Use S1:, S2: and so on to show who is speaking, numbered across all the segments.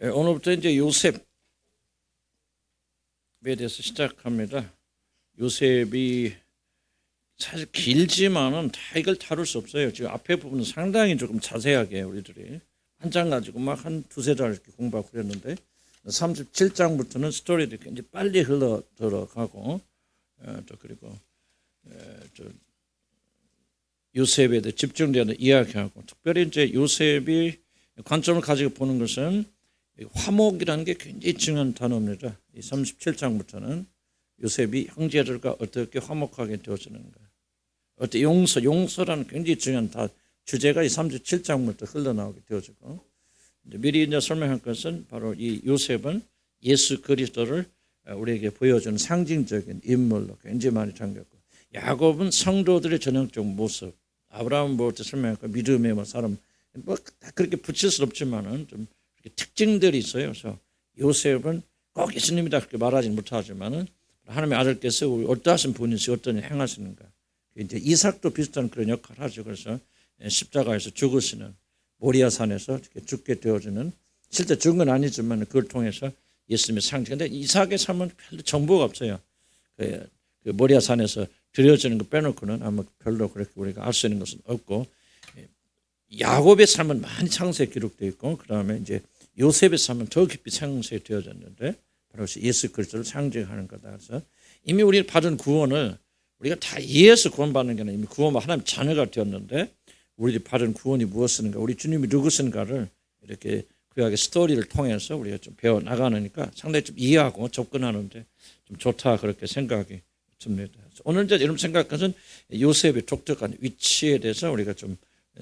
S1: 오늘부터 이제 요셉에 대해서 시작합니다. 요셉이 사실 길지만은 다 이걸 다룰 수 없어요. 지금 앞에 부분은 상당히 조금 자세하게 우리들이 한 장 가지고 막 한 두세 달 이렇게 공부하고 그랬는데 37장부터는 스토리들이 굉장히 빨리 흘러 들어가고 또 그리고 요셉에 대해 집중되는 이야기하고 특별히 이제 요셉이 관점을 가지고 보는 것은 화목이라는 게 굉장히 중요한 단어입니다. 이 37장부터는 요셉이 형제들과 어떻게 화목하게 되어지는가, 어떻게 용서라는 굉장히 중요한 주제가 이 37장부터 흘러나오게 되어지고, 미리 이제 설명할 것은 바로 이 요셉은 예수 그리스도를 우리에게 보여주는 상징적인 인물로 굉장히 많이 담겼고, 야곱은 성도들의 전형적 모습, 아브라함은 뭐 설명할까 믿음의 뭐 사람 뭐 그렇게 붙일 수 없지만은 좀 특징들이 있어요. 그래서 요셉은 꼭 예수님이다 그렇게 말하지는 못하지만은 하나님의 아들께서 우리 어떠하신 분이시 어떤 일을 행하시는가. 이제 이삭도 비슷한 그런 역할을 하죠. 그래서 십자가에서 죽으시는 모리아산에서 죽게 되어지는, 실제 죽은 건 아니지만 그걸 통해서 예수님의 상징. 근데 이삭의 삶은 별로 정보가 없어요. 그 모리아산에서 드려지는 거 빼놓고는 아마 별로 그렇게 우리가 알 수 있는 것은 없고, 야곱의 삶은 많이 창세에 기록되어 있고, 그 다음에 이제 요셉의 삶은 더 깊이 창세에 되어졌는데 바로 예수 그리스도를 상징하는 거다. 그래서 이미 우리가 받은 구원을 우리가 다 이해해서 구원받는 게 아니라 이미 구원받은 하나님 자녀가 되었는데, 우리들이 받은 구원이 무엇인가, 우리 주님이 누구신가를 이렇게 구약의 스토리를 통해서 우리가 좀 배워 나가니까 상당히 좀 이해하고 접근하는데 좀 좋다 그렇게 생각이 듭니다. 오늘 이제 여러분 생각할 것은 요셉의 독특한 위치에 대해서 우리가 좀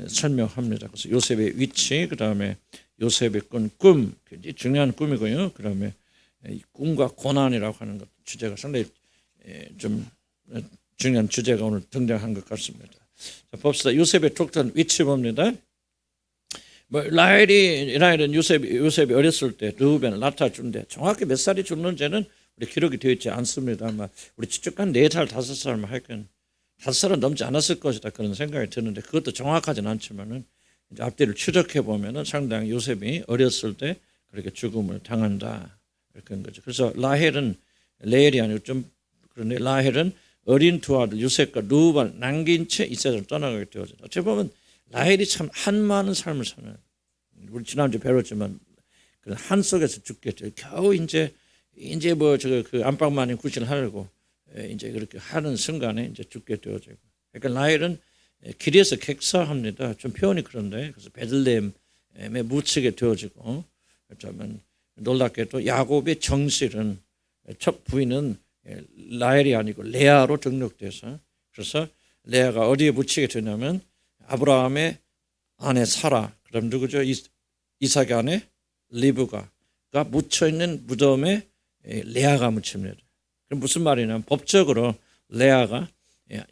S1: 설명합니다. 그래서 요셉의 위치, 그 다음에 요셉의 꿈 굉장히 중요한 꿈이고요. 그 다음에 꿈과 고난이라고 하는 것 주제가 상당히 좀 중요한 주제가 오늘 등장한 것 같습니다. 자, 봅시다. 요셉의 독특한 위치 봅니다. 라헬은 요셉이 어렸을 때 르우벤을 낳아주는데 정확히 몇 살이 죽는지는 우리 기록이 되어 있지 않습니다. 아마 우리 추측한 4살, 5살만 할건 5살은 넘지 않았을 것이다 그런 생각이 드는데, 그것도 정확하진 않지만은 이제 앞뒤를 추적해 보면은 상당히 요셉이 어렸을 때 그렇게 죽음을 당한다 그런 거죠. 그래서 레헬이 아니고 좀 그런데 라헬은 어린 두 아들 요셉과 르우벤을 남긴 채 이스라엘을 떠나가게 되어져. 어찌 보면 라헬이 참 한많은 삶을 사는, 우리 지난주에 배웠지만 그 한 속에서 죽겠죠. 겨우 이제 뭐 그 안방마님 구실을 하려고 이제 그렇게 하는 순간에 이제 죽게 되어지고. 그러니까 라헬은 길에서 객사합니다. 좀 표현이 그런데, 그래서 베들레헴에 묻히게 되어지고, 그렇다면 놀랍게도 야곱의 정실은 첫 부인은 라헬이 아니고 레아로 등록돼서, 그래서 레아가 어디에 묻히게 되냐면 아브라함의 아내 사라, 그럼 누구죠? 이삭의 아내 리브가가 묻혀 있는 무덤에 레아가 묻힙니다. 그럼 무슨 말이냐면 법적으로 레아가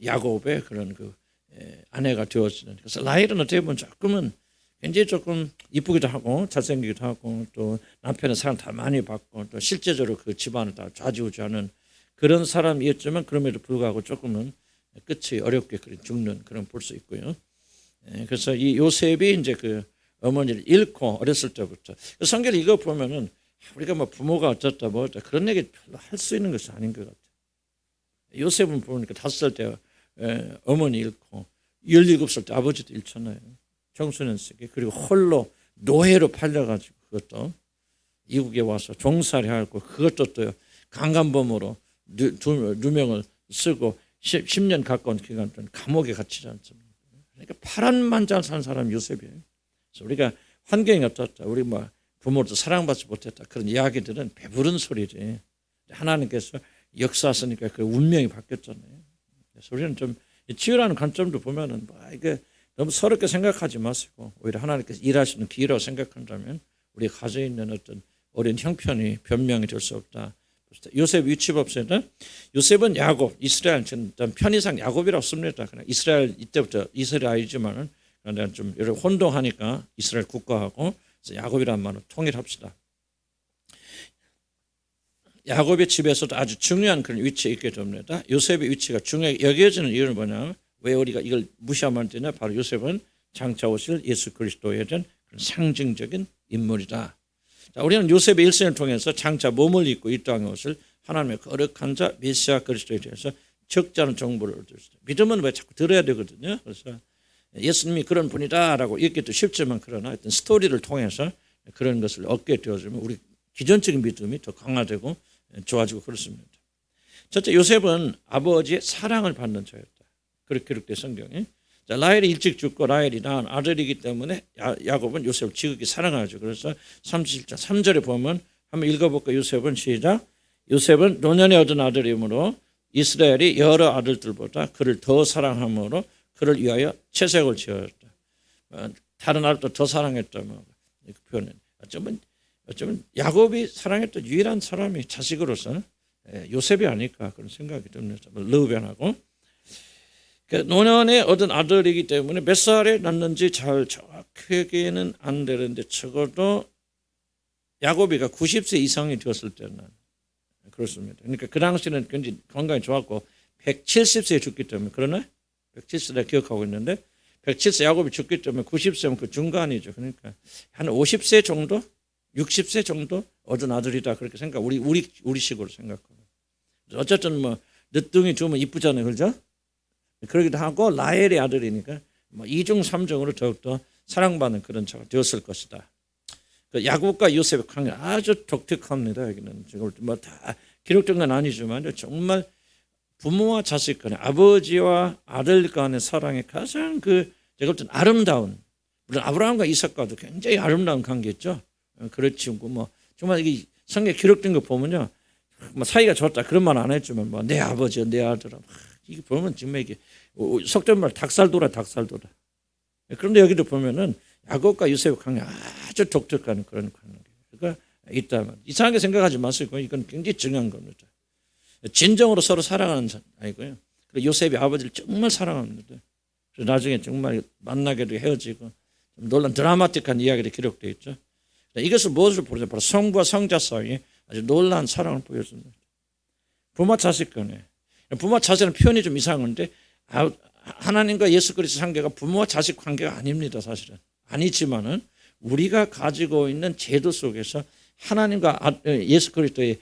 S1: 야곱의 그런 아내가 되어지는. 그래서 라헬은 어떻게 보면 조금은 굉장히 조금 이쁘기도 하고 잘생기기도 하고 또 남편의 사랑 다 많이 받고 또 실제적으로 그 집안을 다 좌지우지하는 그런 사람이었지만, 그럼에도 불구하고 조금은 끝이 어렵게 죽는 그런 볼 수 있고요. 그래서 이 요셉이 이제 그 어머니를 잃고 어렸을 때부터 성경을 이거 보면은 우리가 뭐 부모가 어쩌다 뭐 어쩌다 그런 얘기 별로 할 수 있는 것이 아닌 것 같아요. 요셉은 보니까 5살 때 어머니 잃고 17살 때 아버지도 잃잖아요. 청소년세기. 그리고 홀로 노예로 팔려가지고 그것도 이국에 와서 종살이 하고, 그것도 또 강간범으로 누명을 쓰고 10년 가까운 기간 동안 감옥에 갇히지 않습니까? 그러니까 파란만장 산 사람이 요셉이에요. 그래서 우리가 환경이 어떻다, 우리 뭐 부모로도 사랑받지 못했다 그런 이야기들은 배부른 소리지. 하나님께서 역사하시니까 그 운명이 바뀌었잖아요. 그래서 우리는 좀 치유라는 관점도 보면은 이게 너무 서럽게 생각하지 마시고 오히려 하나님께서 일하시는 기회라고 생각한다면 우리가 가지고 있는 어떤 어린 형편이 변명이 될 수 없다. 요셉 위치 봅시다. 요셉은 야곱, 이스라엘, 편의상 야곱이라고 씁니다. 그냥 이스라엘, 이때부터 이스라엘이지만은 좀 여러 혼동하니까 이스라엘 국가하고 야곱이라는 말로 통일합시다. 야곱의 집에서도 아주 중요한 그런 위치에 있게 됩니다. 요셉의 위치가 중요하게 여겨지는 이유는 뭐냐? 왜 우리가 이걸 무시하면 안 되냐? 바로 요셉은 장차 오실 예수 그리스도에 대한 상징적인 인물이다. 자, 우리는 요셉의 일생을 통해서 장차 몸을 입고 이 땅의 옷을 하나님의 거룩한 자 메시아 그리스도에 대해서 적잖은 정보를 얻을 수 있어요. 믿음은 왜 자꾸 들어야 되거든요. 그래서 예수님이 그런 분이다라고 읽기도 쉽지만 그러나 어떤 스토리를 통해서 그런 것을 얻게 되어지면 우리 기존적인 믿음이 더 강화되고 좋아지고 그렇습니다. 첫째, 요셉은 아버지의 사랑을 받는 자였다. 그렇게 기록된 성경에. 자, 라헬이 일찍 죽고 라헬이 낳은 아들이기 때문에 야곱은 요셉을 지극히 사랑하죠. 그래서 37장 3절에 보면 한번 읽어볼까? 요셉은 시작. 요셉은 노년에 얻은 아들이므로 이스라엘이 여러 아들들보다 그를 더 사랑함으로 그를 위하여 채색을 지었다. 다른 아들도 더 사랑했다면 이렇게 표현해. 어쩌면 야곱이 사랑했던 유일한 사람이 자식으로서 요셉이 아닐까 그런 생각이 듭니다. 르우벤하고. 노년에 얻은 아들이기 때문에 몇 살에 낳는지 잘 정확하게는 안 되는데 적어도 야곱이가 90세 이상이 되었을 때는 그렇습니다. 그러니까 그 당시에는 굉장히 건강이 좋았고 170세에 죽기 때문에 그러나 170세 기억하고 있는데 107세 야곱이 죽기 때문에 90세면 그 중간이죠. 그러니까 한 50세 정도, 60세 정도 얻은 아들이다 그렇게 생각. 우리식으로 생각하고. 어쨌든 뭐 늦둥이 두면 이쁘잖아요, 그렇죠? 그러기도 하고 라헬의 아들이니까 뭐 2중 3중으로 더욱더 사랑받는 그런 자가 되었을 것이다. 그 야곱과 요셉의 관계 아주 독특합니다. 여기는 지금 뭐 다 기록된 건 아니지만 정말 부모와 자식 간에 아버지와 아들 간의 사랑이 가장 제가 볼 때는 아름다운, 물론 아브라함과 이삭과도 굉장히 아름다운 관계였죠. 그렇지 뭐 정말 이 성경에 기록된 거 보면요, 뭐 사이가 좋았다 그런 말 안 했지만 뭐 내 아버지와 내 아들아 이게 보면 정말 이게 속된 말 닭살 돋아. 그런데 여기도 보면은 야곱과 요셉의 관계 아주 독특한 그런 관계가 있다면 이상하게 생각하지 마시고 이건 굉장히 중요한 겁니다. 진정으로 서로 사랑하는 아이고요. 요셉이 아버지를 정말 사랑합니다. 그래서 나중에 정말 만나게도 헤어지고 놀란 드라마틱한 이야기들이 기록되어 있죠. 이것은 무엇을 보여줘요? 바로 성부와 성자 사이에 아주 놀라운 사랑을 보여줍니다. 부모 자식 간에. 부모 자식은 표현이 좀 이상한데 하나님과 예수 그리스도 관계가 부모와 자식 관계가 아닙니다. 사실은. 아니지만은 우리가 가지고 있는 제도 속에서 하나님과 예수 그리스도의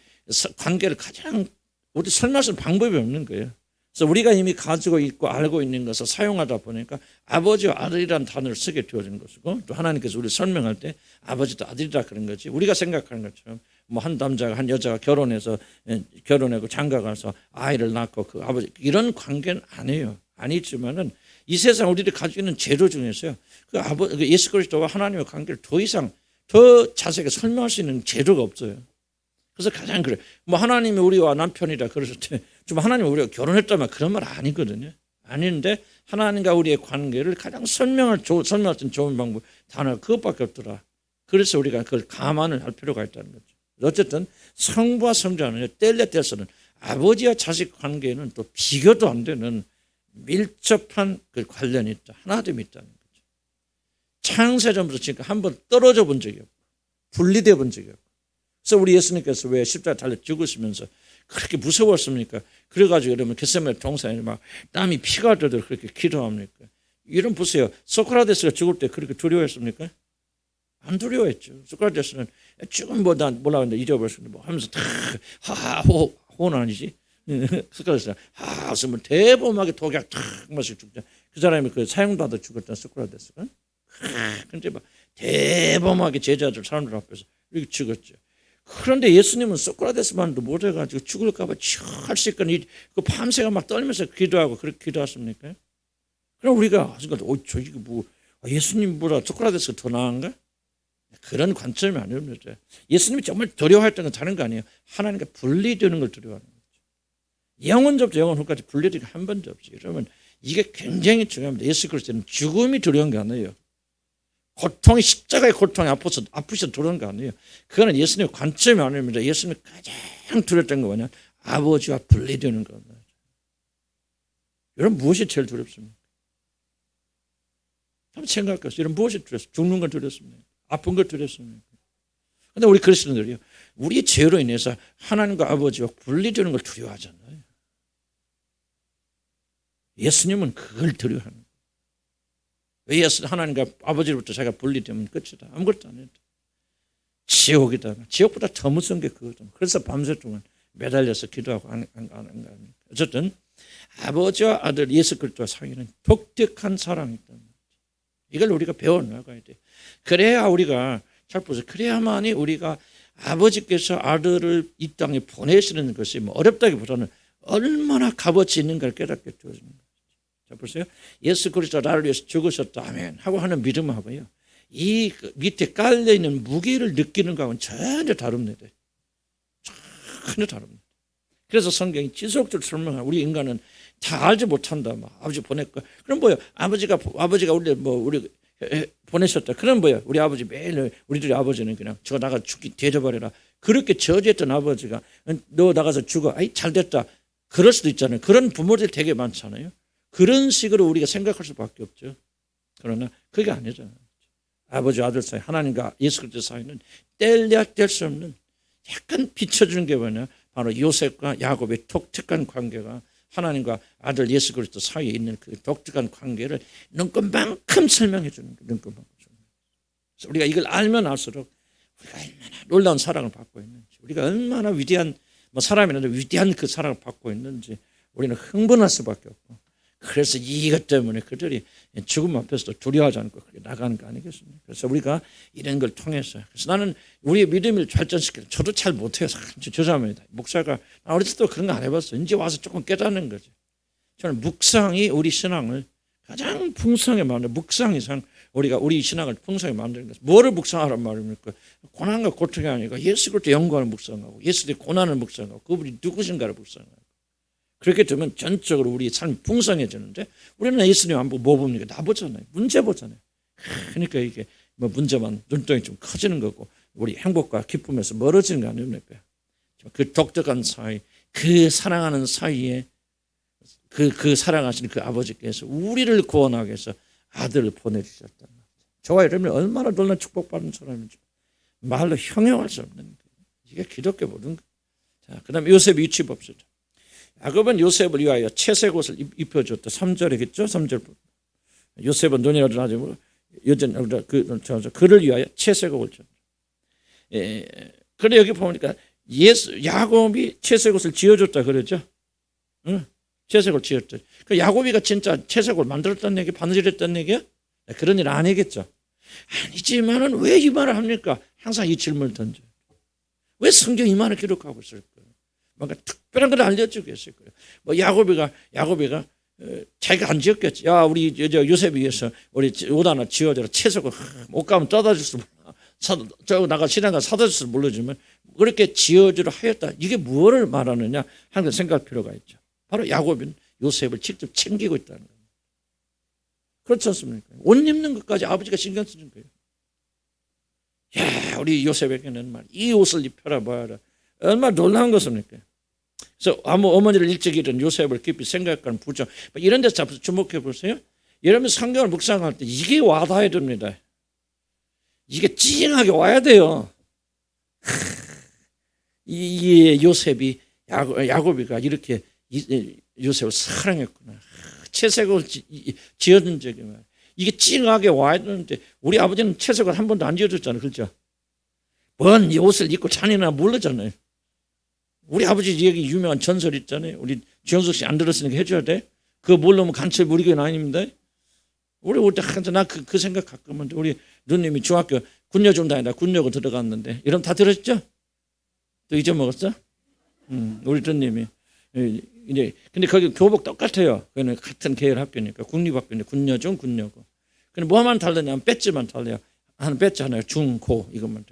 S1: 관계를 가장 우리 설명할 수 있는 방법이 없는 거예요. 그래서 우리가 이미 가지고 있고 알고 있는 것을 사용하다 보니까 아버지와 아들이라는 단어를 쓰게 되어지는 것이고 또 하나님께서 우리를 설명할 때 아버지도 아들이라 그런 거지. 우리가 생각하는 것처럼 뭐 한 남자가 한 여자가 결혼하고 장가 가서 아이를 낳고 그 아버지 이런 관계는 아니에요. 아니지만은 이 세상 우리들이 가지고 있는 제도 중에서요. 그 예수 그리스도와 하나님의 관계를 더 자세하게 설명할 수 있는 제도가 없어요. 그래서 가장 그래. 뭐 하나님이 우리와 남편이라 그랬을 때 좀 하나님이 우리가 결혼했다면 그런 말 아니거든요. 아닌데 하나님과 우리의 관계를 가장 설명할 수 있는 좋은 방법 단어가 그것밖에 없더라. 그래서 우리가 그걸 감안을 할 필요가 있다는 거죠. 어쨌든 성부와 성자는 뗄래떼서는 아버지와 자식 관계는 또 비교도 안 되는 밀접한 그 관련이 있다. 하나됨이 있다는 거죠. 창세전부터 지금 한번 떨어져 본 적이 없고 분리되어 본 적이 없고 그래서 우리 예수님께서 왜 십자가에 달려 죽으시면서 그렇게 무서웠습니까? 그래가지고 여러분 겟세마네 동산에 막 땀이 피가 되도록 그렇게 기도합니까? 이런 보세요. 소크라테스가 죽을 때 그렇게 두려워했습니까? 안 두려워했죠. 소크라테스는 지금 난 몰라 근데 잊어버렸는데 뭐 하면서 다 호는 아니지. 소크라테스가 웃으면 대범하게 독약 탁 마시고 죽자. 그 사람이 그 사형받아 죽었던 소크라테스가. 근데 막 대범하게 제자들 사람들 앞에서 이렇게 죽었죠. 그런데 예수님은 소크라테스만도 못해가지고 죽을까봐 철시 그 밤새가 막 떨면서 기도하고 그렇게 기도했습니까? 그럼 우리가 저 이게 뭐 예수님보다 소크라테스가 더 나은가? 그런 관점이 아닙니다. 예수님이 정말 두려워했던 건 다른 거 아니에요. 하나님과 분리되는 걸 두려워하는 거죠. 영원접자 영원후까지 분리되는 게 한 번도 없어요. 여러분 이게 굉장히 중요합니다. 예수 그리스도는 죽음이 두려운 게 아니에요. 고통이 십자가의 고통이 아프셔서 두려운 거 아니에요. 그거는 예수님의 관점이 아닙니다. 예수님이 가장 두려웠던 거 뭐냐? 아버지와 분리되는 겁니다. 여러분 무엇이 제일 두렵습니까? 한번 생각해보세요. 여러분 무엇이 두렵습니까? 죽는 걸 두렵습니까? 아픈 걸 두렵습니까? 그런데 우리 그리스도인들이요. 우리 죄로 인해서 하나님과 아버지와 분리되는 걸 두려워하잖아요. 예수님은 그걸 두려워하는 거예요. 왜 하나님과 아버지로부터 자기가 분리되면 끝이다. 아무것도 안 해도. 지옥이다. 지옥보다 더 무서운 게 그거든. 그래서 밤새 동안 매달려서 기도하고 안 겁니까? 어쨌든 아버지와 아들 예수 그리스도 사이는 독특한 사랑이 있다. 이걸 우리가 배워나가야 돼. 그래야 우리가 잘 보세요. 그래야만이 우리가 아버지께서 아들을 이 땅에 보내시는 것이 뭐 어렵다기보다는 얼마나 값어치 있는가를 깨닫게 되어지는 거예요. 자 보세요. 예수 그리스도 나를 위해서 죽으셨다 아멘 하고 하는 믿음하고요. 이 밑에 깔려있는 무게를 느끼는 거하고는 전혀 다릅니다. 전혀 다릅니다. 그래서 성경이 지속적으로 설명하는 우리 인간은 다 알지 못한다. 아버지 보냈고 그럼 뭐예요? 아버지가 우리 보내셨다. 그럼 뭐예요? 우리 아버지 매일 우리들의 아버지는 그냥 저 나가 죽기 대접하려라. 그렇게 저주했던 아버지가 너 나가서 죽어. 아이 잘됐다. 그럴 수도 있잖아요. 그런 부모들이 되게 많잖아요. 그런 식으로 우리가 생각할 수밖에 없죠. 그러나 그게 아니잖아요. 아버지 아들 사이 하나님과 예수 그리스도 사이는 뗄래야 뗄 수 없는 약간 비춰주는 게 뭐냐. 바로 요셉과 야곱의 독특한 관계가 하나님과 아들 예수 그리스도 사이에 있는 그 독특한 관계를 눈꽃만큼 설명해 주는 거예요. 눈꽃만큼. 그래서 우리가 이걸 알면 알수록 우리가 얼마나 놀라운 사랑을 받고 있는지, 우리가 얼마나 위대한 사람이라도 위대한 그 사랑을 받고 있는지 우리는 흥분할 수밖에 없고, 그래서 이것 때문에 그들이 죽음 앞에서도 두려워하지 않고 나가는 거 아니겠습니까? 그래서 우리가 이런 걸 통해서, 그래서 나는 우리의 믿음을 발전시키는, 저도 잘 못해요. 죄송합니다. 목사가 어렸을 때 그런 거 안 해봤어요. 이제 와서 조금 깨닫는 거죠. 저는 묵상이 우리 신앙을 가장 풍성하게 만드는, 묵상 이상 우리가 우리 신앙을 풍성하게 만드는 것은 뭐를 묵상하란 말입니까? 고난과 고통이 아니라 예수 그리스도 영광을 묵상하고 예수의 고난을 묵상하고 그분이 누구신가를 묵상하고, 그렇게 되면 전적으로 우리 삶이 풍성해지는데, 우리는 예수님 안 보고 뭐 봅니까? 나 보잖아요. 문제 보잖아요. 그러니까 이게 문제만 눈덩이 좀 커지는 거고 우리 행복과 기쁨에서 멀어지는 거 아닙니까? 그 독특한 사이, 그 사랑하는 사이에 그 사랑하시는 그 아버지께서 우리를 구원하기 위해서 아들을 보내주셨단 말이에요. 저와 여러분이 얼마나 놀라운 축복받은 사람인지 말로 형용할 수 없는 거예요. 이게 기독교 모든 거예요. 자, 그 다음에 요셉의 위치 봅시다. 야곱은 요셉을 위하여 채색 옷을 입혀줬다. 3절이겠죠? 3절. 요셉은 눈이라도 하지 뭐 여전 그를 위하여 채색 옷을 줬다. 그래 여기 보니까 야곱이 채색 옷을 지어줬다 그러죠? 응? 채색을 지었다. 그 야곱이가 진짜 채색을 만들었다는 얘기, 바느질했다는 얘기야? 그런 일 아니겠죠? 아니지만은 왜 이 말을 합니까? 항상 이 질문을 던져요. 왜 성경 이 말을 기록하고 있을까요? 뭔가 특별한 걸 알려주고 있을 거예요. 뭐 야곱이가 자기가 안 지었겠지. 야, 우리 요셉이 위해서 우리 옷 하나 지어줘라. 채색을 못 가면 떠다 줄 수 몰라. 저 나가 시장가 사다 줄 수 모르지만 그렇게 지어주려 하였다. 이게 무엇을 말하느냐? 항상 생각할 필요가 있죠. 바로 야곱은 요셉을 직접 챙기고 있다는 거예요. 그렇지 않습니까? 옷 입는 것까지 아버지가 신경 쓰는 거예요. 야, 우리 요셉에게는 이 옷을 입혀라 봐라. 얼마나 놀라운 것입니까? 그래서 어머니를 일찍 잃은 요셉을 깊이 생각하는 부정, 이런 데서 잡아서 주목해 보세요. 여러분 성경을 묵상할 때 이게 와닿아야 됩니다. 이게 찡하게 와야 돼요. 이 요셉이 야곱이가 이렇게 요셉을 사랑했구나. 채색을 지어준 적이 많아요. 이게 찡하게 와야 되는데 우리 아버지는 채색을 한 번도 안 지어줬잖아요. 그렇죠? 뭔 이 옷을 입고 잔이나 모르잖아요. 우리 아버지 얘기 유명한 전설 있잖아요. 우리 지영숙 씨 안 들었으니까 해줘야 돼. 그거 모르면 간첩 우리 교회는 아닙니다. 우리 올 때 항상 나 그 생각 가끔 하는데, 우리 누님이 중학교 군녀 좀 다니다 군녀고 들어갔는데, 이러면 다 들었죠? 또 잊어먹었어? 우리 누님이 이제 근데 거기 교복 똑같아요. 그는 같은 계열 학교니까 국립학교인데 군녀중 군녀고. 근데 뭐만 다르냐면 배지만 달라요. 하나 배지 하나요. 중, 고 이것만.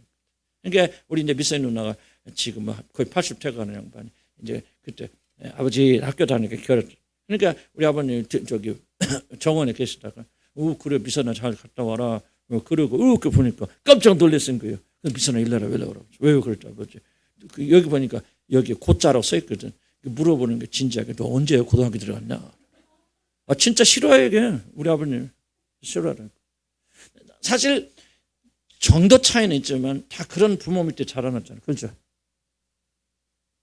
S1: 그러니까 우리 이제 미선 누나가 지금 거의 80 돼가는 양반이 이제 그때 아버지 학교 다니니까 결혼. 그러니까 우리 아버님 저기 정원에 계시다가 그래 미선아 잘 갔다 와라. 그러고 이렇게 보니까 깜짝 놀랐은 거예요. 미선아 일러라 왜 나오라고. 왜 그랬다 아버지. 여기 보니까 여기 고자라고 써 있거든. 물어보는 게 진지하게 너 언제 고등학교 들어갔냐. 아 진짜 싫어해 이게. 우리 아버님 싫어하라고. 사실 정도 차이는 있지만 다 그런 부모 밑에 자라났잖아요. 그렇죠?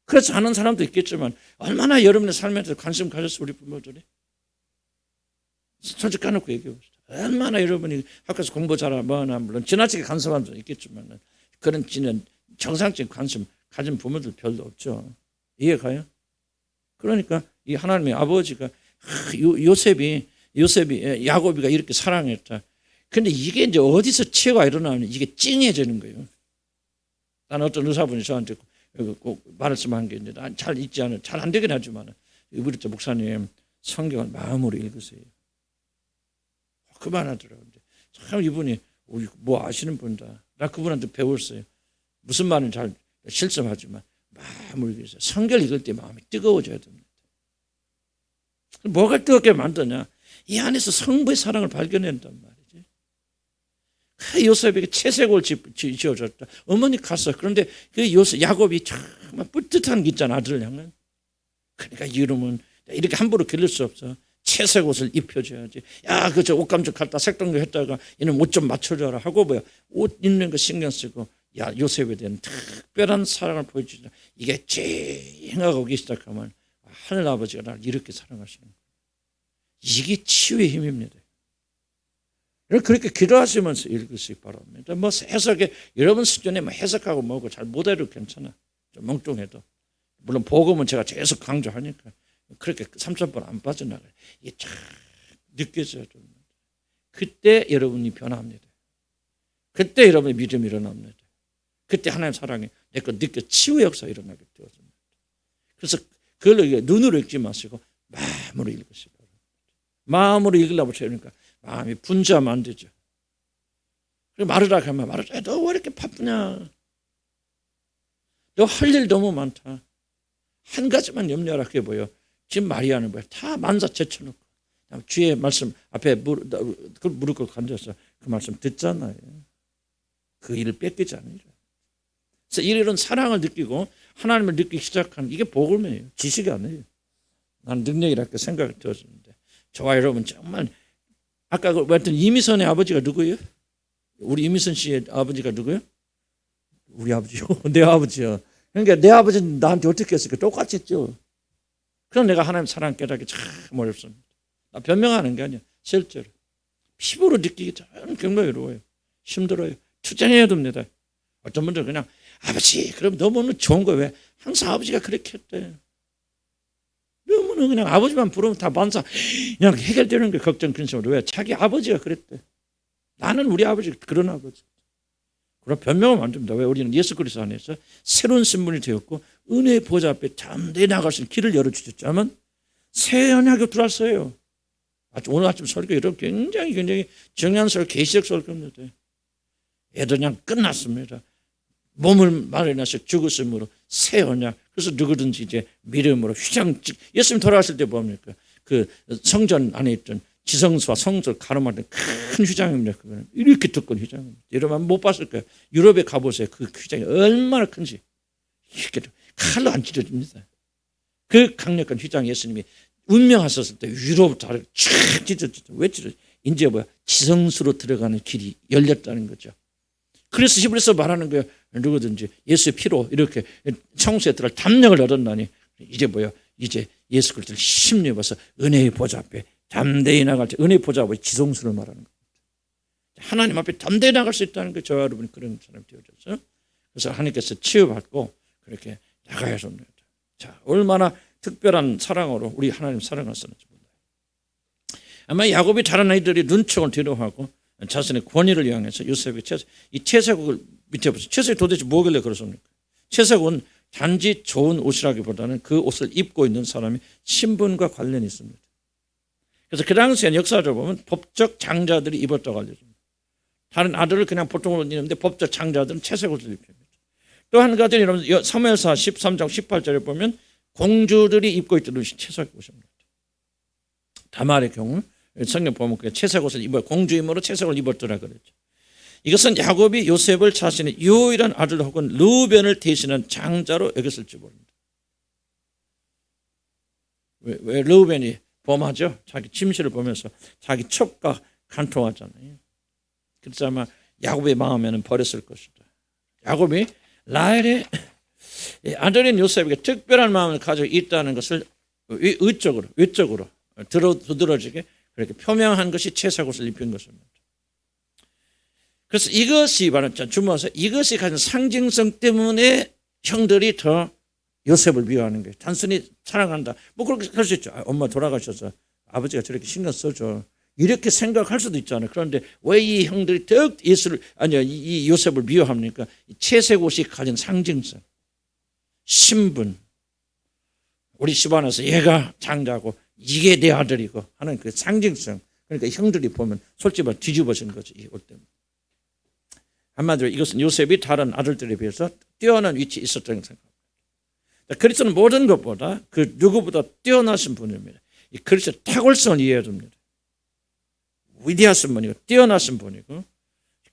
S1: 그렇지 않은 사람도 있겠지만 얼마나 여러분의 삶에 대해서 관심 가졌어 우리 부모들이. 솔직히 까놓고 얘기해 봅시다. 얼마나 여러분이 학교에서 공부 잘하거나 물론 지나치게 간섭한 적 있겠지만 그런 정상적인 관심 가진 부모들 별로 없죠. 이해가요? 그러니까 이 하나님의 아버지가 요셉이 야곱이가 이렇게 사랑했다. 근데 이게 이제 어디서 치유가 일어나면 이게 찡해지는 거예요. 나는 어떤 의사분이 저한테 꼭 말씀한 게 이제 잘 잊지 않은, 잘 안 되긴 하지만 우리 목사님 성경을 마음으로 읽으세요. 그만하더라고요. 참 이분이 뭐 아시는 분이다. 나 그분한테 배웠어요. 무슨 말은 잘 실수하지만 마음으로 읽으세요. 성경 읽을 때 마음이 뜨거워져야 됩니다. 뭐가 뜨겁게 만드냐? 이 안에서 성부의 사랑을 발견한단 말이지. 요셉에게 채색옷을 지어줬다. 어머니 갔어. 그런데 그 야곱이 정말 뿌듯한 게 있잖아, 아들을 향한. 그러니까 이름은 이렇게 함부로 길릴 수 없어. 채색옷을 입혀줘야지. 야, 그저 옷감쪽 갔다 색동도 했다가 이는 옷 좀 맞춰줘라 하고 옷 입는 거 신경 쓰고 야, 요셉에 대한 특별한 사랑을 보여주자. 이게 쨍하고 오기 시작하면 하늘 아버지가 나를 이렇게 사랑하시는 거예요. 이게 치유의 힘입니다. 그렇게 기도하시면서 읽으시기 바랍니다. 뭐 해석에 여러분 수준에 해석하고 뭐고 잘 못해도 괜찮아. 좀 멍뚱해도. 물론 복음은 제가 계속 강조하니까 그렇게 3,000번 안 빠져나가요. 이게 쫙 느껴져야 됩니다. 그때 여러분이 변합니다. 그때 여러분의 믿음이 일어납니다. 그때 하나님의 사랑이 내거 느껴 치유의 역사 일어나게 되어집니다. 그래서 그걸로 눈으로 읽지 마시고 마음으로 읽으시기 바랍니다. 마음으로 읽으려고 그러니까 마음이 분주하면 안 되죠. 그리고 말하라 하면 말하라. 너 왜 이렇게 바쁘냐? 너 할 일 너무 많다. 한 가지만 염려하라 그게 뭐예요? 지금 마리아는 뭐야? 다 만사 제쳐놓고 주의 말씀 앞에 무릎 꿇고 앉아서 그 말씀 듣잖아요. 그 일을 뺏기지 않으리라. 그래서 이런 사랑을 느끼고 하나님을 느끼기 시작하는 이게 복음이에요. 지식이 아니에요. 나는 능력이라고 생각이 들었는데 저와 여러분 정말 아까 말했던 이미선의 아버지가 누구예요? 우리 이미선 씨의 아버지가 누구예요? 우리 아버지요. 내 아버지요. 그러니까 내 아버지는 나한테 어떻게 했을까? 똑같이 했죠. 그럼 내가 하나님 사랑 깨닫기 참 어렵습니다. 나 변명하는 게 아니야. 실제로. 피부로 느끼기 참 굉장히 어려워요. 힘들어요. 투쟁해야 됩니다. 어떤 분들은 그냥 아버지 그럼 너무는 좋은 거 왜? 항상 아버지가 그렇게 했대. 너무는 그냥 아버지만 부르면 다 반사 그냥 해결되는 게 걱정 근심으로 왜? 자기 아버지가 그랬대. 나는 우리 아버지 그런 아버지. 그럼 변명하면 안 됩니다. 왜? 우리는 예수 그리스도 안에서 새로운 신분이 되었고 은혜의 보좌 앞에 담대히 나갈 수 있는 길을 열어주셨지만 새 언약으로 들어왔어요. 오늘 아침 설교 여러분 굉장히 정연설 계시적 설교입니다. 애들 그냥 끝났습니다. 몸을 마련해서 죽었으므로 새 언약. 그래서 누구든지 이제 믿음으로 예수님 돌아왔을 때 뭡니까? 그 성전 안에 있던 지성소와 성소를 가로막는 큰 휘장입니다. 그거는 이렇게 두꺼운 휘장입니다. 여러분 못 봤을 거예요. 유럽에 가보세요. 그 휘장이 얼마나 큰지. 이렇게 칼로 안 찢어집니다. 그 강력한 휘장 예수님이 운명하셨을 때 위로 다리를 쫙 찢어졌죠. 왜 찢어졌죠? 이제 뭐야? 지성소로 들어가는 길이 열렸다는 거죠. 그래서 히브리서 말하는 거예요. 누구든지 예수의 피로 이렇게 청소에 들어갈 담력을 얻었나니 이제 뭐야? 이제 예수 그리스도를 힘입어서 은혜의 보좌 앞에 담대히 나갈 때 은혜의 보좌 앞에 지성소를 말하는 겁니다. 하나님 앞에 담대히 나갈 수 있다는 게 저와 여러분이 그런 사람이 되어졌어요. 그래서 하나님께서 치유받고 그렇게 나가야 합니다. 자, 얼마나 특별한 사랑으로 우리 하나님 사랑하셨는지 몰라요. 아마 야곱이 다른 아이들이 눈총을 뒤로하고 자신의 권위를 이용해서 요셉이 이 채색을 밑에 보세요. 채색이 도대체 뭐길래 그렇습니까? 채색은 단지 좋은 옷이라기보다는 그 옷을 입고 있는 사람이 신분과 관련이 있습니다. 그래서 그 당시에는 역사적으로 보면 법적 장자들이 입었다고 알려집니다. 다른 아들을 그냥 보통 옷을 입는데 법적 장자들은 채색 옷을 입힙니다. 또 한 가지는 여러분 사무엘하 13장 18절에 보면 공주들이 입고 있던 옷이 채색 옷입니다. 다말의 경우 성경 보면 채색 옷을 입어 공주임으로 채색을 입었더라 그랬죠. 이것은 야곱이 요셉을 자신의 유일한 아들 혹은 르우벤을 대신한 장자로 여겼을지 모릅니다. 왜 르우벤이 범하죠? 자기 침실을 보면서 자기 첩과 간통하잖아요. 그래서 아마 야곱의 마음에는 버렸을 것이다. 야곱이 라헬의 아들인 요셉에게 특별한 마음을 가지고 있다는 것을 외적으로 두드러지게 그렇게 표명한 것이 채색옷을 입힌 것입니다. 그래서 이것이 바로 주모서 이것이 가진 상징성 때문에 형들이 더 요셉을 미워하는 거예요. 단순히 사랑한다. 뭐 그렇게 할 수 있죠. 엄마 돌아가셔서 아버지가 저렇게 신경 써줘. 이렇게 생각할 수도 있잖아요. 그런데 왜 이 형들이 더욱 이 요셉을 미워합니까? 채색옷이 가진 상징성, 신분, 우리 집안에서 얘가 장자고 이게 내 아들이고 하는 그 상징성. 그러니까 형들이 보면 솔직히 말 뒤집어진 거죠. 이것 때문에. 한마디로 이것은 요셉이 다른 아들들에 비해서 뛰어난 위치에 있었다고 생각합니다. 그리스도는 모든 것보다 그 누구보다 뛰어나신 분입니다. 이 그리스도의 탁월성을 이해해야 됩니다. 위대하신 분이고 뛰어나신 분이고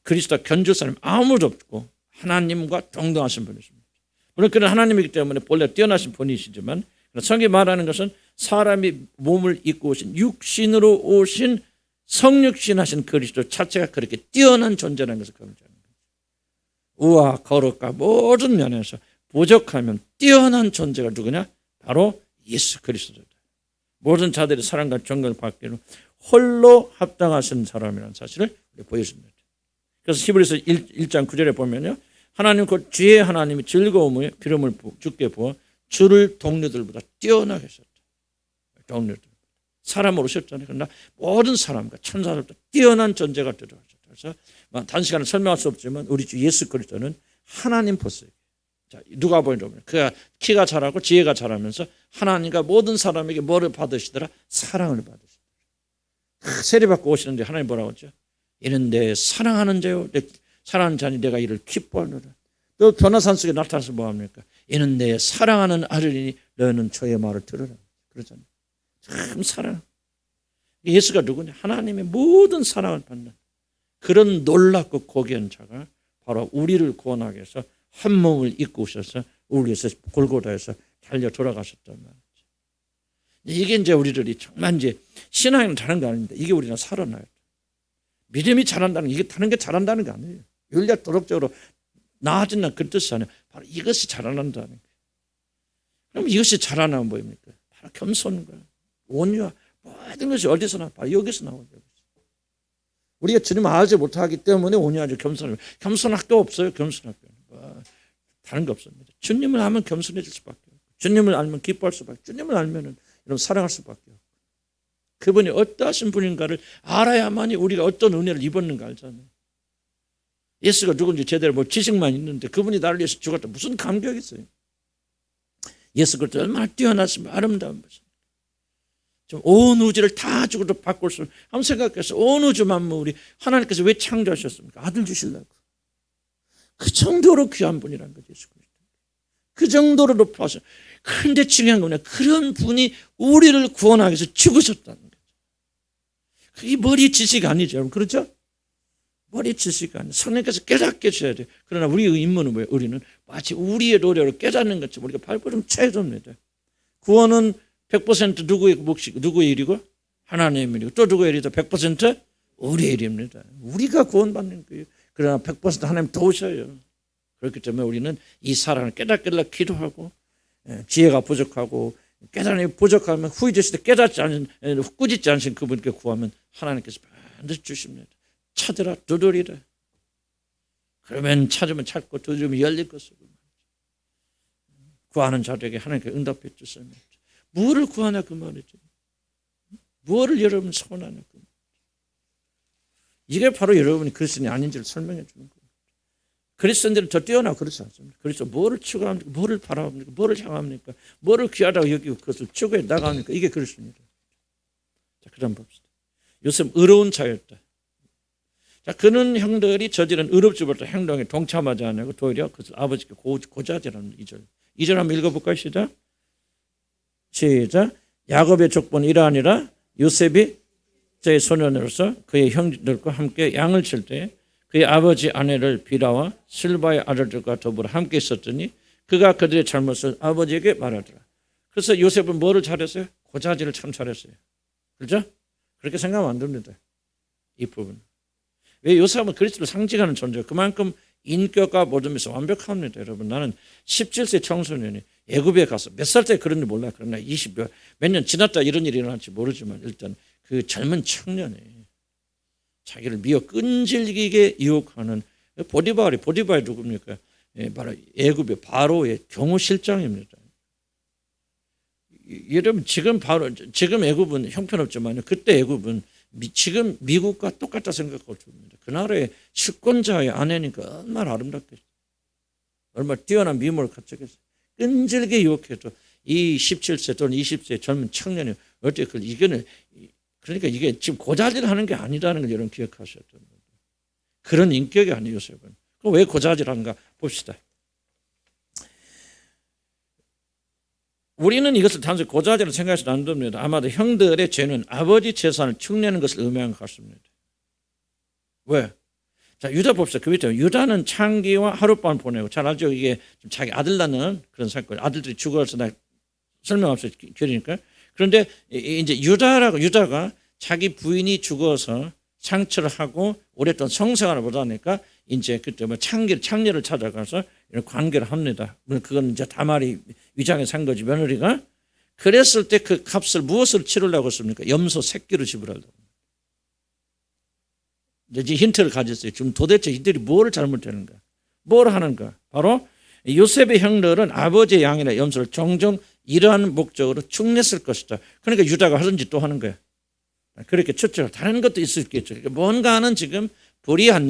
S1: 그리스도와 견줄 사람이 아무도 없고 하나님과 동등하신 분이십니다. 물론 그는 하나님이기 때문에 본래 뛰어나신 분이시지만 성경이 말하는 것은 사람이 몸을 입고 오신 육신으로 오신 성육신하신 그리스도 자체가 그렇게 뛰어난 존재라는 것을 강조하는 거예요. 우와 거룩과 모든 면에서 부족하면 뛰어난 존재가 누구냐? 바로 예수 그리스도다. 모든 자들의 사랑과 존경을 받기로 홀로 합당하신 사람이라는 사실을 보여줍니다. 그래서 히브리서 1장 9절에 보면요. 하나님 곧 주의 하나님이 즐거움의 기름을 주께 부어 주를 동료들보다 뛰어나게 하셨다. 동료들. 사람으로 오셨잖아요. 그러나 모든 사람과 천사들보다 뛰어난 존재가 되도록 하셨다. 그래서 단시간에 설명할 수 없지만 우리 주 예수 그리스도는 하나님 포스예요. 자, 누가 보이냐면 그가 키가 자라고 지혜가 자라면서 하나님과 모든 사람에게 뭐를 받으시더라? 사랑을 받으시더라. 세례받고 오시는데 하나님 뭐라고 하죠? 이는 내 사랑하는 자요, 내 사랑하는 자니 내가 이를 기뻐하노라. 또 변화산 속에 나타나서 뭐합니까? 이는 내 사랑하는 아들이니 너는 저의 말을 들으라. 그러잖아요. 참 사랑. 예수가 누구냐? 하나님의 모든 사랑을 받는 그런 놀랍고 고귀한 자가 바로 우리를 구원하기 위해서 한 몸을 입고 오셔서 우리 위해서 골고다에서 달려 돌아가셨단 말이죠. 이게 이제 우리들이 정말 이제 신앙은 다른 거 아닙니다. 이게 우리는 살아나요. 믿음이 잘한다는 게 이게 다른 게 잘한다는 게 아니에요. 윤리학 도덕적으로 나아진다는 그 뜻이 아니에요. 바로 이것이 자라난다는 거예요. 그럼 이것이 자라나면 뭐입니까? 바로 겸손과 온유와 모든 것이 어디서 나와? 바로 여기서 나오죠. 우리가 주님을 알지 못하기 때문에 온유하죠. 겸손학도 없어요. 겸손학도. 다른 거 없습니다. 주님을 알면 겸손해질 수밖에 없고 주님을 알면 기뻐할 수밖에 없고 주님을 알면 여러분 사랑할 수밖에 없고 그분이 어떠하신 분인가를 알아야만이 우리가 어떤 은혜를 입었는가 알잖아요. 예수가 누군지 제대로 뭐 지식만 있는데 그분이 나를 위해서 죽었다. 무슨 감격이 있어요. 예수 그리스도 얼마나 뛰어나시면 아름다운 것입니다. 온 우주를 다 죽어도 바꿀 수 한번 생각해서 온 우주 만물이 하나님께서 왜 창조하셨습니까? 아들 주시려고. 그 정도로 귀한 분이라는 거죠. 예수 그리스도. 그 정도로 높아서. 그런데 중요한 거는 그런 분이 우리를 구원하기 위해서 죽으셨다는 거죠. 그게 머리 지식 아니죠. 여러분. 그렇죠? 머리 지식 아니에요. 성령께서 깨닫게 해줘야 돼요. 그러나 우리의 임무는 뭐예요? 우리는 마치 우리의 노력으로 깨닫는 것처럼 우리가 발버둥 쳐야 됩니다. 구원은 100% 누구의 몫이고 누구의 일이고 하나님의 일이고 또 누구의 일이다? 100% 우리의 일입니다. 우리가 구원받는 거예요. 그러나 100% 하나님 도우셔요. 그렇기 때문에 우리는 이 사랑을 깨닫길래 기도하고 지혜가 부족하고 깨달음이 부족하면 후이되실 때 깨닫지 않은 꾸짖지 않으신 그분께 구하면 하나님께서 반드시 주십니다. 찾으라 두드리라. 그러면 찾으면 찾고 두드리면 열릴 것이고 구하는 자들에게 하나님께 응답해 주십니다. 무엇을 구하냐 그 말이죠. 무엇을 여러분 소원하냐 그 말. 이게 바로 여러분이 그리스도인이 아닌지를 설명해 주는 거예요. 그리스도인들은 더 뛰어나고 그렇지 않습니까? 그래서 뭐를 추구합니까? 뭐를 바라봅니까? 뭐를 향합니까? 뭐를 귀하다고 여기고 그것을 추구해 나갑니까? 이게 그리스도입니다. 자, 그다음 봅시다. 요셉 의로운 자였다. 자, 그는 형들이 저지른 의롭지부터 행동에 동참하지 않고 도리어 그것을 아버지께 고자질하는 2절. 2절 한번 읽어볼까요? 시작. 야곱의 족보는 이러하니라. 요셉이 저의 소년으로서 그의 형들과 함께 양을 칠 때 그의 아버지 아내를 비라와 실바의 아들들과 더불어 함께 있었더니 그가 그들의 잘못을 아버지에게 말하더라. 그래서 요셉은 뭐를 잘했어요? 고자질을 참 잘했어요. 그렇죠? 그렇게 생각하면 안 됩니다. 이 부분. 왜 요셉은 그리스도를 상징하는 존재예요. 그만큼 인격과 모든 면에서 완벽합니다. 여러분 나는 17세 청소년이 애굽에 가서 몇 살 때 그런 일 몰라요. 그러나 20몇 년 지났다 이런 일이 일어날지 모르지만 일단 그 젊은 청년이 자기를 미어 끈질기게 유혹하는 보디발이 누굽니까? 바로 애굽의 바로의 경호실장입니다. 여러분 지금 애굽은 형편없지만요. 그때 애굽은 지금 미국과 똑같다 생각하고 줍니다. 그 나라의 집권자의 아내니까 얼마나 아름답겠어요. 얼마나 뛰어난 미모를 갖추겠어요. 끈질게 유혹해도 이 17세 또는 20세 젊은 청년이 어떻게 그걸 이겨내. 그러니까 이게 지금 고자질하는 게 아니라는 걸 여러분 기억하셔야 됩니다. 그런 인격이 아니에요, 요셉은. 그럼 왜 고자질하는가 봅시다. 우리는 이것을 단순히 고자질로 생각해서는 안 됩니다. 아마도 형들의 죄는 아버지 재산을 축내는 것을 의미하는 것 같습니다. 왜? 자, 유다 봅시다. 그 밑에 유다는 창기와 하룻밤 보내고, 잘 알죠? 이게 자기 아들 낳는 그런 사건. 아들들이 죽어서 나 설명 없이 결이니까. 그런데 이제 유다가 자기 부인이 죽어서 상처를 하고 오랫동안 성생활을 못하니까 이제 그때 뭐 창녀를 찾아가서 이런 관계를 합니다. 물론 그건 이제 다말이 위장에 산 거지, 며느리가. 그랬을 때 그 값을 무엇을 치르려고 했습니까? 염소 새끼로 지불하려고. 이제 힌트를 가졌어요. 지금 도대체 이들이 뭘 잘못하는가? 뭘 하는가? 바로 요셉의 형들은 아버지의 양이나 염소를 종종 이러한 목적으로 축냈을 것이다. 그러니까 유다가 하던 짓 또 하는 거야. 그렇게 추측을. 다른 것도 있을 수 있겠죠. 그러니까 뭔가는 지금 불의한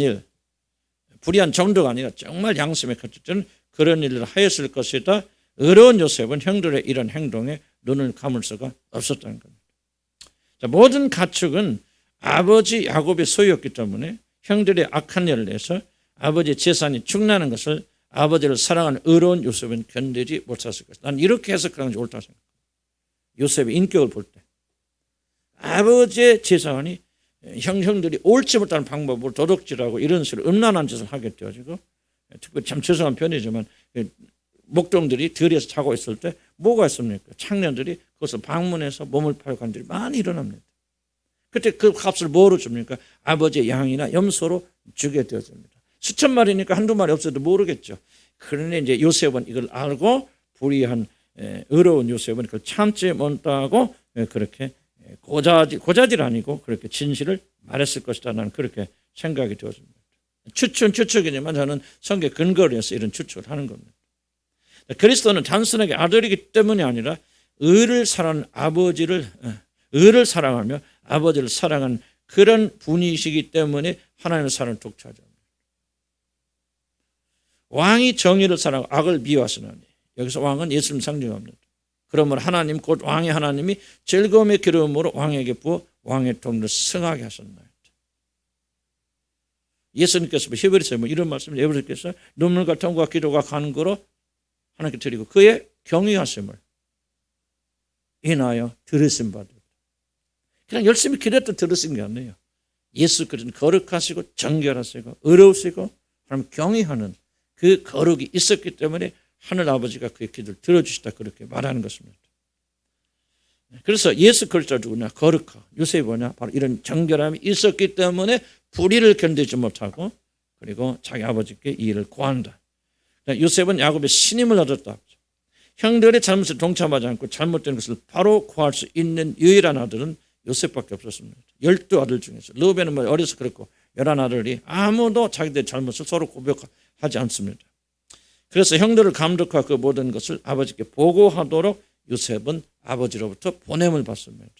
S1: 정도가 아니라 정말 양심에 갇혔던 그런 일을 하였을 것이다. 의로운 요셉은 형들의 이런 행동에 눈을 감을 수가 없었다는 겁니다. 자, 모든 가축은 아버지 야곱의 소유였기 때문에 형들의 악한 일을 내서 아버지의 재산이 축나는 것을 아버지를 사랑하는 의로운 요셉은 견디지 못했을 것이다. 난 이렇게 해석하는 게 옳다고 생각합니다. 요셉의 인격을 볼 때 아버지의 재산이 형들이 옳지 못한 방법으로 도둑질하고 이런 식으로 음란한 짓을 하게 되어지고, 특별히 참 죄송한 편이지만 목동들이 들에서 자고 있을 때 뭐가 있습니까? 청년들이 그것을 방문해서 몸을 팔고 한 일이 많이 일어납니다. 그때 그 값을 뭐로 줍니까? 아버지의 양이나 염소로 주게 되어집니다. 수천 마리니까 한두 마리 없어도 모르겠죠. 그러니 이제 요셉은 이걸 알고 불의한 의로운 요셉은 그걸 참지 못하고 그렇게 고자질 아니고 그렇게 진실을 말했을 것이다. 나는 그렇게 생각이 되었습니다. 추측이지만 저는 성경 근거를 해서 이런 추측을 하는 겁니다. 그리스도는 단순하게 아들이기 때문이 아니라 의를 사랑하며 아버지를 사랑하는 그런 분이시기 때문에 하나님의 사랑을 독차지합니다. 왕이 정의를 사랑하고 악을 미워하시나니, 여기서 왕은 예수님 상징합니다. 그러므로 하나님 곧 왕의 하나님이 즐거움의 기름으로 왕에게 부어 왕의 통로를 승하게 하셨나이다. 예수님께서 히브리서에 이런 말씀을 예수님께서 눈물과 통과 기도가 간구로 하나님께 드리고 그의 경외하심을 인하여 들으신 바다. 그냥 열심히 기도했던 들으신 게 아니에요. 예수 그리스도는 거룩하시고 정결하시고 의로우시고 하나님 경외하는 그 거룩이 있었기 때문에 하늘 아버지가 그의 기도를 들어주시다 그렇게 말하는 것입니다. 그래서 예수 그리스도가 누구냐? 거룩하고 요셉이 뭐냐? 바로 이런 정결함이 있었기 때문에 불의를 견디지 못하고 그리고 자기 아버지께 이 일을 고한다. 요셉은 야곱의 신임을 얻었다. 형들의 잘못을 동참하지 않고 잘못된 것을 바로 고할 수 있는 유일한 아들은 요셉밖에 없었습니다. 12아들 중에서 르우벤은 어려서 그렇고 11아들이 아무도 자기들의 잘못을 서로 고백하지 않습니다. 그래서 형들을 감독하고 그 모든 것을 아버지께 보고하도록 요셉은 아버지로부터 보냄을 받습니다.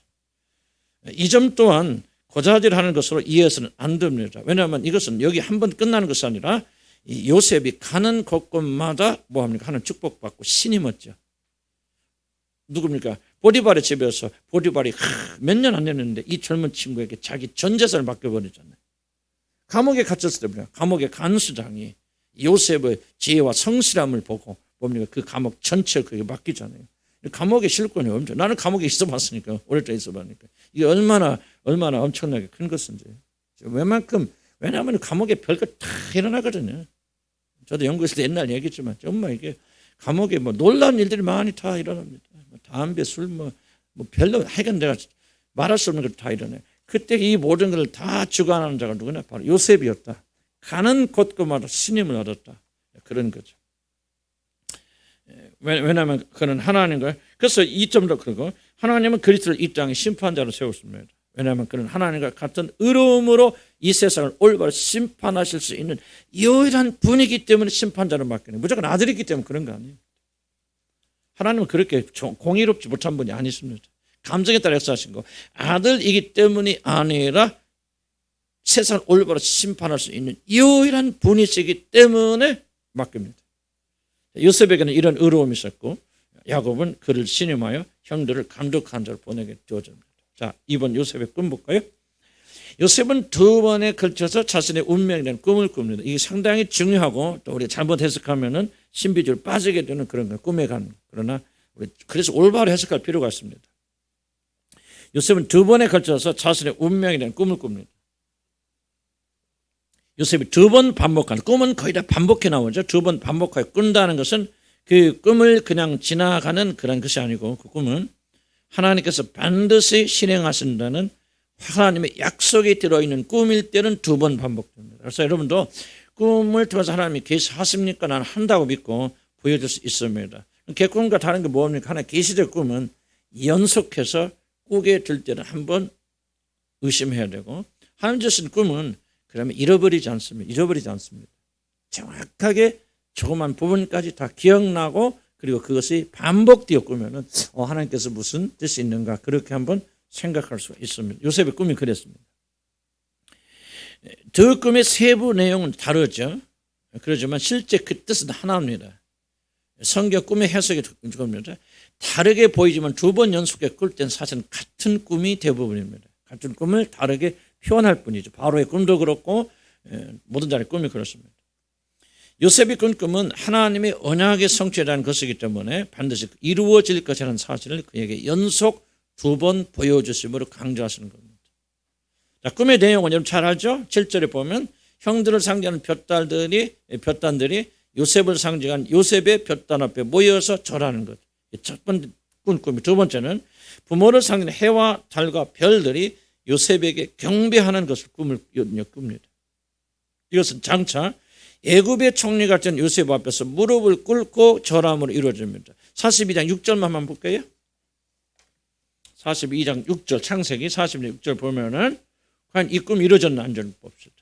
S1: 이 점 또한 고자질하는 것으로 이해해서는 안 됩니다. 왜냐하면 이것은 여기 한 번 끝나는 것이 아니라 이 요셉이 가는 곳곳마다 뭐합니까? 하는 축복받고 신임 얻죠. 누굽니까? 보디발의 집에서 보디발이 몇 년 안 됐는데 이 젊은 친구에게 자기 전 재산을 맡겨버리잖아요. 감옥에 갇혔을 때입니다. 감옥의 간수장이 요셉의 지혜와 성실함을 보고 뭡니까? 그 감옥 전체를 그에게 맡기잖아요. 감옥의 실권이 엄청. 나는 감옥에 있어봤으니까 오랫동안 있어봤으니까 이게 얼마나 엄청나게 큰 것인지. 왜냐하면 감옥에 별것 다 일어나거든요. 저도 연구했을 때 옛날 얘기했지만 정말 이게 감옥에 놀라운 일들이 많이 다 일어납니다. 담배, 술, 별로 하여간 내가 말할 수 없는 걸 다 일어나요. 그때 이 모든 걸 다 주관하는 자가 누구냐? 바로 요셉이었다. 가는 곳곳마다 신임을 얻었다. 그런 거죠. 왜냐하면 그는 하나님과 그래서 이 점도 그러고 하나님은 그리스도를 이 땅에 심판자로 세웠습니다. 왜냐하면 그는 하나님과 같은 의로움으로 이 세상을 올바로 심판하실 수 있는 유일한 분이기 때문에 심판자를 맡기는, 무조건 아들이기 때문에 그런 거 아니에요. 하나님은 그렇게 공의롭지 못한 분이 아니십니다. 감정에 따라 역사하신 거. 아들이기 때문이 아니라 세상을 올바로 심판할 수 있는 유일한 분이시기 때문에 맡깁니다. 요셉에게는 이런 의로움이 있었고 야곱은 그를 신임하여 형들을 감독한 자를 보내게 되어집니다. 자, 이번 요셉의 꿈 볼까요? 요셉은 두 번에 걸쳐서 자신의 운명에 대한 꿈을 꿉니다. 이게 상당히 중요하고 또 우리가 잘못 해석하면은 신비주의로 빠지게 되는 그런 걸 꿈에 가는. 그러나 우리 그래서 올바로 해석할 필요가 있습니다. 요셉은 두 번에 걸쳐서 자신의 운명에 대한 꿈을 꿉니다. 요셉이 두 번 반복하는, 꿈은 거의 다 반복해 나오죠. 두 번 반복하여 꾼다는 것은 그 꿈을 그냥 지나가는 그런 것이 아니고 그 꿈은 하나님께서 반드시 실행하신다는 하나님의 약속이 들어있는 꿈일 때는 두 번 반복됩니다. 그래서 여러분도 꿈을 통해서 하나님이 계시하십니까? 나는 한다고 믿고 보여줄 수 있습니다. 개꿈과 다른 게 뭡니까? 하나의 계시적 꿈은 연속해서 꾸게 될 때는 한번 의심해야 되고, 하나님 주신 꿈은 그러면 잃어버리지 않습니다. 정확하게 조그만 부분까지 다 기억나고, 그리고 그것이 반복되어 꾸면은 하나님께서 무슨 뜻이 있는가, 그렇게 한번 생각할 수가 있습니다. 요셉의 꿈이 그랬습니다. 두 꿈의 세부 내용은 다르죠. 그렇지만 실제 그 뜻은 하나입니다. 성경 꿈의 해석이 겁니다. 다르게 보이지만 두 번 연속에 꿀 땐 사실은 같은 꿈이 대부분입니다. 같은 꿈을 다르게 표현할 뿐이죠. 바로의 꿈도 그렇고 모든 자의 꿈이 그렇습니다. 요셉이 꾼 꿈은 하나님의 언약의 성취라는 것이기 때문에 반드시 이루어질 것이라는 사실을 그에게 연속 두 번 보여주심으로 강조하시는 겁니다. 자, 꿈의 내용은 여러분 잘 알죠? 7절에 보면 형들을 상징하는 볕단들이 요셉을 상징한 요셉의 볕단 앞에 모여서 절하는 것. 첫 번째 꾼 꿈이. 두 번째는 부모를 상징하는 해와 달과 별들이 요셉에게 경배하는 것을 꿈을 꿉니다. 이것은 장차 애굽의 총리가 된 요셉 앞에서 무릎을 꿇고 절함으로 이루어집니다. 42장 6절만 한번 볼까요? 42장 6절, 창세기 42장 6절 보면은 과연 이 꿈이 이루어졌나 안 이루어졌나 봅시다.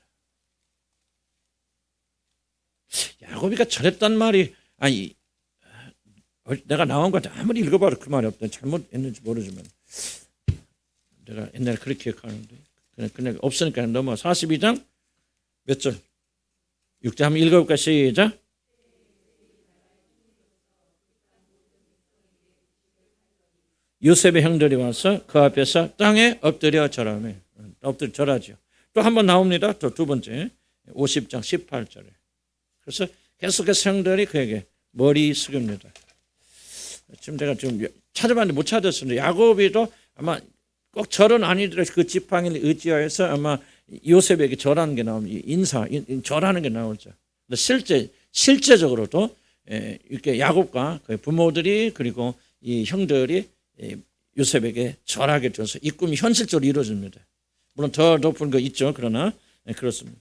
S1: 야곱이가 절했단 말이, 아니 내가 나온 것 같아. 아무리 읽어봐도 그 말이 없다. 잘못했는지 모르지만 내가 옛날에 그렇게 기억하는데 그냥 없으니까 넘어. 42장 몇 절? 6절 한번 읽어볼까? 시작. 요셉의 형들이 와서 그 앞에서 땅에 엎드려 절하며, 엎드려 절하죠. 또 한 번 나옵니다. 또 두 번째 50장 18절에. 그래서 계속해서 형들이 그에게 머리 숙입니다. 지금 제가 좀 찾아봤는데 못 찾았습니다. 야곱이도 아마 꼭 절은 아니더라도 그 지팡이를 의지하여서 아마 요셉에게 절하는 게 나오면 절하는 게 나오죠. 실제적으로도 이렇게 야곱과 그 부모들이 그리고 이 형들이 요셉에게 절하게 되어서 이 꿈이 현실적으로 이루어집니다. 물론 더 높은 거 있죠. 그러나 그렇습니다.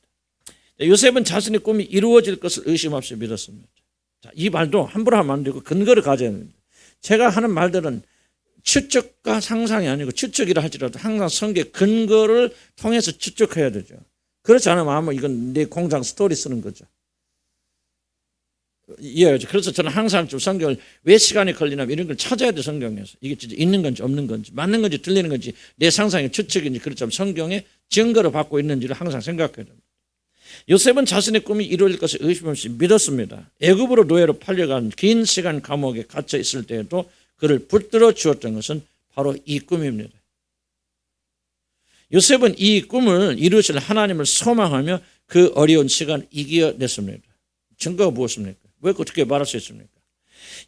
S1: 요셉은 자신의 꿈이 이루어질 것을 의심 없이 믿었습니다. 자, 이 말도 함부로 하면 안 되고 근거를 가져야 됩니다. 제가 하는 말들은 추측과 상상이 아니고, 추측이라 할지라도 항상 성경 근거를 통해서 추측해야 되죠. 그렇지 않으면 아마 이건 내 공장 스토리 쓰는 거죠. 이해하죠. 그래서 저는 항상 좀 성경을 왜 시간이 걸리냐면 이런 걸 찾아야 돼. 성경에서 이게 진짜 있는 건지 없는 건지, 맞는 건지 들리는 건지, 내 상상의 추측인지, 그렇지만 성경에 증거를 받고 있는지를 항상 생각해야 됩니다. 요셉은 자신의 꿈이 이루어질 것을 의심 없이 믿었습니다. 애굽으로 노예로 팔려간 긴 시간 감옥에 갇혀 있을 때에도 그를 붙들어 주었던 것은 바로 이 꿈입니다. 요셉은 이 꿈을 이루실 하나님을 소망하며 그 어려운 시간을 이겨냈습니다. 증거가 무엇입니까? 왜 어떻게 말할 수 있습니까?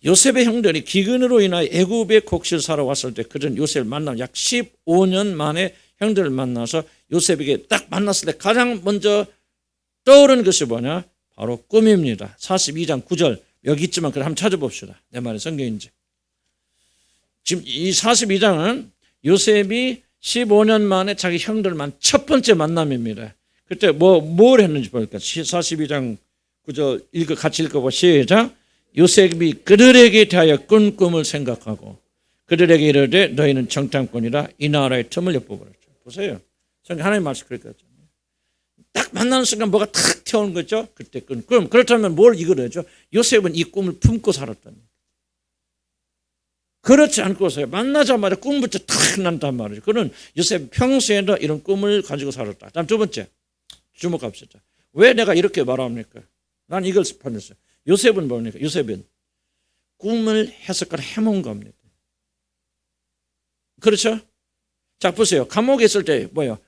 S1: 요셉의 형들이 기근으로 인하여 애굽에 곡실 사러 왔을 때 그들은 요셉을 만나 약 15년 만에 형들을 만나서 요셉에게 딱 만났을 때 가장 먼저 떠오르는 것이 뭐냐? 바로 꿈입니다. 42장 9절 여기 있지만 그걸 한번 찾아봅시다. 내 말이 성경인지. 지금 이 42장은 요셉이 15년 만에 자기 형들만 첫 번째 만남입니다. 그때 뭘 했는지 볼까? 42장 9절 같이 읽어보. 시작. 요셉이 그들에게 대하여 꾼 꿈을 생각하고 그들에게 이르되 너희는 정탐꾼이라 이 나라의 틈을 엿보거라. 보세요. 성경 하나님 말씀 그렇게 하잖아요. 딱 만나는 순간 뭐가 탁 튀어오는 거죠. 그때 꾼 꿈. 그렇다면 뭘 이거죠? 요셉은 이 꿈을 품고 살았다는 거예요. 그렇지 않고서요. 만나자마자 꿈부터 탁 난단 말이죠. 그는 요셉 평소에도 이런 꿈을 가지고 살았다. 다음 두 번째 주목합시다. 왜 내가 이렇게 말합니까? 난 이걸 판단했어요. 요셉은 뭡니까? 요셉은 꿈을 해석을 해본 겁니다. 그렇죠? 자, 보세요. 감옥에 있을 때 뭐예요?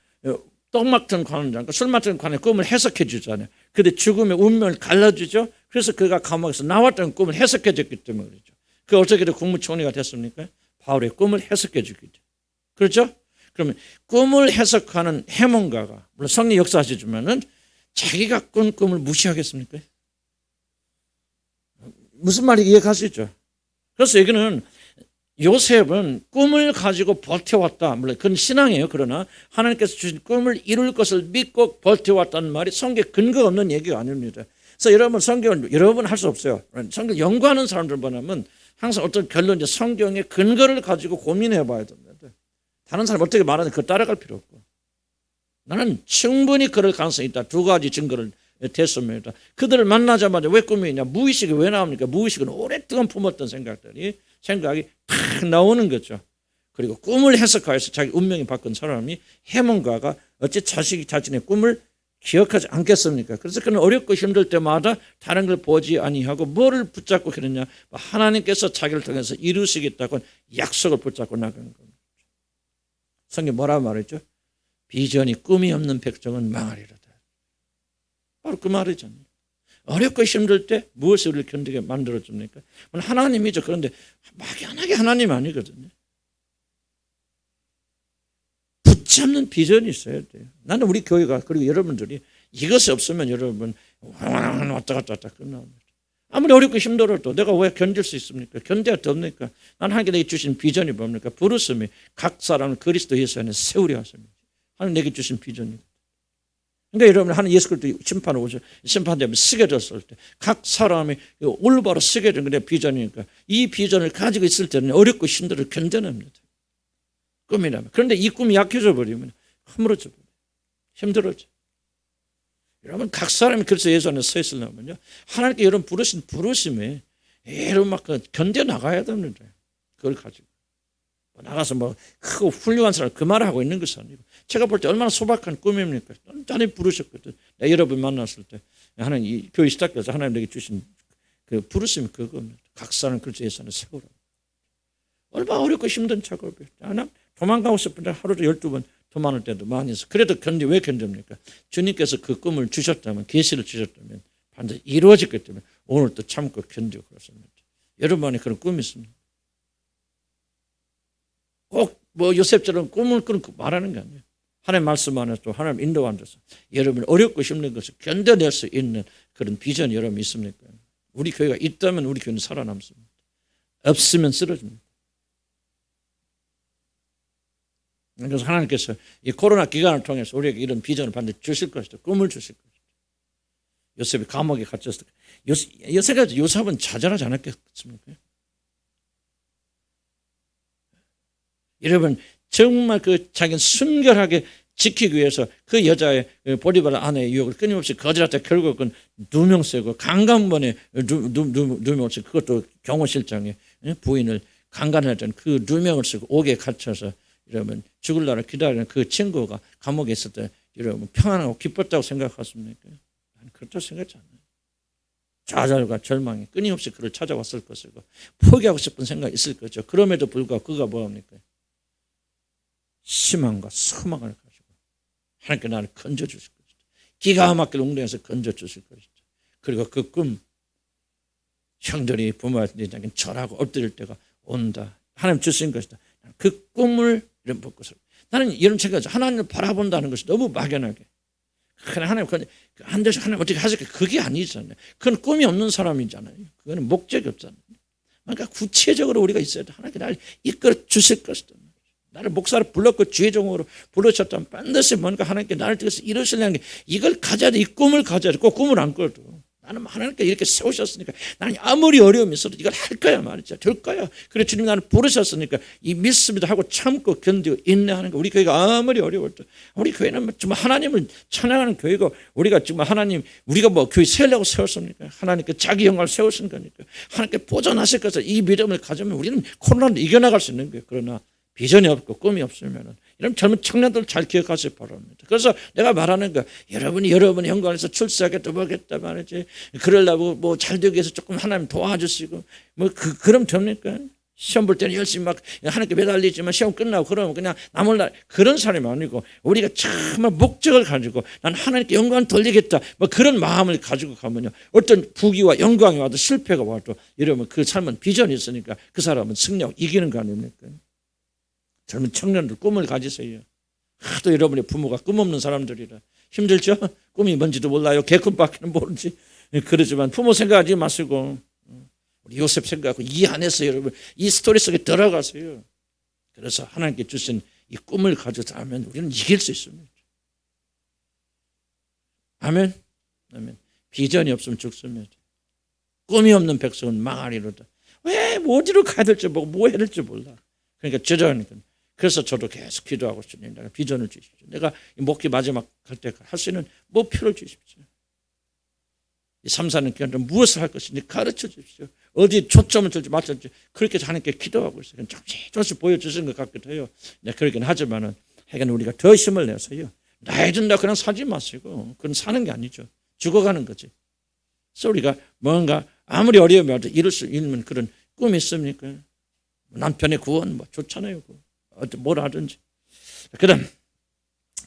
S1: 떡 맡은 관원장, 술 맡은 관원이 꿈을 해석해 주잖아요. 근데 죽음의 운명을 갈라주죠. 그래서 그가 감옥에서 나왔던 꿈을 해석해 줬기 때문에 그렇죠. 그 어떻게 국무총리가 됐습니까? 바울의 꿈을 해석해 주기죠. 그렇죠? 그러면 꿈을 해석하는 해몽가가 물론 성리 역사하시지만은 자기가 꾼 꿈을 무시하겠습니까? 무슨 말인지 이해가시죠? 그래서 여기는 요셉은 꿈을 가지고 버텨왔다. 물론 그건 신앙이에요. 그러나 하나님께서 주신 꿈을 이룰 것을 믿고 버텨왔다는 말이 성경에 근거 없는 얘기가 아닙니다. 그래서 여러분 성경을 여러분 할 수 없어요. 성경 연구하는 사람들 보면 항상 어떤 결론이 성경의 근거를 가지고 고민해 봐야 됩니다. 다른 사람 어떻게 말하는지 그걸 따라갈 필요 없고. 나는 충분히 그럴 가능성이 있다. 두 가지 증거를 됐습니다. 그들을 만나자마자 왜 꿈이냐? 무의식이 왜 나옵니까? 무의식은 오랫동안 품었던 생각이 탁 나오는 거죠. 그리고 꿈을 해석하여서 자기 운명이 바꾼 사람이 해몽가가 어찌 자신의 꿈을 기억하지 않겠습니까? 그래서 그는 어렵고 힘들 때마다 다른 걸 보지 아니하고 뭐를 붙잡고 그러냐? 하나님께서 자기를 통해서 이루시겠다고 약속을 붙잡고 나간 겁니다. 성경 뭐라고 말했죠? 비전이 꿈이 없는 백성은 망하리로다. 바로 그 말이잖아요. 어렵고 힘들 때 무엇을 우리를 견디게 만들어줍니까? 하나님이죠. 그런데 막연하게 하나님 아니거든요. 붙잡는 비전이 있어야 돼요. 나는 우리 교회가 그리고 여러분들이 이것이 없으면 여러분 왔다 갔다 끝납니다. 아무리 어렵고 힘들어도 내가 왜 견딜 수 있습니까? 견뎌야 됩니까? 난 하나님께 내게 주신 비전이 뭡니까? 부르심이 각 사람을 그리스도 예수 안에 세우려 하십니다. 하나님 내게 주신 비전입니다. 그러니까 여러분 하나님 예수 그리스도 심판을 오죠. 심판되면 쓰게 됐을 때 각 사람이 올바로 쓰게 된 게 비전이니까 이 비전을 가지고 있을 때는 어렵고 힘들어 견뎌냅니다. 꿈이라면. 그런데 이 꿈이 약해져 버리면 허물어져 버려요. 힘들어져. 여러분 각 사람이 그래서 예수 안에 서 있으려면요. 하나님께 여러분 부르신 부르심에 여러분 막 견뎌나가야 됩니다. 그걸 가지고. 나가서 뭐 크고 훌륭한 사람 그 말을 하고 있는 것이 아니고 제가 볼 때 얼마나 소박한 꿈입니까? 하나님 부르셨거든. 내가 여러분 만났을 때 하나님 이 교회 시작해서 하나님 내게 주신 그 부르심이 그겁니다. 각 사람 그렇게 예수 안에 세우라. 얼마나 어렵고 힘든 작업이에요. 하나 도망가고 싶은데 하루에 12번 도망할 때도 많이 있어. 그래도 왜 견딥니까? 주님께서 그 꿈을 주셨다면 계시를 주셨다면 반드시 이루어졌기 때문에 오늘 또 참고 견디고 그렇습니다. 여러분 안에 그런 꿈이 있습니다. 꼭 뭐 요셉처럼 꿈을 꾸고 말하는 게 아니에요. 하나님 말씀 안에서 하나님 인도 안에서 여러분 어렵고 힘든 것을 견뎌낼 수 있는 그런 비전이 여러분 있습니까? 우리 교회가 있다면 우리 교회는 살아남습니다. 없으면 쓰러집니다. 그래서 하나님께서 이 코로나 기간을 통해서 우리에게 이런 비전을 반드시 주실 것이다. 꿈을 주실 것이다. 요셉이 감옥에 갇혔을 때 요셉은 좌절하지 않았겠습니까? 여러분 정말 그 자기는 순결하게 지키기 위해서 그 여자의 보디발 아내의 유혹을 끊임없이 거절했다. 결국은 누명쓰고 강간범에 누명을 쓰고 그것도 경호실장의 부인을 강간했던 그 누명을 쓰고 옥에 갇혀서 여러분 죽을 날을 기다리는 그 친구가 감옥에 있을 때 여러분 평안하고 기뻤다고 생각하십니까? 나는 그렇다고 생각하지 않아요. 좌절과 절망이 끊임없이 그를 찾아왔을 것이고 포기하고 싶은 생각이 있을 거죠. 그럼에도 불구하고 그가 뭐합니까? 희망과 소망을 가지고 하나님께 나를 건져주실 것이다. 기가 막힐 웅덩이에서 건져주실 것이다. 그리고 그 꿈 형들이 부모한테 절하고 엎드릴 때가 온다. 하나님 주신 것이다. 그 꿈을 이런 벗고서 나는 이런 생각이죠. 하나님을 바라본다는 것이 너무 막연하게 하나님 한 대씩 하나님 어떻게 하실까? 그게 아니잖아요. 그건 꿈이 없는 사람이잖아요. 그거는 목적이 없잖아요. 그러니까 구체적으로 우리가 있어야 돼. 하나님께 나를 이끌어 주실 것이다. 나를 목사를 불렀고 주의종으로 부르셨다면 반드시 뭔가 하나님께 나를 통해서 이루시려는 게 이걸 가져야 돼. 이 꿈을 가져야 돼. 꼭 꿈을 안 꿔도 나는 하나님께 이렇게 세우셨으니까 나는 아무리 어려움이 있어도 이걸 할 거야 말이죠. 될 거야. 그래 주님 나는 부르셨으니까 이 믿습니다 하고 참고 견디고 인내하는 거. 우리 교회가 아무리 어려울 때 우리 교회는 정말 하나님을 찬양하는 교회고 우리가 정말 하나님 우리가 뭐 교회 세우려고 세웠습니까? 하나님께 자기 영광을 세우신 거니까 하나님께 보존하실 것을 이 믿음을 가지면 우리는 코로나를 이겨나갈 수 있는 거예요. 그러나 비전이 없고 꿈이 없으면 이런 젊은 청년들 잘 기억하시기 바랍니다. 그래서 내가 말하는 거 여러분이 여러분의 영광에서 출세하겠다 뭐겠다 말이지 그러려고 뭐 잘 되기 위해서 조금 하나님 도와주시고 뭐 그럼 됩니까? 시험 볼 때는 열심히 막 하나님께 매달리지만 시험 끝나고 그러면 그냥 남을 날 그런 사람이 아니고 우리가 정말 목적을 가지고 난 하나님께 영광을 돌리겠다 뭐 그런 마음을 가지고 가면요 어떤 부귀와 영광이 와도 실패가 와도 이러면 그 삶은 비전이 있으니까 그 사람은 승리하고 이기는 거 아닙니까? 젊은 청년들 꿈을 가지세요. 하도 여러분의 부모가 꿈 없는 사람들이라 힘들죠? 꿈이 뭔지도 몰라요. 개꿈밖에는 모르지. 그러지만 부모 생각하지 마시고 우리 요셉 생각하고 이 안에서 여러분 이 스토리 속에 들어가세요. 그래서 하나님께 주신 이 꿈을 가지고 살면 우리는 이길 수 있습니다. 아멘. 아멘. 비전이 없으면 죽습니다. 꿈이 없는 백성은 망하리로다. 왜 어디로 가야 될지 모르고 뭐 해야 될지 몰라. 그러니까 저러니까 그래서 저도 계속 기도하고 있습니다. 내가 비전을 주십시오. 내가 목기 마지막 할 때 할 수 있는 목표를 주십시오. 이 3, 4년 기간 동안 무엇을 할 것인지 가르쳐 주십시오. 어디 초점을 들지 맞췄지 그렇게 하나님께 기도하고 있어요. 조금씩 보여주시는 것 같기도 해요. 네, 그러긴 하지만은 하여간 우리가 더 힘을 내서요. 나이 든다 그냥 사지 마시고 그건 사는 게 아니죠. 죽어가는 거지. 그래서 우리가 뭔가 아무리 어려움이 와도 이룰 수 있는 그런 꿈이 있습니까? 남편의 구원 뭐 좋잖아요. 뭘 하든지. 그다음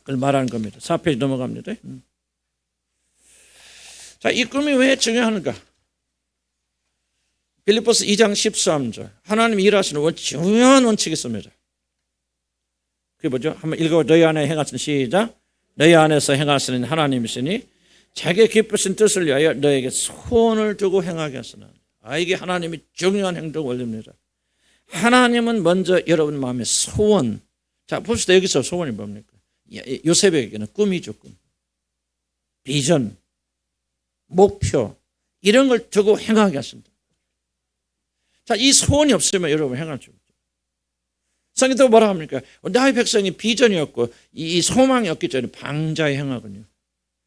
S1: 그걸 말하는 겁니다. 4페이지 넘어갑니다. 자, 이 꿈이 왜 중요한가? 빌립보서 2장 13절 하나님이 일하시는 중요한 원칙이 있습니다. 그게 뭐죠? 한번 읽어. 너희 안에 행하시는 시작. 너희 안에서 행하시는 하나님이시니 자기의 기쁘신 뜻을 위하여 너에게 소원을 두고 행하게 하시는 이게 하나님이 중요한 행동 원리입니다. 하나님은 먼저 여러분 마음에 소원. 자, 봅시다. 여기서 소원이 뭡니까? 요셉에게는 꿈이죠. 꿈. 비전, 목표 이런 걸 두고 행하게 하신다. 자, 이 소원이 없으면 여러분 행할 수 없죠. 성경도 뭐라 합니까? 나의 백성이 비전이 없고 이 소망이 없기 때문에 방자에 행하거든요.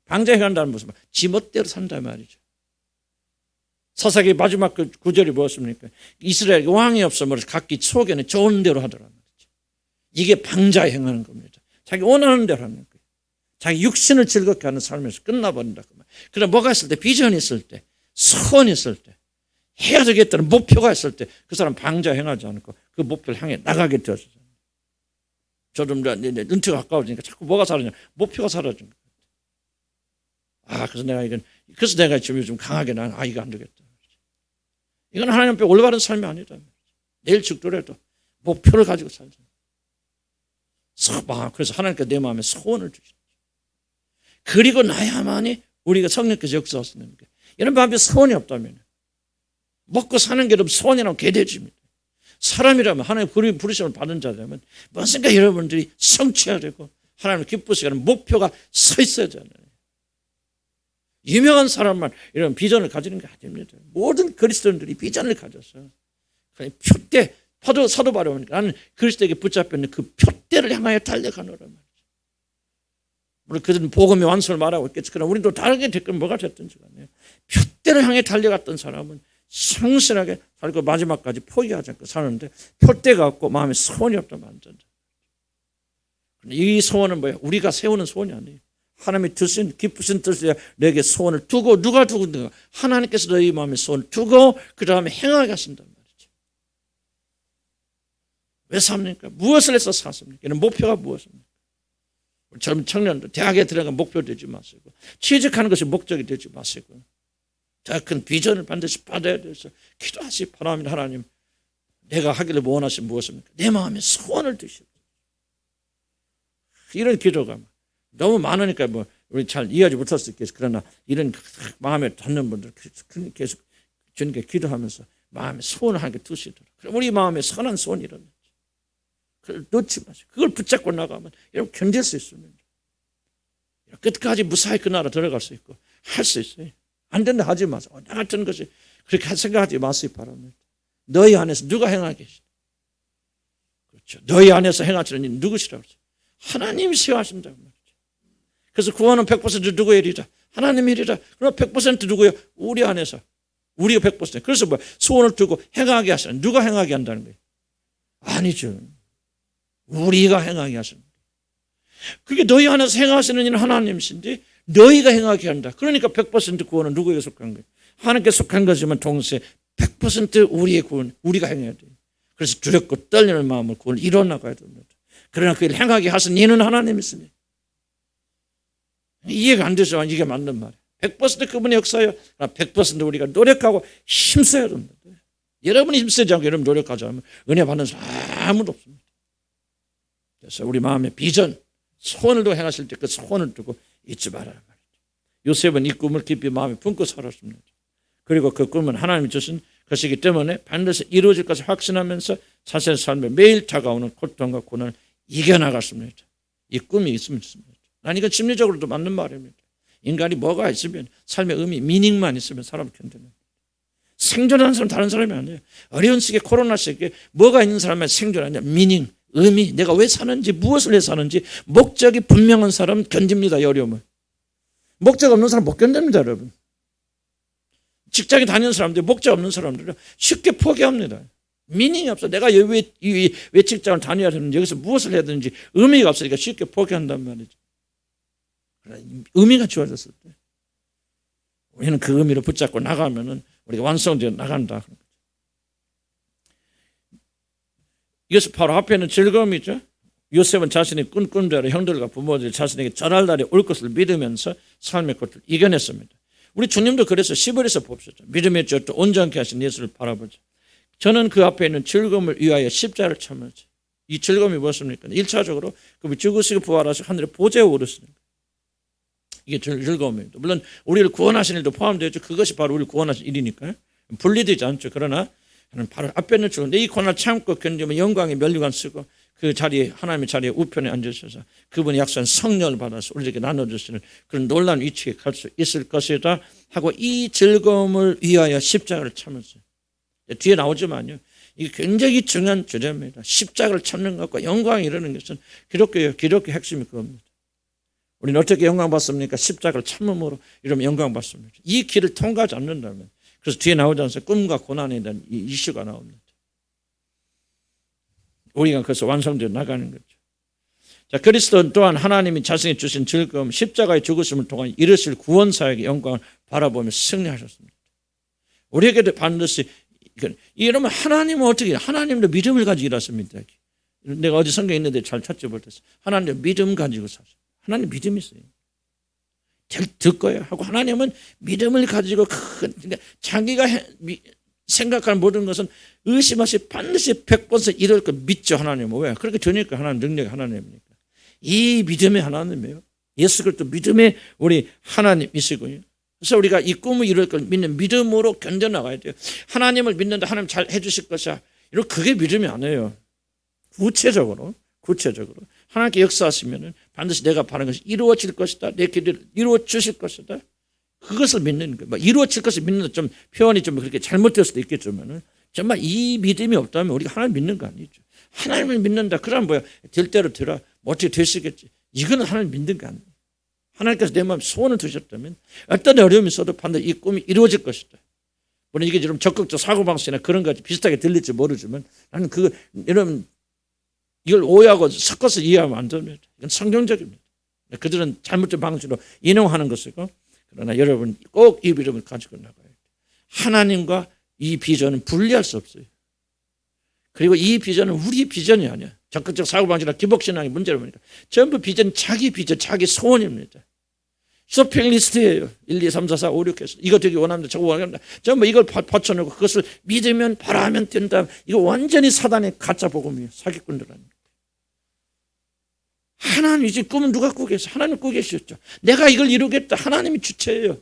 S1: 방자에 행한다는 무슨 말? 지멋대로 산다 말이죠. 사사기 마지막 그 구절이 무엇입니까? 이스라엘 왕이 없으므로 각기 속에는 좋은 대로 하더라는 거죠. 이게 방자에 행하는 겁니다. 자기 원하는 대로 하는 거예요. 자기 육신을 즐겁게 하는 삶에서 끝나버린다. 그럼 뭐가 있을 때? 비전이 있을 때, 소원이 있을 때, 해야 되겠다는 목표가 있을 때 그 사람 방자 행하지 않고 그 목표를 향해 나가게 되었어요. 저도 은퇴가 가까워지니까 자꾸 뭐가 사라지냐? 목표가 사라진 거예요. 그래서 내가 지금 요즘 강하게 난 이거 안 되겠다. 이건 하나님 앞에 올바른 삶이 아니다. 내일 죽더라도 목표를 가지고 살자. 그래서 하나님께 내 마음에 소원을 주시죠. 그리고 나야만이 우리가 성령께서 역사하시는 겁니다. 이런 마음에 소원이 없다면 먹고 사는 게 여러분 소원이라면 개돼집니다. 사람이라면 하나님 부르심을 받은 자라면 무엇인가 여러분들이 성취해야 되고 하나님을 기쁘시게 하는 목표가 서 있어야 되잖아요. 유명한 사람만 이런 비전을 가지는 게 아닙니다. 모든 그리스도인들이 비전을 가졌어요. 표대, 사도 바울이니까 나는 그리스도에게 붙잡혔는 그 표대를 향하여 달려가노라 말이죠. 물론 그들은 복음의 완성을 말하고 있겠지. 그러나 우리도 다르게 됐건 뭐가 됐든지 간에 표대를 향해 달려갔던 사람은 성실하게 살고 마지막까지 포기하지 않고 사는데 표대가 없고 마음에 소원이 없다면 안 된다. 이 소원은 뭐야? 우리가 세우는 소원이 아니에요. 하나님이 드신 기쁘신 뜻에 내게 소원을 두고 누가 두고 하나님께서 너희 마음에 소원을 두고 그 다음에 행하게 하신단 말이죠. 왜 삽니까? 무엇을 해서 샀습니까? 이런 목표가 무엇입니까? 젊은 청년들 대학에 들어간 목표 되지 마시고 취직하는 것이 목적이 되지 마시고 더 큰 비전을 반드시 받아야 돼서 기도하시 바랍니다. 하나님 내가 하기를 원하신 무엇입니까? 내 마음에 소원을 두시오. 이런 기도가 너무 많으니까 뭐 우리 잘 이해하지 못할 수 있겠어요. 그러나 이런 마음에 닿는 분들 계속 주님께 기도하면서 마음에 소원을 하게 두시도록. 그럼 우리 마음에 선한 소원이 일어나죠. 그걸 놓지 마세요. 그걸 붙잡고 나가면 여러분 견딜 수 있습니다. 끝까지 무사히 그 나라 들어갈 수 있고 할 수 있어요. 안 된다 하지 마세요. 나 같은 것이 그렇게 생각하지 마시기 바랍니다. 너희 안에서 누가 행하게 계시다. 그렇죠. 너희 안에서 행하시는 일 누구시라고 그러죠? 하나님이 시행하신다고 말이죠. 그래서 구원은 100% 누구의 일이다? 하나님의 일이다. 그럼 100% 누구예요? 우리 안에서. 우리가 100%. 그래서 뭐 소원을 두고 행하게 하시는 누가 행하게 한다는 거예요? 아니죠. 우리가 행하게 하시는 거예요. 그게 너희 안에서 행하시는 일은 하나님이신데 너희가 행하게 한다. 그러니까 100% 구원은 누구에게 속한 거예요? 하나님께 속한 거지만 동시에 100% 우리의 구원, 우리가 행해야 돼요. 그래서 두렵고 떨리는 마음으로 구원을 이뤄나가야 됩니다. 그러나 그걸 행하게 하신 이는 하나님이십니다. 이해가 안 되지만 이게 맞는 말이에요. 100% 그분의 역사예요. 100% 우리가 노력하고 힘써야 됩니다. 여러분이 힘쓰지 않고 여러분 노력하지 않으면 은혜 받는 사람 아무도 없습니다. 그래서 우리 마음의 비전, 소원을 두고 행하실 때 그 소원을 두고 잊지 말아야 말이죠. 요셉은 이 꿈을 깊이 마음에 품고 살았습니다. 그리고 그 꿈은 하나님이 주신 것이기 때문에 반드시 이루어질 것을 확신하면서 자신의 삶에 매일 다가오는 고통과 고난을 이겨나갔습니다. 이 꿈이 있으면 좋습니다. 난 이건 심리적으로도 맞는 말입니다. 인간이 뭐가 있으면 삶의 의미, 미닝만 있으면 사람을 견뎌냅니다. 생존하는 사람 다른 사람이 아니에요. 어려운 시기에 코로나 시기에 뭐가 있는 사람만 생존하냐? 미닝, 의미, 내가 왜 사는지, 무엇을 위해 사는지 목적이 분명한 사람 견딥니다. 이 어려움을. 목적 없는 사람 못 견딥니다. 여러분. 직장에 다니는 사람들, 목적 없는 사람들은 쉽게 포기합니다. 미닝이 없어. 내가 왜 직장을 다녀야 되는지, 여기서 무엇을 해야 되는지 의미가 없으니까 쉽게 포기한단 말이죠. 의미가 주어졌을 때 우리는 그 의미를 붙잡고 나가면은 우리가 완성되어 나간다. 이것이 바로 앞에 있는 즐거움이죠. 요셉은 자신이 꿈꾼 대로 형들과 부모들 자신에게 절할 날이 올 것을 믿으면서 삶의 것을 이겨냈습니다. 우리 주님도 그래서 10월에서 봅시다. 믿음의 젖도 온전케 하신 예수를 바라보죠. 저는 그 앞에 있는 즐거움을 위하여 십자가를 참으죠. 이 즐거움이 무엇입니까? 1차적으로 그분이 죽으시고 부활하시고 하늘의 보좌에 오르시는 거예요. 이게 즐거움입니다. 물론 우리를 구원하신 일도 포함되죠. 그것이 바로 우리를 구원하신 일이니까요. 분리되지 않죠. 그러나 바로 앞에 있는 즐거움. 이 고난을 참고 견디면 영광의 면류관 쓰고 그 자리에 하나님의 자리에 우편에 앉으셔서 그분이 약속한 성령을 받아서 우리에게 나눠주시는 그런 놀라운 위치에 갈 수 있을 것이다 하고 이 즐거움을 위하여 십자가를 참았어요. 뒤에 나오지만요. 이게 굉장히 중요한 주제입니다. 십자가를 참는 것과 영광이 이르는 것은 기독교의 핵심이 그겁니다. 우리는 어떻게 영광 받습니까? 십자가를 참음으로 이러면 영광 받습니다. 이 길을 통과하지 않는다면. 그래서 뒤에 나오지 않습니까? 꿈과 고난에 대한 이 이슈가 나옵니다. 우리가 그래서 완성되어 나가는 거죠. 자, 그리스도 또한 하나님이 자신이 주신 즐거움, 십자가의 죽으심을 통한 이르실 구원사역의 영광을 바라보며 승리하셨습니다. 우리에게도 반드시 이러면 하나님은 어떻게 해요? 하나님도 믿음을 가지고 일하십니다. 내가 어디 성경에 있는데 잘 찾지 못했어요. 하나님도 믿음 가지고 사세요. 하나님 믿음이 있어요. 될 거예요 하고 하나님은 믿음을 가지고 그러니까 자기가 생각하는 모든 것은 의심없이 반드시 100% 이룰 거 믿죠. 하나님은. 왜? 그렇게 되니까 하나님 능력이 하나님이니까. 이 믿음의 하나님이에요. 예수 그리스도 믿음의 우리 하나님이시고요. 그래서 우리가 이 꿈을 이룰 걸 믿는 믿음으로 견뎌나가야 돼요. 하나님을 믿는다. 하나님 잘 해주실 것이야. 이런 그게 믿음이 아니에요. 구체적으로 하나님께 역사하시면 반드시 내가 바라는 것이 이루어질 것이다. 내 기도를 이루어 주실 것이다. 그것을 믿는 거예요. 이루어질 것을 믿는 좀 표현이 좀 그렇게 잘못될 수도 있겠지만 정말 이 믿음이 없다면 우리가 하나님 믿는 거 아니죠. 하나님을 믿는다. 그러면 뭐야? 될 대로 되라. 뭐 어떻게 되시겠지. 이거는 하나님 믿는 거 아니에요. 하나님께서 내 마음에 소원을 두셨다면 어떤 어려움이 있어도 반드시 이 꿈이 이루어질 것이다. 물론 이게 좀 적극적 사고방식이나 그런 것 비슷하게 들릴지 모르지만 나는 여러분 이걸 오해하고 섞어서 이해하면 안 됩니다. 이건 성경적입니다. 그들은 잘못된 방식으로 인용하는 것이고 그러나 여러분 꼭 이 믿음을 가지고 나가야 돼요. 하나님과 이 비전은 분리할 수 없어요. 그리고 이 비전은 우리 비전이 아니야. 적극적 사고방식이나 기복신앙의 문제를 보니까 전부 비전, 자기 소원입니다. 쇼핑 리스트예요. 1, 2, 3, 4, 5, 6 해서 이거 되게 원합니다. 저거 원합니다. 전부 이걸 받쳐놓고 그것을 믿으면 바라면 된다. 이거 완전히 사단의 가짜 복음이에요. 사기꾼들 아닙니다. 하나님 이제 꿈은 누가 꾸고 계세요? 하나님 꾸고 계셨죠. 내가 이걸 이루겠다. 하나님이 주체예요.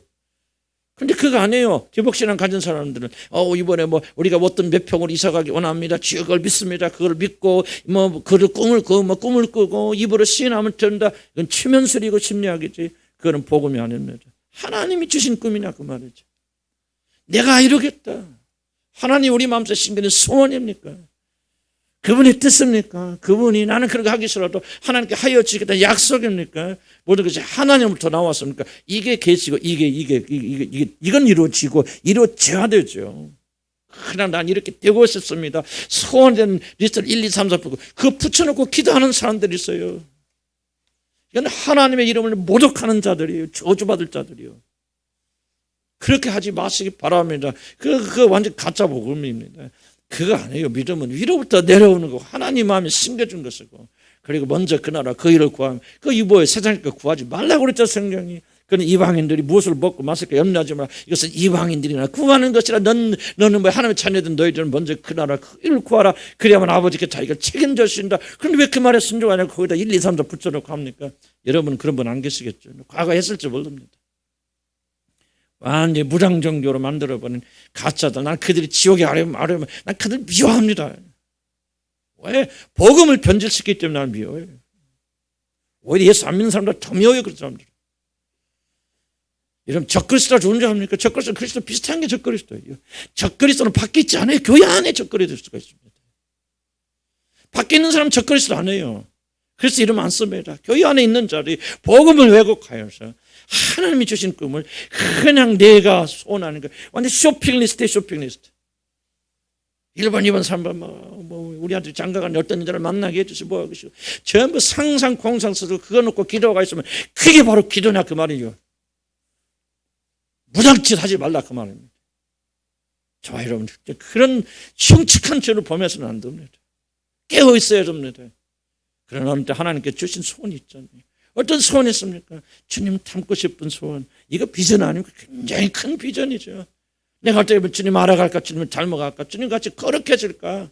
S1: 근데 그거 아니에요. 기복신앙 가진 사람들은 이번에 우리가 어떤 몇 평을 이사 가기 원합니다. 주여 그걸 믿습니다. 그걸 믿고 꿈을 꾸고 입으로 시인하면 된다. 이건 치면술이고 심리학이지. 그거는 복음이 아닙니다. 하나님이 주신 꿈이냐 그 말이죠. 내가 이루겠다. 하나님 우리 마음속에 심기는 소원입니까? 그분의 뜻입니까? 그분이 나는 그런 거 하기 싫어도 하나님께 하여 주겠다 약속입니까? 모든 것이 하나님으로부터 나왔습니까? 이게 계시고 이건 이루어지고 이루어져야 되죠. 그러나 난 이렇게 되고 싶습니다. 소원된 리스트를 1, 2, 3, 4 그거 붙여놓고 기도하는 사람들이 있어요. 이건 하나님의 이름을 모독하는 자들이에요. 저주받을 자들이요. 그렇게 하지 마시기 바랍니다. 그거 완전 가짜 복음입니다. 그거 아니에요. 믿음은 위로부터 내려오는 거, 하나님 마음에 심겨준 것이고, 그리고 먼저 그 나라 그 일을 구하면 그 이보에 세상에 구하지 말라고 그랬죠 성경이. 그는 이방인들이 무엇을 먹고 마실까 염려하지 마라. 이것은 이방인들이나 구하는 것이라 너는 뭐 하나님의 자녀든 너희들은 먼저 그 나라 그 일을 구하라. 그래야만 아버지께 자기가 책임져 주신다. 그런데 왜 그 말에 순종하냐고 거기다 1, 2, 3, 4 붙여놓고 합니까? 여러분은 그런 분 안 계시겠죠. 과거 했을지 모릅니다. 완전히 무장정교로 만들어버린 가짜다. 난 그들이 지옥에 아뢰면 난 그들 미워합니다. 왜? 복음을 변질시키기 때문에 난 미워해요. 오히려 예수 안 믿는 사람들 더 미워요. 그런 사람들. 이러면 적그리스도라 좋은 줄 압니까? 적그리스도 그리스도 비슷한 게 적그리스도예요. 적그리스도는 밖에 있지 않아요. 교회 안에 적그리스도가 있습니다. 밖에 있는 사람은 적그리스도 안 해요. 그래서 이름 안 씁니다. 교회 안에 있는 자들이 복음을 왜곡하여서 하나님이 주신 꿈을 그냥 내가 소원하는 거 완전 쇼핑리스트에 쇼핑리스트. 1번, 2번, 3번 뭐 우리한테 장가간 어떤 여자를 만나게 해주시고 뭐 하시고 전부 상상 공상 써서 그거 놓고 기도가 있으면 그게 바로 기도냐 그 말이에요. 무당짓 하지 말라 그 말입니다. 저와 여러분 그런 흉측한 죄를 범해서는 안 됩니다. 깨어 있어야 됩니다. 그러나 어느 때 하나님께 주신 소원이 있잖아요. 어떤 소원이 있습니까? 주님 닮고 싶은 소원. 이거 비전 아닙니까? 굉장히 큰 비전이죠. 내가 어떻게 주님 알아갈까? 주님을 닮아갈까? 주님 같이 거룩해질까?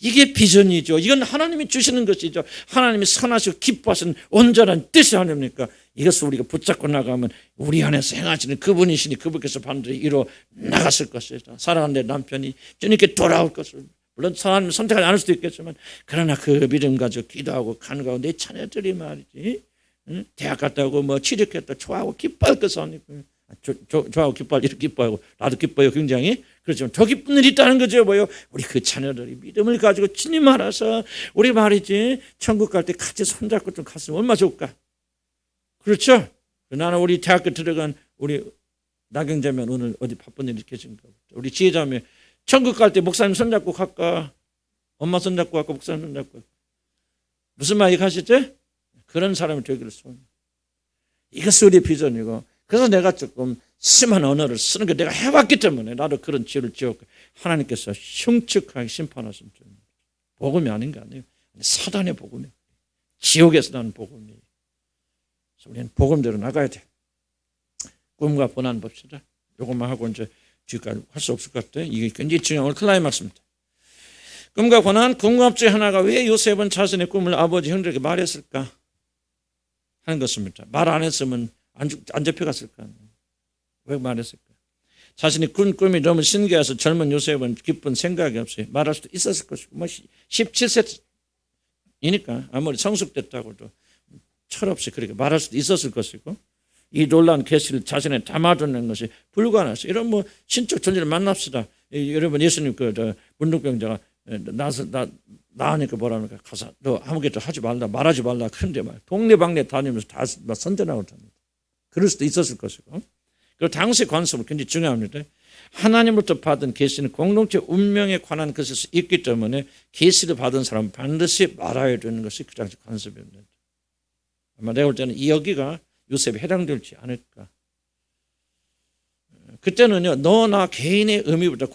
S1: 이게 비전이죠. 이건 하나님이 주시는 것이죠. 하나님이 선하시고 기뻐하시는 온전한 뜻이 아닙니까? 이것을 우리가 붙잡고 나가면 우리 안에서 행하시는 그분이시니 그분께서 반드시 이루어 나갔을 것이다. 사랑하는 내 남편이 주님께 돌아올 것을. 물론 하나님 선택하지 않을 수도 있겠지만 그러나 그 믿음 가지고 기도하고 간구하고 내 자녀들이 말이지 대학 갔다 오고 뭐 취직했다 좋아하고 기뻐할 것이 아니고 좋아하고 기뻐할 이렇게 기뻐하고 나도 기뻐요 굉장히. 그렇지만 더 기쁜 일이 있다는 거죠. 뭐요? 우리 그 자녀들이 믿음을 가지고 주님 알아서 우리 말이지 천국 갈 때 같이 손잡고 좀 갔으면 얼마나 좋을까. 그렇죠? 나는 우리 대학교 들어간 우리 나경자면 오늘 어디 바쁜 일이 계신가 보죠. 우리 지혜자매 천국 갈 때 목사님 손잡고 갈까? 엄마 손잡고 갈까? 목사님 손잡고 갈까? 무슨 말 얘기하시죠? 그런 사람이 되기를 소원해요. 이것이 우리의 비전이고 그래서 내가 조금 심한 언어를 쓰는 게 내가 해왔기 때문에 나도 그런 죄를 지었고 하나님께서 흉측하게 심판하신 줄. 복음이 아닌 거 아니에요. 사단의 복음이에요. 지옥에서 나는 복음이에요. 그래서 우리는 복음대로 나가야 돼. 꿈과 고난 봅시다. 이것만 하고 이제 뒤까지 할 수 없을 것 같아요. 이게 굉장히 중요한 클라이막스입니다. 꿈과 고난, 궁금증 중에 하나가 왜 요셉은 자신의 꿈을 아버지 형들에게 말했을까 하는 것입니다. 말 안 했으면 안 잡혀갔을까? 왜 말했을까? 자신이 꾼 꿈이 너무 신기해서 젊은 요셉은 기쁜 생각이 없어요. 말할 수도 있었을 것이고 뭐 17세이니까 아무리 성숙됐다고도 철없이 그렇게 말할 수도 있었을 것이고 이 놀라운 계시를 자신에 담아두는 것이 불가능해서 이런 뭐 신적 존재를 만납시다. 여러분 예수님 그 문둥병자가 나으니까 뭐라니까 가서 너 아무것도 하지 말라 말하지 말라 그런데 말 동네방네 다니면서 다 선전하고 다닙니다. 그럴 수도 있었을 것이고 그리고 당시 관습은 굉장히 중요합니다. 하나님으로부터 받은 계시는 공동체 운명에 관한 것이 있기 때문에 계시를 받은 사람은 반드시 말아야 되는 것이 그 당시 관습입니다. 아마 내가 볼 때는 이 여기가 요셉에 해당되지 않을까. 그때는요 너나 개인의 의미보다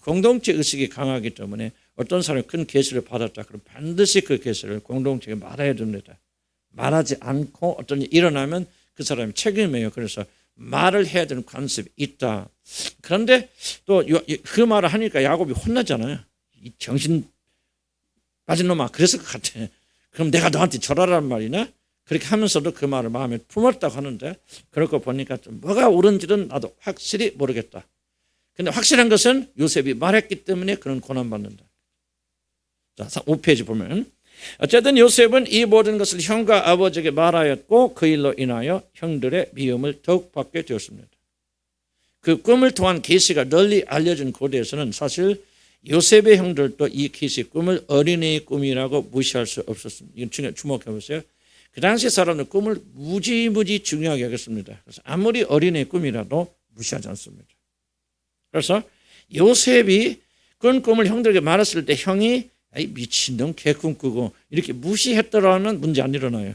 S1: 공동체 의식이 강하기 때문에 어떤 사람이 큰 계시를 받았다 그럼 반드시 그 계시를 공동체에 말아야 됩니다. 말하지 않고 어떤 일이 일어나면 그 사람이 책임이에요. 그래서 말을 해야 되는 관습이 있다. 그런데 또 그 말을 하니까 야곱이 혼나잖아요. 이 정신 빠진 놈아 그랬을 것 같아. 그럼 내가 너한테 절하라는 말이나? 그렇게 하면서도 그 말을 마음에 품었다고 하는데 그럴 거 보니까 좀 뭐가 옳은지는 나도 확실히 모르겠다. 근데 확실한 것은 요셉이 말했기 때문에 그런 고난받는다. 자, 5페이지 보면 어쨌든 요셉은 이 모든 것을 형과 아버지에게 말하였고 그 일로 인하여 형들의 미움을 더욱 받게 되었습니다. 그 꿈을 통한 계시가 널리 알려진 고대에서는 사실 요셉의 형들도 이 계시 꿈을 어린이의 꿈이라고 무시할 수 없었습니다. 이건 주목해 보세요. 그 당시 사람들 꿈을 무지무지 중요하게 여겼습니다. 그래서 아무리 어린이의 꿈이라도 무시하지 않습니다. 그래서 요셉이 그런 꿈을 형들에게 말했을 때 형이 아이 미친놈 개 꿈꾸고 이렇게 무시했더라면 문제 안 일어나요.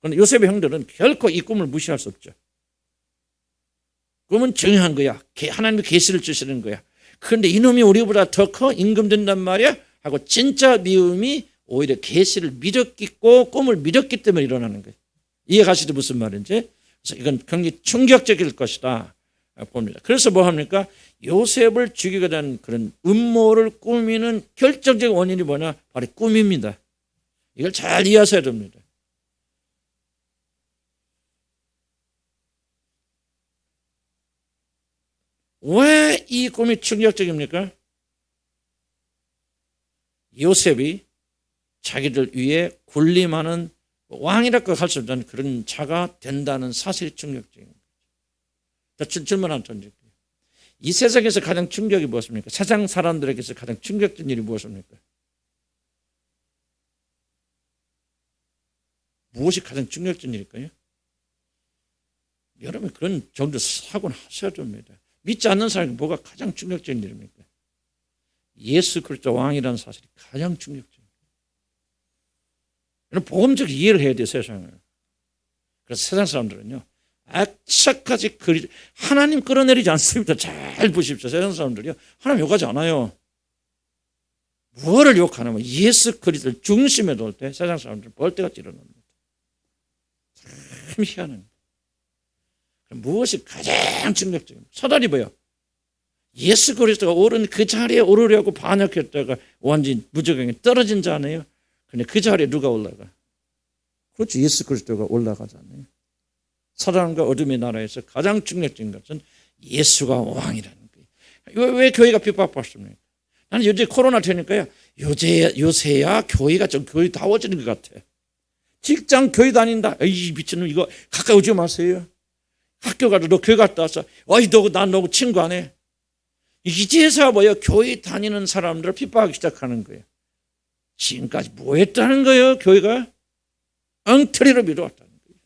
S1: 그런데 요셉의 형들은 결코 이 꿈을 무시할 수 없죠. 꿈은 중요한 거야. 하나님의 계시를 주시는 거야. 그런데 이놈이 우리보다 더 커 임금 된단 말이야 하고 진짜 미움이 오히려 계시를 믿었고 꿈을 믿었기 때문에 일어나는 거예요. 이해가시죠 무슨 말인지? 그래서 이건 굉장히 충격적일 것이다 봅니다. 그래서 뭐 합니까? 요셉을 죽이게 된 그런 음모를 꾸미는 결정적인 원인이 뭐냐? 바로 꿈입니다. 이걸 잘 이해하셔야 됩니다. 왜 이 꿈이 충격적입니까? 요셉이 자기들 위에 군림하는 왕이라고 할 수 없는 그런 자가 된다는 사실이 충격적입니다. 질문 하나 던질게요. 이 세상에서 가장 충격이 무엇입니까? 세상 사람들에게서 가장 충격적인 일이 무엇입니까? 무엇이 가장 충격적인 일일까요? 여러분 그런 정도 사고는 하셔야 됩니다. 믿지 않는 사람에게 뭐가 가장 충격적인 일입니까? 예수 그리스도 왕이라는 사실이 가장 충격적입니다. 복음적 이해를 해야 돼요, 세상을. 그래서 세상 사람들은요, 악착같이 하나님 끌어내리지 않습니다. 잘 보십시오. 세상 사람들이요, 하나님 욕하지 않아요. 뭐를 욕하냐면 예수 그리스도를 중심에 둘 때 세상 사람들은 벌떼같이 일어납니다. 참 희한합니다. 무엇이 가장 충격적입니까? 사단이 뭐야? 예수 그리스도가 오른 그 자리에 오르려고 반역했다가 완전히 무적행에 떨어진 자네요. 근데 그 자리에 누가 올라가? 그렇죠. 예수 그리스도가 올라가잖아요. 사단과 어둠의 나라에서 가장 충격적인 것은 예수가 왕이라는 거예요. 왜 교회가 핍박받습니까? 나는 요새 코로나 되니까요. 요새야 교회가 좀 교회다워지는 것 같아. 직장 교회 다닌다. 에이 미친놈 이거 가까이 오지 마세요. 학교 가도 너 교회 갔다 왔어. 어이 난 너하고 친구 안 해. 이제서 뭐예요? 교회 다니는 사람들을 핍박하기 시작하는 거예요. 지금까지 뭐 했다는 거예요? 교회가 엉터리로 밀어왔다는 거예요.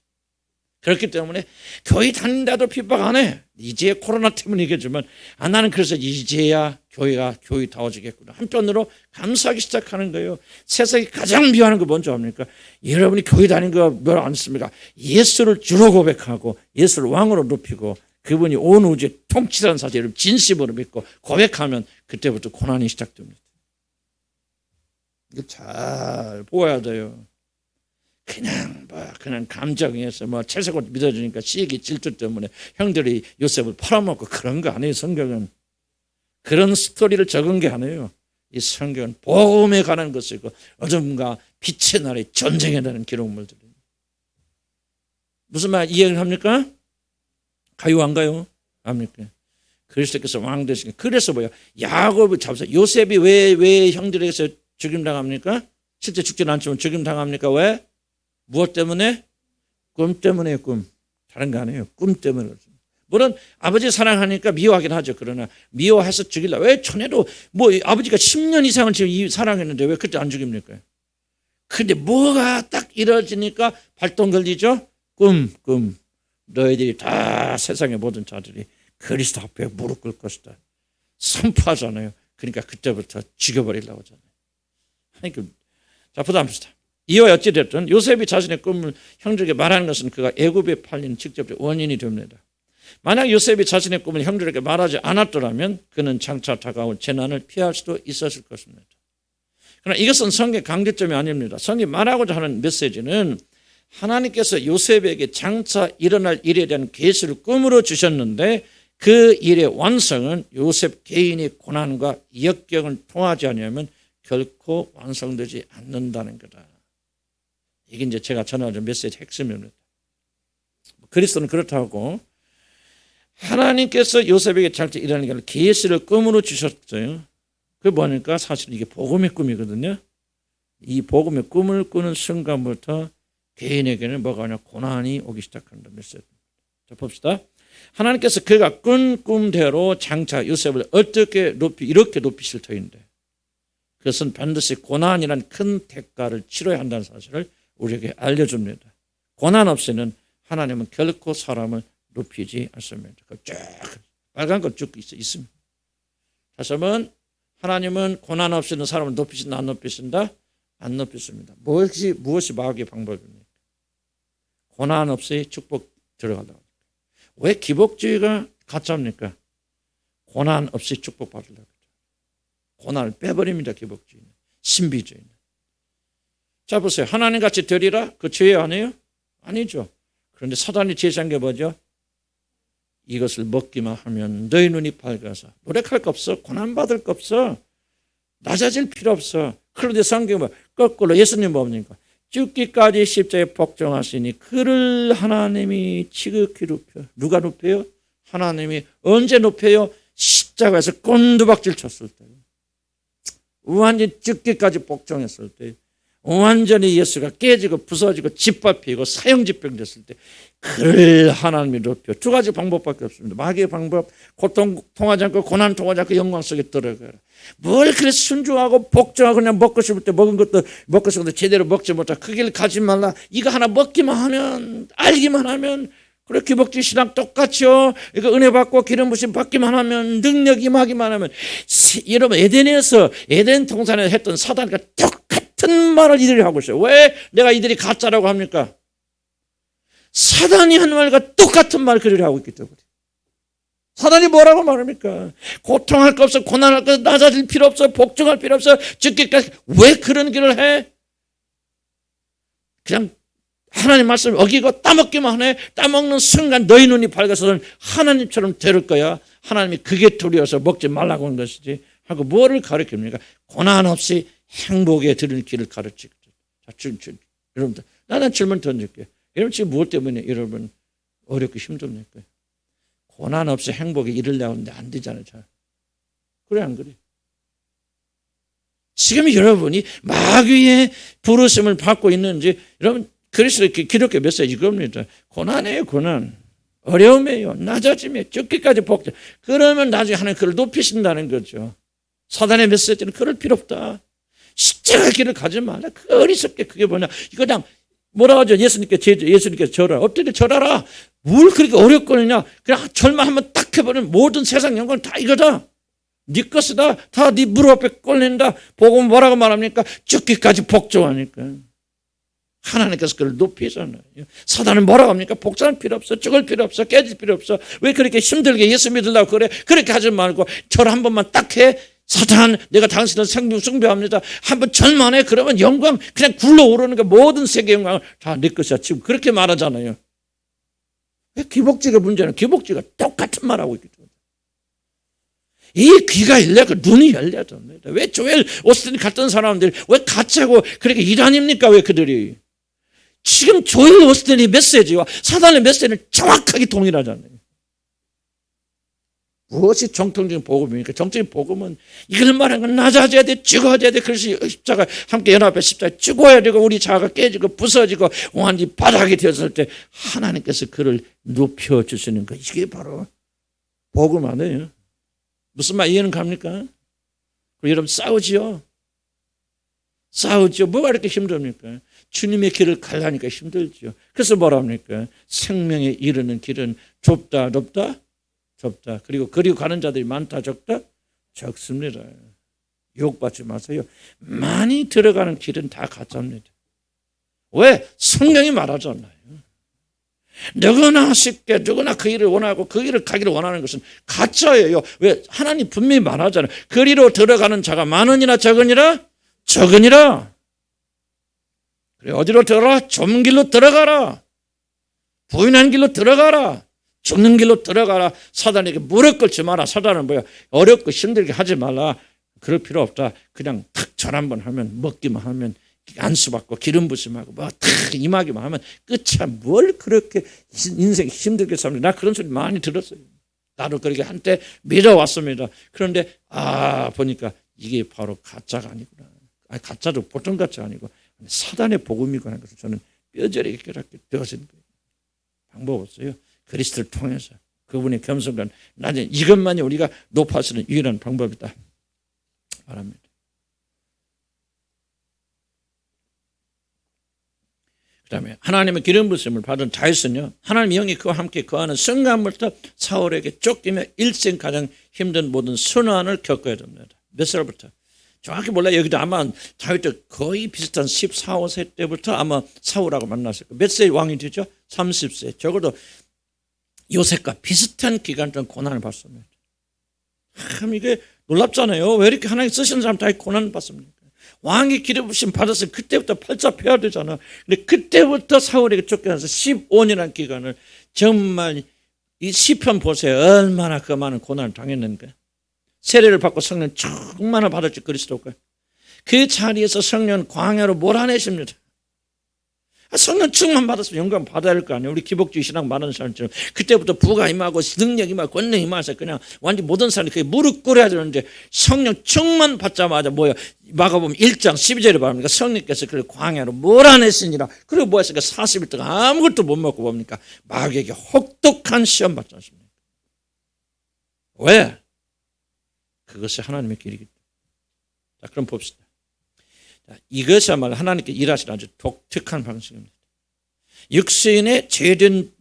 S1: 그렇기 때문에 교회 다닌다도 핍박 안 해. 이제 코로나 때문에 얘기하지만 나는 그래서 이제야 교회가 교회다워지겠구나. 한편으로 감사하기 시작하는 거예요. 세상이 가장 미워하는 거 뭔지 압니까? 여러분이 교회 다닌 거 뭘 안 씁니까? 예수를 주로 고백하고 예수를 왕으로 높이고 그분이 온 우주의 통치라는 사실을 진심으로 믿고 고백하면 그때부터 고난이 시작됩니다. 이거 잘 보아야 돼요. 그냥 감정에서 채색옷 믿어주니까 시기 질투 때문에 형들이 요셉을 팔아먹고 그런 거 아니에요. 성경은 그런 스토리를 적은 게 아니에요. 이 성경은 복음에 관한 것이고 어둠과 빛의 날에 전쟁에 대한 기록물들입니다. 무슨 말 이해를 합니까? 가요 안 가요? 압니까? 그리스도께서 왕 되시니까 그래서 뭐야? 야곱을 잡아서 요셉이 왜 형들에게서 죽임당합니까? 실제 죽지는 않지만 죽임당합니까? 왜? 무엇 때문에? 꿈 때문에요. 꿈. 다른 거 아니에요. 꿈 때문에. 물론 아버지 사랑하니까 미워하긴 하죠. 그러나 미워해서 죽이려. 왜 전에도 아버지가 10년 이상을 지금 사랑했는데 왜 그때 안 죽입니까? 근데 뭐가 딱 이루어지니까 발동 걸리죠? 꿈. 너희들이 다 세상의 모든 자들이 그리스도 앞에 무릎 꿇을 것이다. 선포하잖아요. 그러니까 그때부터 죽여버리려고 하잖아요. 자, 부담합시다. 이와 어찌됐든 요셉이 자신의 꿈을 형들에게 말하는 것은 그가 애굽에 팔린 직접적 원인이 됩니다. 만약 요셉이 자신의 꿈을 형들에게 말하지 않았더라면 그는 장차 다가올 재난을 피할 수도 있었을 것입니다. 그러나 이것은 성경의 강조점이 아닙니다. 성경이 말하고자 하는 메시지는 하나님께서 요셉에게 장차 일어날 일에 대한 계시를 꿈으로 주셨는데 그 일의 완성은 요셉 개인의 고난과 역경을 통하지 않으면 결코 완성되지 않는다는 거다. 이게 이제 제가 전하는 메시지 핵심입니다. 그리스도는 그렇다고 하나님께서 요셉에게 장차 일어나는 게 계시를 꿈으로 주셨어요. 그게 뭐니까 사실 이게 복음의 꿈이거든요. 이 복음의 꿈을 꾸는 순간부터 개인에게는 뭐가 오냐? 고난이 오기 시작한다. 메시지. 자, 봅시다. 하나님께서 그가 꾼 꿈대로 장차 요셉을 어떻게 이렇게 높이실 터인데, 그것은 반드시 고난이란 큰 대가를 치러야 한다는 사실을 우리에게 알려줍니다. 고난 없이는 하나님은 결코 사람을 높이지 않습니다. 쭉 빨간 거 쭉 있습니다. 다시 한번, 하나님은 고난 없이는 사람을 높이신다, 안 높이신다? 안 높이십니다. 무엇이 마귀의 방법입니까? 고난 없이 축복 들어가려고. 왜 기복주의가 가짜입니까? 고난 없이 축복 받으려고. 고난을 빼버립니다. 기복주의는. 신비주의는. 자, 보세요. 하나님같이 되리라? 그 죄 아니에요? 아니죠. 그런데 사단이 제시한 게 뭐죠? 이것을 먹기만 하면 너희 눈이 밝아서 노력할 거 없어. 고난받을 거 없어. 낮아질 필요 없어. 그런데 성경은 거꾸로 예수님 뭡니까? 죽기까지 십자가에 복종하시니 그를 하나님이 지극히 높여. 누가 높여요? 하나님이. 언제 높여요? 십자가에서 꼰두박질 쳤을 때. 완전히 죽기까지 복종했을 때. 완전히 예수가 깨지고 부서지고 짓밟히고 사형집행 됐을 때 그를 하나님이 높여. 두 가지 방법밖에 없습니다. 마귀의 방법, 고통 통하지 않고 고난 통하지 않고 영광 속에 들어가라. 뭘 그래 순종하고 복종하고 그냥 먹고 싶을 때 먹은 것도 먹고 싶은데 제대로 먹지 못하고 그 길 가지 말라. 이거 하나 먹기만 하면, 알기만 하면, 그래 기복주의 신앙 똑같죠. 이거 은혜 받고 기름 부심 받기만 하면, 능력 임하기만 하면. 여러분, 에덴 동산에서 했던 사단과 똑같은 말을 이들이 하고 있어요. 왜 내가 이들이 가짜라고 합니까? 사단이 한 말과 똑같은 말을 그들이 하고 있기 때문에. 사단이 뭐라고 말합니까? 고통할 거 없어, 고난할 거, 낮아질 필요 없어, 복종할 필요 없어, 죽기까지. 왜 그런 길을 해? 그냥 하나님 말씀 어기고 따먹기만 해. 따먹는 순간 너희 눈이 밝아서는 하나님처럼 될 거야. 하나님이 그게 두려워서 먹지 말라고 하는 것이지 하고 뭐를 가르칩니까? 고난 없이 행복에 들을 길을 가르치죠. 자, 여러분들, 나는 질문 던질게요. 여러분 지금 무엇 때문에 여러분 어렵고 힘듭니까? 고난 없이 행복에 이르려고 하는데 안 되잖아요. 잘. 그래 안 그래? 지금 여러분이 마귀의 부르심을 받고 있는지, 여러분 그리스도의 기독교 메시지 이겁니다. 고난이에요. 고난. 어려움이에요. 낮아짐이에요. 죽기까지 복종. 그러면 나중에 하나님 그를 높이신다는 거죠. 사단의 메시지는 그럴 필요 없다. 십자가 길을 가지 말라. 그 어리석게 그게 뭐냐. 이거 그냥 뭐라고 하죠? 예수님께서 절하라. 어떻게 절하라? 뭘 그렇게 어렵거든요. 그냥 절만 한번 딱 해버리면 모든 세상 영광은 다 이거다. 네 것이다. 다 네 무릎 앞에 꼴린다. 복음 뭐라고 말합니까? 죽기까지 복종하니까. 하나님께서 그를 높이잖아요. 사단은 뭐라고 합니까? 복종할 필요 없어. 죽을 필요 없어. 깨질 필요 없어. 왜 그렇게 힘들게 예수 믿으려고 그래? 그렇게 하지 말고 절 한 번만 딱 해. 사단, 내가 당신을 생명 숭배합니다. 한번 절만 해. 그러면 영광 그냥 굴러오르는 게 모든 세계 영광을 다 내 것이야. 지금 그렇게 말하잖아요. 왜 기복지가 문제는 기복지가 똑같은 말하고 있기 때문에. 이 귀가 열려고 눈이 열려야 됩니다. 왜 조엘 오스틴 같은 사람들이 왜 가짜고 그렇게 이단입니까? 왜 그들이? 지금 조엘 오스틴의 메시지와 사단의 메시지는 정확하게 동일하잖아요. 무엇이 정통적인 복음입니까? 정통적인 복음은 이걸 말하는 건 낮아져야 돼, 죽어야 돼. 그래서 십자가 함께 연합해 십자가 죽어야 되고 우리 자아가 깨지고 부서지고 완전히 바닥이 되었을 때 하나님께서 그를 높여주시는 거. 이게 바로 복음 아니에요? 무슨 말 이해는 갑니까? 여러분 싸우지요? 싸우죠. 뭐가 이렇게 힘듭니까? 주님의 길을 가려니까 힘들죠. 그래서 뭐라 합니까? 생명에 이르는 길은 좁다, 넓다? 좁다. 그리고 가는 자들이 많다, 적다? 적습니다. 욕받지 마세요. 많이 들어가는 길은 다 가짜입니다. 왜? 성경이 말하잖아요. 누구나 쉽게 누구나 그 일을 원하고 그 일을 가기를 원하는 것은 가짜예요. 왜? 하나님 분명히 말하잖아요. 그리로 들어가는 자가 많으니라 적으니라? 적으니라. 그래, 어디로 들어가라? 좁은 길로 들어가라. 부인한 길로 들어가라. 죽는 길로 들어가라. 사단에게 무릎 꿇지 마라. 사단은 뭐야? 어렵고 힘들게 하지 말라. 그럴 필요 없다. 그냥 탁 절 한번 하면, 먹기만 하면, 안수받고 기름 부심하고 뭐 탁 임하기만 하면 끝이야. 뭘 그렇게 인생 힘들게 삽니까? 나 그런 소리 많이 들었어요. 나도 그렇게 한때 믿어왔습니다. 그런데 보니까 이게 바로 가짜가 아니구나. 가짜도 보통 가짜 아니고 사단의 복음이고 하는 것을 저는 뼈저리게 깨닫게 되어진 거예요. 방법 없어요. 그리스도를 통해서 그분의 겸손한 나는 이것만이 우리가 높아지는 유일한 방법이다 말합니다. 그 다음에 하나님의 기름 부으심을 받은 다윗은요, 하나님 영이 그와 함께 거하는 순간부터 사울에게 쫓기며 일생 가장 힘든 모든 순환을 겪어야 됩니다. 몇 살부터? 정확히 몰라요. 여기도 아마 다윗도 거의 비슷한 14, 15세 때부터 아마 사울하고 만났을 거예요. 몇 세 왕이 되죠? 30세. 적어도 요셉과 비슷한 기간 동안 고난을 받습니다. 참 이게 놀랍잖아요. 왜 이렇게 하나님 쓰시는 사람 다 고난을 받습니까? 왕이 기름 부으심 받았으면 그때부터 팔자 펴야 되잖아. 근데 그때부터 사울에게 쫓겨나서 15년이라는 기간을 정말 이 시편 보세요. 얼마나 그 많은 고난을 당했는가. 세례를 받고 성령 충만을 받았지 그리스도가. 그 자리에서 성령 광야로 몰아내십니다. 성령 충만 받았으면 영광 받아야 할 거 아니에요. 우리 기복주의 신앙 많은 사람처럼 그때부터 부가 임하고 능력 임하고 권능 임하서 그냥 완전 모든 사람이 그게 무릎 꿇어야 되는데 성령 충만 받자마자 뭐야 마가복음 1장 12절에 말합니까? 성령께서 그를 광야로 몰아내시니라. 그리고 뭐 했을까? 40일 동안 아무것도 못 먹고 뭡니까? 마귀에게 혹독한 시험 받지 않습니까? 왜? 그것이 하나님의 길이기 때문에. 자, 그럼 봅시다. 이것이야말로 하나님께 일하시는 아주 독특한 방식입니다. 육신의 죄된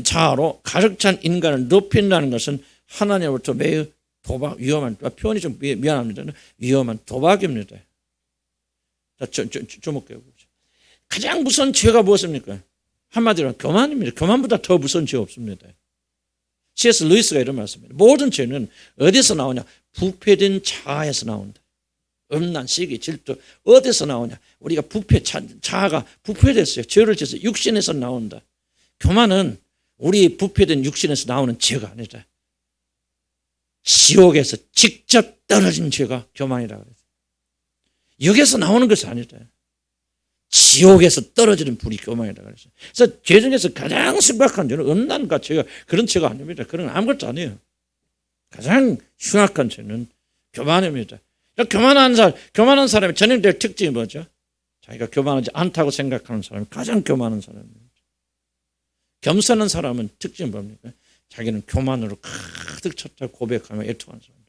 S1: 자아로 가득 찬 인간을 높인다는 것은 하나님으로부터 매우 위험한, 표현이 좀 미안합니다. 위험한 도박입니다. 자, 주목해 보죠. 가장 무서운 죄가 무엇입니까? 한마디로 교만입니다. 교만보다 더 무서운 죄 없습니다. C.S. 루이스가 이런 말씀입니다. 모든 죄는 어디서 나오냐? 부패된 자아에서 나온다. 음란, 시기, 질투 어디서 나오냐? 우리가 자아가 부패됐어요. 죄를 지어서 육신에서 나온다. 교만은 우리 부패된 육신에서 나오는 죄가 아니다. 지옥에서 직접 떨어진 죄가 교만이라고 그랬어요. 여기에서 나오는 것이 아니다. 지옥에서 떨어지는 불이 교만이라고 그랬어요. 그래서 죄 중에서 가장 심각한 죄는 음란과 죄가 그런 죄가 아닙니다. 그런 아무것도 아니에요. 가장 흉악한 죄는 교만입니다. 교만한 사람의 전형적인 특징이 뭐죠? 자기가 교만하지 않다고 생각하는 사람이 가장 교만한 사람입니다. 겸손한 사람은 특징이 뭡니까? 자기는 교만으로 가득 찼다고 고백하며 애통하는 사람들.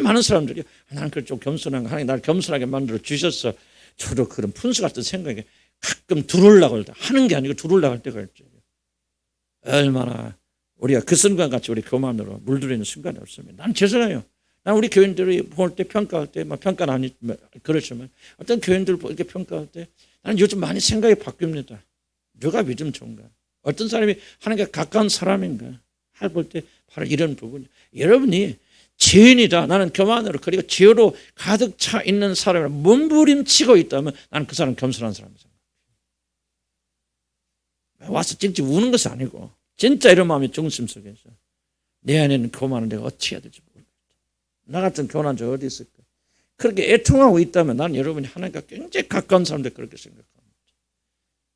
S1: 많은 사람들이 나는 그걸 좀 겸손한 거 하나님 나를 겸손하게 만들어 주셨어. 저도 그런 푼수 같은 생각에 가끔 두르려고 할 때 하는 게 아니고 두르려고 할 때가 있죠. 얼마나 우리가 그 순간같이 우리 교만으로 물들이는 순간이 없습니다. 난 죄송해요. 난 우리 교인들이 볼 때 평가할 때, 평가는 아니지만 그렇지만 어떤 교인들 이렇게 평가할 때 나는 요즘 많이 생각이 바뀝니다. 누가 믿음 좋은가? 어떤 사람이 하나님께 가까운 사람인가? 할 볼 때 바로 이런 부분이. 여러분이 죄인이다. 나는 교만으로 그리고 죄로 가득 차 있는 사람을 몸부림치고 있다면 나는 그 사람 겸손한 사람이죠. 와서 찡찡 우는 것이 아니고 진짜 이런 마음이 중심 속에서 내 안에는 교만을 내가 어떻게 해야 될지 모르겠다. 나 같은 교만한 자 어디 있을까? 그렇게 애통하고 있다면 나는 여러분이 하나님과 굉장히 가까운 사람들 그렇게 생각합니다.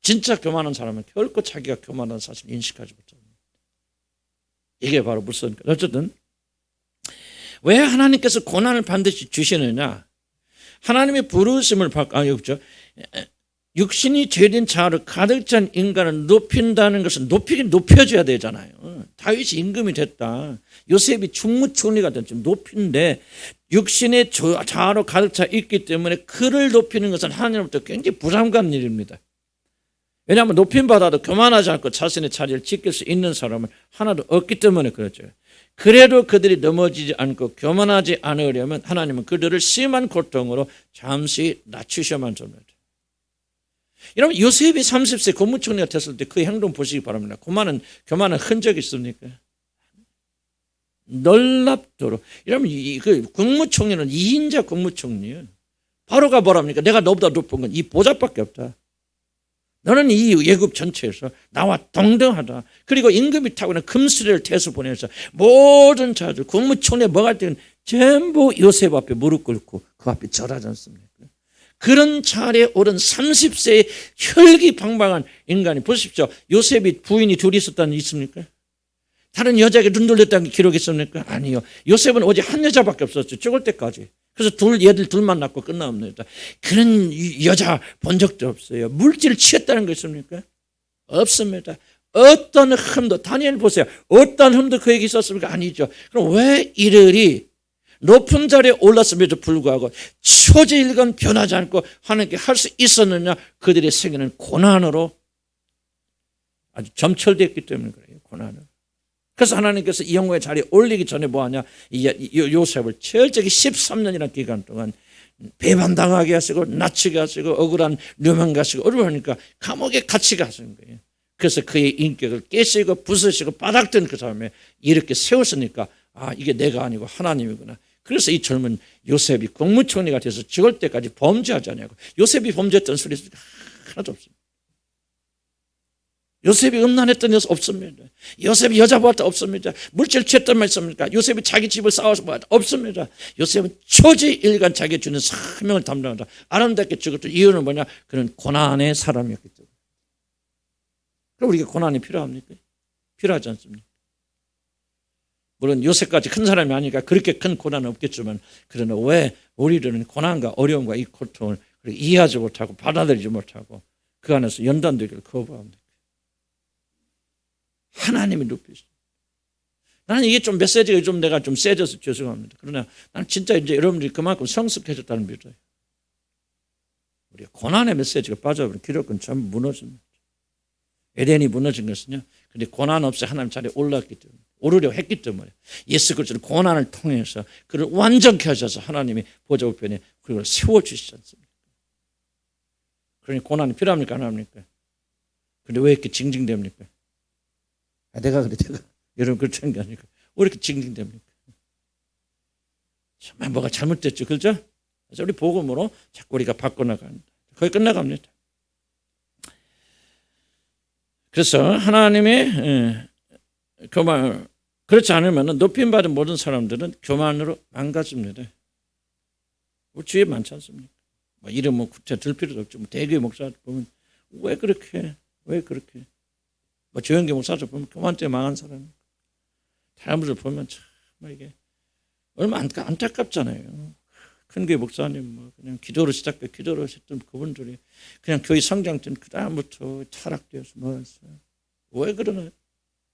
S1: 진짜 교만한 사람은 결코 자기가 교만한 사실을 인식하지 못합니다. 이게 바로 무슨 어쨌든 왜 하나님께서 고난을 반드시 주시느냐? 하나님의 부르심을 받죠. 육신이 죄된 자아를 가득 찬 인간을 높인다는 것은 높여줘야 되잖아요. 다윗이 임금이 됐다. 요셉이 충무총리가 됐지. 높인데 육신의 자아로 가득 차 있기 때문에 그를 높이는 것은 하나님으로부터 굉장히 부담감 일입니다. 왜냐하면 높임받아도 교만하지 않고 자신의 자리를 지킬 수 있는 사람은 하나도 없기 때문에 그렇죠. 그래도 그들이 넘어지지 않고 교만하지 않으려면 하나님은 그들을 심한 고통으로 잠시 낮추셔만 줍니다. 여러분 요셉이 30세 국무총리가 됐을 때 그 행동 보시기 바랍니다. 교만한 흔적이 있습니까? 놀랍도록. 여러분 그 국무총리는 2인자 국무총리예요. 바로가 뭐랍니까? 내가 너보다 높은 건 이 보좌밖에 없다. 너는 이 예굽 전체에서 나와 동등하다. 그리고 임금이 타고 있는 금수레를 태워서 보내서 모든 자들 국무총리에 뭐가 되는 전부 요셉 앞에 무릎 꿇고 그 앞에 절하지 않습니까? 그런 자리에 오른 30세의 혈기방방한 인간이 보십시오. 요셉이 부인이 둘이 있었다는 일 있습니까? 다른 여자에게 눈 돌렸다는 기록이 있습니까? 아니요. 요셉은 오직 한 여자밖에 없었죠. 죽을 때까지. 그래서 얘들 둘만 낳고 끝납니다. 그런 여자 본 적도 없어요. 물질을 취했다는 거 있습니까? 없습니다. 어떤 흠도, 다니엘 보세요. 어떤 흠도 그에게 있었습니까? 아니죠. 그럼 왜 이들이 높은 자리에 올랐음에도 불구하고 초지일간 변하지 않고 하나님께 할 수 있었느냐? 그들의 생애는 고난으로 아주 점철되었기 때문에 그래요. 고난으로. 그래서 하나님께서 이 영광의 자리에 올리기 전에 뭐하냐? 요셉을 철저히 13년이라는 기간 동안 배반당하게 하시고 납치게 하시고 억울한 류망 하시고 어려우니까 감옥에 갇히게 하시는 거예요. 그래서 그의 인격을 깨시고 부수시고 바닥든 그 다음에 이렇게 세웠으니까 아, 이게 내가 아니고 하나님이구나. 그래서 이 젊은 요셉이 국무총리가 돼서 죽을 때까지 범죄하지 않냐고. 요셉이 범죄했던 소리 하나도 없습니다. 요셉이 음란했던 여자 없습니다. 요셉이 여자 보았다 없습니다. 물질 취했던 말 있습니까? 요셉이 자기 집을 쌓아서 보았다 없습니다. 요셉은 초지일간 자기가 주는 사명을 담당한다. 아름답게 죽었던 이유는 뭐냐? 그는 고난의 사람이었기 때문에. 그럼 우리가 고난이 필요합니까? 필요하지 않습니까? 물론 요셉까지 큰 사람이 아니니까 그렇게 큰 고난은 없겠지만, 그러나 왜 우리들은 고난과 어려움과 이 고통을 이해하지 못하고 받아들이지 못하고 그 안에서 연단되기를 거부합니까? 하나님이 높이시죠. 나는 이게 좀 메시지가 좀 내가 좀 세져서 죄송합니다. 그러나 나는 진짜 이제 여러분들이 그만큼 성숙해졌다는 믿어요. 우리가 고난의 메시지가 빠져버리면 기록은 전부 무너집니다. 에덴이 무너진 것은요, 근데 고난 없이 하나님 자리에 올랐기 때문에, 오르려 했기 때문에 예수 그리스도의 고난을 통해서 그를 완전케 하셔서 하나님이 보좌 우편에 그걸 세워주시지 않습니까? 그러니 고난이 필요합니까? 안 합니까? 근데 왜 이렇게 징징댑니까? 내가 여러분 그렇지 않은 게 아니까 왜 이렇게 징징댑니까? 정말 뭐가 잘못됐죠, 그렇죠? 그래서 우리 복음으로 자꾸 우리가 바꿔나갑니다. 거의 끝나갑니다. 그래서 하나님이 교만, 그렇지 않으면 높임받은 모든 사람들은 교만으로 망가집니다. 우리 주위에 많지 않습니까? 뭐 이름 뭐 구체 들 필요도 없죠. 뭐 대교회 목사 보면 왜 그렇게 뭐 조영기 목사도 보면 교만 때문에 망한 사람. 다른 분들 보면 참 이게 얼마 안타깝잖아요. 큰 교회 목사님 뭐 그냥 기도로 시작해 기도로 했던 그분들이 그냥 교회 성장 때 그 다음부터 타락되어서 뭐였어요. 왜 그러나요?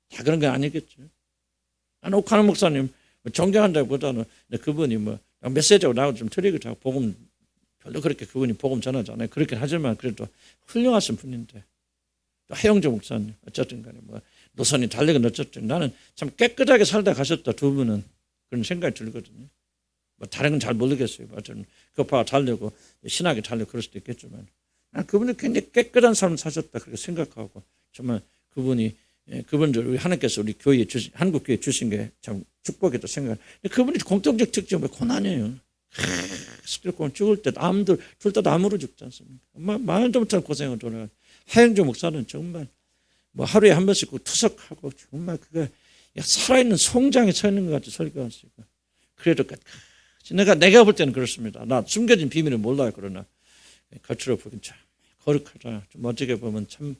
S1: 다 그런 게 아니겠죠. 나는 옥하는 목사님 존경한다기보다는 그분이 뭐 메시지하고 나하고 좀 틀리기도 하고 복음 별로 그렇게 그분이 복음 전하잖아요. 그렇게 하지만 그래도 훌륭하신 분인데, 또 하영조 목사님 어쨌든 간에 뭐 노선이 달리건 어쨌든 나는 참 깨끗하게 살다 가셨다 두 분은 그런 생각이 들거든요. 뭐 다른 건 잘 모르겠어요. 교파가 다르고 신학이 다르고 그럴 수도 있겠지만 난 그분이 굉장히 깨끗한 삶을 사셨다 그렇게 생각하고, 정말 그분들 우리 하나님께서 우리 교회에 주신, 한국 교회에 주신 게 참 축복이다 생각해요. 그분이 공통적 특징은 고난이에요. 스트레스 죽을 때 둘 다 암으로 죽지 않습니까? 말도 못할 고생을 돌아가. 하영조 목사는 정말 뭐 하루에 한 번씩 투석하고 정말 그게 살아있는 송장에 서 있는 것 같이 설교하시고, 그래도 내가 볼 때는 그렇습니다. 나 숨겨진 비밀을 몰라요. 그러나 겉으로 보긴 참 거룩하다. 좀 어떻게 보면 참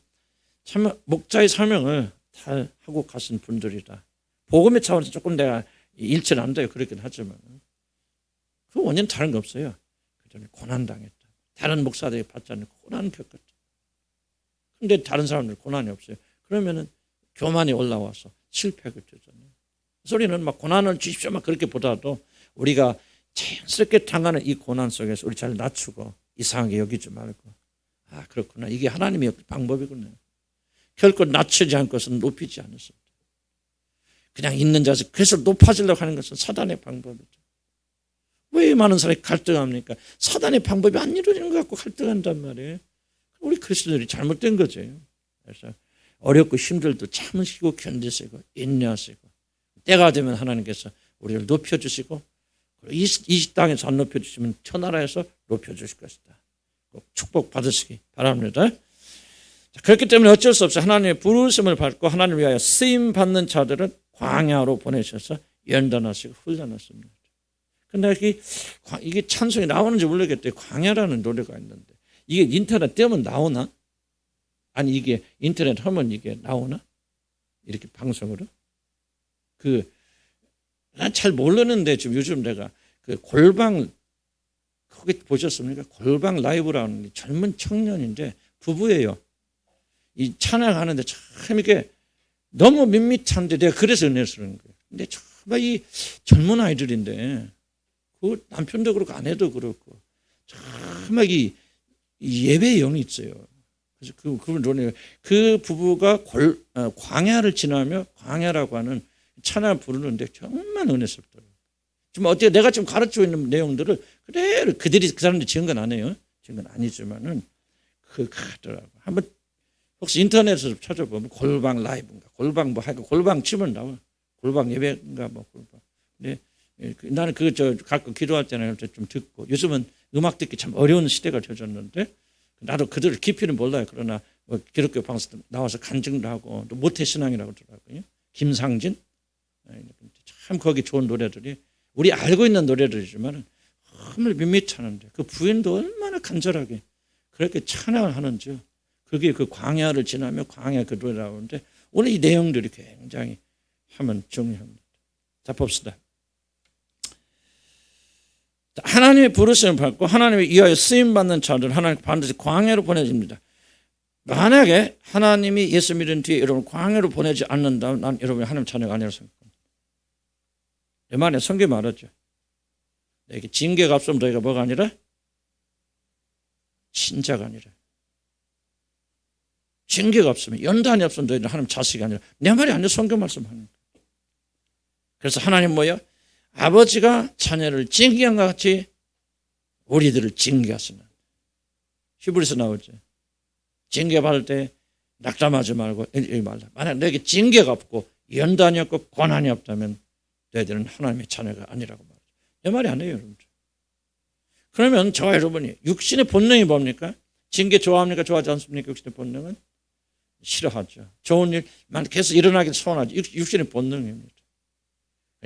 S1: 목자의 사명을 잘 하고 가신 분들이다. 복음의 차원에서 조금 내가 일치는 안 돼요. 그렇긴 하지만 그 원인은 다른 거 없어요. 그전에 고난당했다. 다른 목사들이 받지 않는 고난 겪었다. 근데 다른 사람들 고난이 없어요. 그러면은 교만이 올라와서 실패하게 되잖아요. 소리는 막 고난을 주십시오 막 그렇게 보다도 우리가 자연스럽게 당하는 이 고난 속에서 우리 잘 낮추고 이상하게 여기지 말고, 아 그렇구나, 이게 하나님의 방법이구나. 결코 낮추지 않고서는 높이지 않았습니다. 그냥 있는 자세, 그래서 높아지려고 하는 것은 사단의 방법이죠. 왜 많은 사람이 갈등합니까? 사단의 방법이 안 이루어지는 것 같고 갈등한단 말이에요. 우리 그리스도인들이 잘못된 거죠. 그래서 어렵고 힘들도 참으시고 견디시고 인내하시고, 때가 되면 하나님께서 우리를 높여주시고, 이 땅에서 안 높여주시면 천하라에서 높여주실 것이다. 꼭 축복받으시기 바랍니다. 그렇기 때문에 어쩔 수 없이 하나님의 부르심을 받고 하나님을 위하여 쓰임받는 자들은 광야로 보내셔서 연단하시고 훈련하십니다. 근데 이게 찬송이 나오는지 모르겠대요. 광야라는 노래가 있는데 이게 인터넷 뜨면 나오나? 아니 이게 인터넷 하면 이게 나오나? 이렇게 방송으로? 난 잘 모르는데 지금 요즘 내가 그 골방 거기 보셨습니까? 골방 라이브라는 젊은 청년인데 부부예요. 이 찬양하는데 참 이게 너무 밋밋한데 내가 그래서 은혜를 쓰는 거예요. 근데 정말 이 젊은 아이들인데 그 남편도 그렇고 아내도 그렇고 정말 이 예배의 영이 있어요. 그래서 그 부부가 광야를 지나며 광야라고 하는 찬양을 부르는데 정말 은혜스럽더라고요. 지금 어떻게 내가 지금 가르치고 있는 내용들을 그대로 그들이 그 사람들이 지은 건 아니에요. 지은 건 아니지만은 그 가더라고. 한번 혹시 인터넷에서 찾아보면 골방 라이브인가 골방 뭐 하고 골방 치면 나와. 골방 예배인가 뭐 골방. 근데 나는 가끔 기도할 때는 좀 듣고 요즘은 음악 듣기 참 어려운 시대가 되어졌는데 나도 그들을 깊이는 몰라요. 그러나 뭐 기독교 방송 나와서 간증도 하고 또 모태신앙이라고 하더라고요. 김상진 참 거기 좋은 노래들이 우리 알고 있는 노래들이지만 정말 밋밋하는데 그 부인도 얼마나 간절하게 그렇게 찬양을 하는지요. 그게 그 광야를 지나며 광야 그 노래 나오는데 오늘 이 내용들이 굉장히 하면 중요합니다. 자 봅시다. 하나님의 부르심을 받고 하나님의 위하여 쓰임받는 자들 하나님 반드시 광야로 보내집니다. 만약에 하나님이 예수 믿은 뒤에 여러분 광야로 보내지 않는다면 난 여러분이 하나님 자녀가 아니라고 생각합니다. 내 말에 성경이 말하죠. 내게 징계가 없으면 너희가 뭐가 아니라 친자가 아니라 징계가 없으면 연단이 없으면 너희는 하나님 자식이 아니라 내 말이 아니라 성경 말씀하는 거예요. 그래서 하나님 뭐예요? 아버지가 자녀를 징계한 것 같이 우리들을 징계하시는 히브리서 나오죠. 징계받을 때 낙담하지 말고 이러지 말라. 만약 너에게 징계가 없고 연단이 없고 고난이 없다면 너희들은 하나님의 자녀가 아니라고 말하죠. 내 말이 아니에요, 여러분. 그러면 저와 여러분이 육신의 본능이 뭡니까? 징계 좋아합니까? 좋아하지 않습니까? 육신의 본능은 싫어하죠. 좋은 일만 계속 일어나길 소원하죠. 육신의 본능입니다.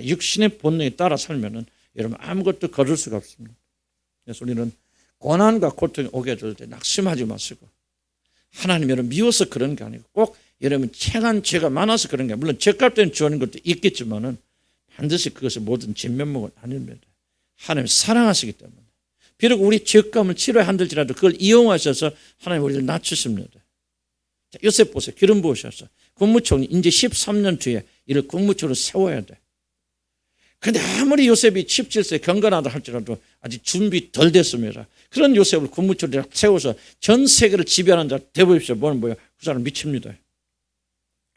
S1: 육신의 본능에 따라 살면은 여러분 아무것도 거둘 수가 없습니다. 그래서 우리는 고난과 고통이 오게 될 때 낙심하지 마시고 하나님 여러분 미워서 그런 게 아니고 꼭 여러분 행한 죄가 많아서 그런 게 물론 죄값 때문에 주어진 것도 있겠지만은 반드시 그것이 모든 진면목은 아닙니다. 하나님 사랑하시기 때문에 비록 우리 죄값을 치료에 한들지라도 그걸 이용하셔서 하나님 우리를 낮추십니다. 자, 요셉 보세요. 기름 부으셔서 국무총리 이제 13년 뒤에 이를 국무총리로 세워야 돼. 그런데 아무리 요셉이 17세 경건하다 할지라도 아직 준비 덜 됐습니다. 그런 요셉을 국무총리로 세워서 전 세계를 지배하는 자 대보십시오. 뭐예요? 그 사람 미칩니다.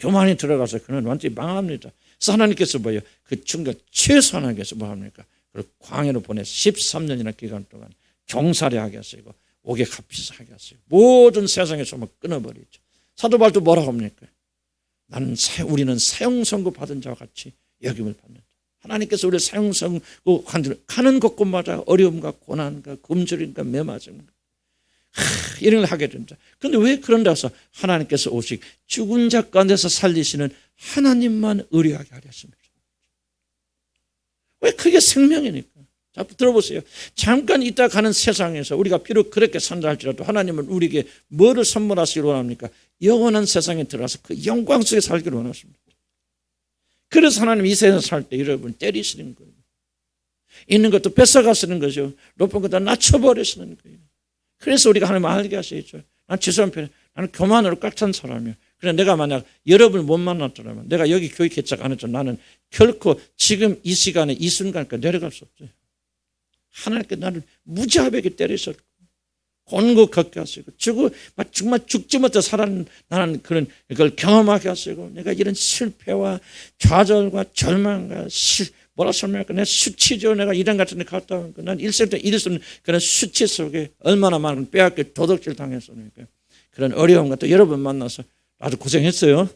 S1: 교만이 들어가서 그는 완전히 망합니다. 그래서 하나님께서 뭐예요? 그 중간 최소한하게서 뭐 합니까? 그걸 광야로 보내서 13년이나 기간 동안 종살이 하게 하시고 옥에 갇히게 하게 하시고 모든 세상의 소망을 끊어버리죠. 사도 바울도 뭐라고 합니까? 우리는 사형선고 받은 자와 같이 여김을 받는다. 하나님께서 우리를 사형선고 가는 곳곳마다 어려움과 고난과 굶주림과 매맞음과 이런 걸 하게 된다. 그런데 왜 그런다 해서 하나님께서 오직 죽은 자 가운데서 살리시는 하나님만 의뢰하게 하려 하십니다. 왜? 그게 생명이니까. 자, 들어보세요. 잠깐 있다 가는 세상에서 우리가 비록 그렇게 산다 할지라도 하나님은 우리에게 뭐를 선물하시기를 원합니까? 영원한 세상에 들어가서 그 영광 속에 살기를 원하십니다. 그래서 하나님 이 세상에 살 때 여러분 때리시는 거예요. 있는 것도 뺏어가시는 거죠. 높은 것도 낮춰버리시는 거예요. 그래서 우리가 하나님 알게 하시죠. 난 지수한 편에 나는 교만으로 꽉 찬 사람이야. 그래 내가 만약 여러분을 못 만났더라면 내가 여기 교회 개척 안 했죠. 나는 결코 지금 이 시간에 이 순간까지 내려갈 수 없어요. 하나님께 나를 무지하게 때리셨고 곤고 걷게 하시고 정말 죽지 못해 살아나는 그런 걸 경험하게 하시고 내가 이런 실패와 좌절과 절망과 뭐라 설명할까? 내가 수치죠. 내가 이런 같은 데 갔다 온 거. 난 일생 때 잃을 수 없는 그런 수치 속에 얼마나 많은 빼앗겨 도덕질 당했습니까? 그런 어려움과 또 여러분 만나서 나도 고생했어요.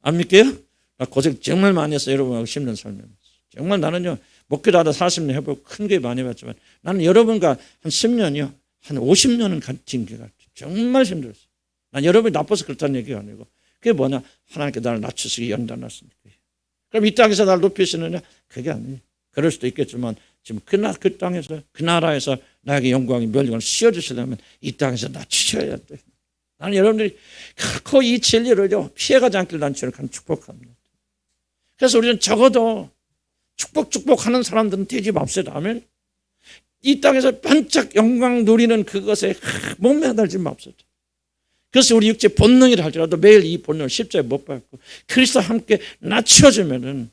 S1: 안 믿게요? 나 고생 정말 많이 했어요. 여러분하고 10년 살면서. 정말 나는요. 목회도 하다 40년 해보고 큰 게 많이 봤지만 나는 여러분과 한 10년이요. 한 50년은 같은 게 같아요. 정말 힘들었어요. 난 여러분이 나빠서 그렇다는 얘기가 아니고 그게 뭐냐. 하나님께 나를 낮추시기 연단하십니까? 그럼 이 땅에서 나를 높이시느냐? 그게 아니에요. 그럴 수도 있겠지만 지금 그 땅에서 그 나라에서 나에게 영광이 멸망을 씌워주시려면 이 땅에서 낮추셔야 돼요. 나는 여러분들이 결코 이 진리를요 피해가지 않길 난 저를 간 축복합니다. 그래서 우리는 적어도 축복하는 사람들은 되지 맙시다. 아멘. 이 땅에서 반짝 영광 누리는 그것에 목매달지 맙시다. 그래서 우리 육체 본능이라 할지라도 매일 이 본능을 십자가에 못 박고 그리스도와 함께 낮춰주면은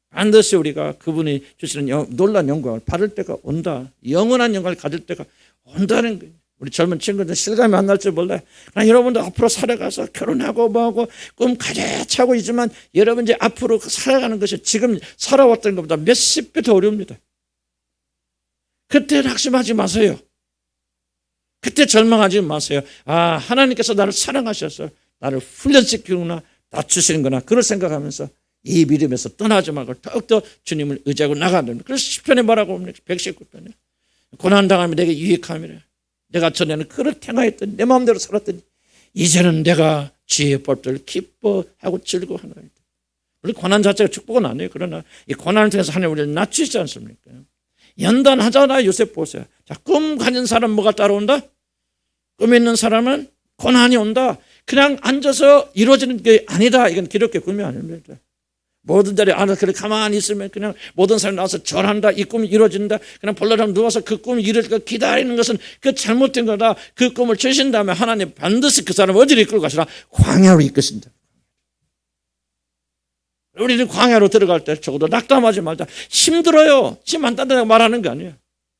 S1: 반드시 우리가 그분이 주시는 놀라운 영광을 받을 때가 온다. 영원한 영광을 가질 때가 온다는 거예요. 우리 젊은 친구들 실감이 안 날지 몰라요. 그러나 여러분도 앞으로 살아가서 결혼하고 뭐하고 꿈 가득 차고 있지만 여러분 이제 앞으로 살아가는 것이 지금 살아왔던 것보다 몇십 배 더 어려웁니다. 그때 낙심하지 마세요. 그때 절망하지 마세요. 아, 하나님께서 나를 사랑하셔서 나를 훈련시키구나, 낮추시는구나, 그걸 생각하면서 이 믿음에서 떠나지 말고 더욱더 주님을 의지하고 나가야 됩니다. 그래서 시편에 뭐라고 합니까? 119편에 고난당하면 내게 유익함이라. 내가 전에는 그를 행하였더니 내 마음대로 살았더니 이제는 내가 주의 법들을 기뻐하고 즐거워하노라. 물론 고난 자체가 축복은 아니에요. 그러나 이 고난을 통해서 하나님 우리를 낮추시지 않습니까? 연단하잖아요. 요셉 보세요. 자, 꿈 가진 사람 뭐가 따라온다? 꿈 있는 사람은 고난이 온다. 그냥 앉아서 이루어지는 게 아니다. 이건 기독교 꿈이 아닙니다. 모든 자리 안에서 그렇게 가만히 있으면 그냥 모든 사람이 나와서 절한다. 이 꿈이 이루어진다. 그냥 볼라람 누워서 그 꿈이 이루어질까 기다리는 것은 그 잘못된 거다. 그 꿈을 주신 다음에 하나님 반드시 그 사람을 어디로 이끌고 가시라? 광야로 이끄신다. 우리는 광야로 들어갈 때 적어도 낙담하지 말자. 힘들어요. 힘 안 딴다고 말하는 게 아니에요.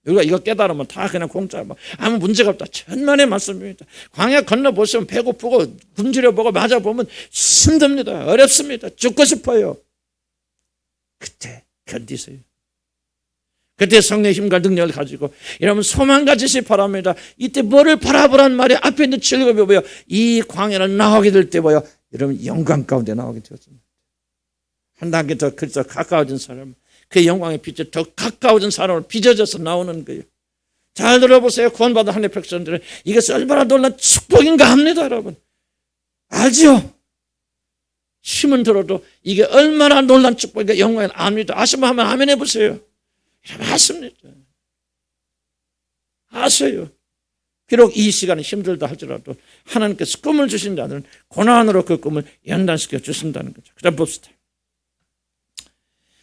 S1: 우리가 이거 깨달으면 다 그냥 공짜, 아무 문제가 없다. 천만의 말씀입니다. 광야 건너보시면 배고프고 굶주려보고 맞아보면 힘듭니다. 어렵습니다. 죽고 싶어요. 그때 견디세요. 그때 성령의 힘과 능력을 가지고 여러분 소망 가지시 바랍니다. 이때 뭐를 바라보란 말이 앞에 있는 즐거움이 뭐예요? 이 광야를 나오게 될 때 뭐예요? 여러분 영광 가운데 나오게 되었습니다. 한 단계 더 그리스도 가까워진 사람, 그 영광의 빛에 더 가까워진 사람을 빚어져서 나오는 거예요. 잘 들어보세요. 구원받은 하나님의 백성들은 이것이 얼마나 놀라운 축복인가 합니다. 여러분 알죠? 힘은 들어도 이게 얼마나 놀라운 축복인가 영광을 압니다. 아시면 한번 아멘 해보세요. 맞습니다. 아세요. 비록 이 시간이 힘들다 할지라도 하나님께서 꿈을 주신 자들은 고난으로 그 꿈을 연단시켜 주신다는 거죠. 그다음 봅시다.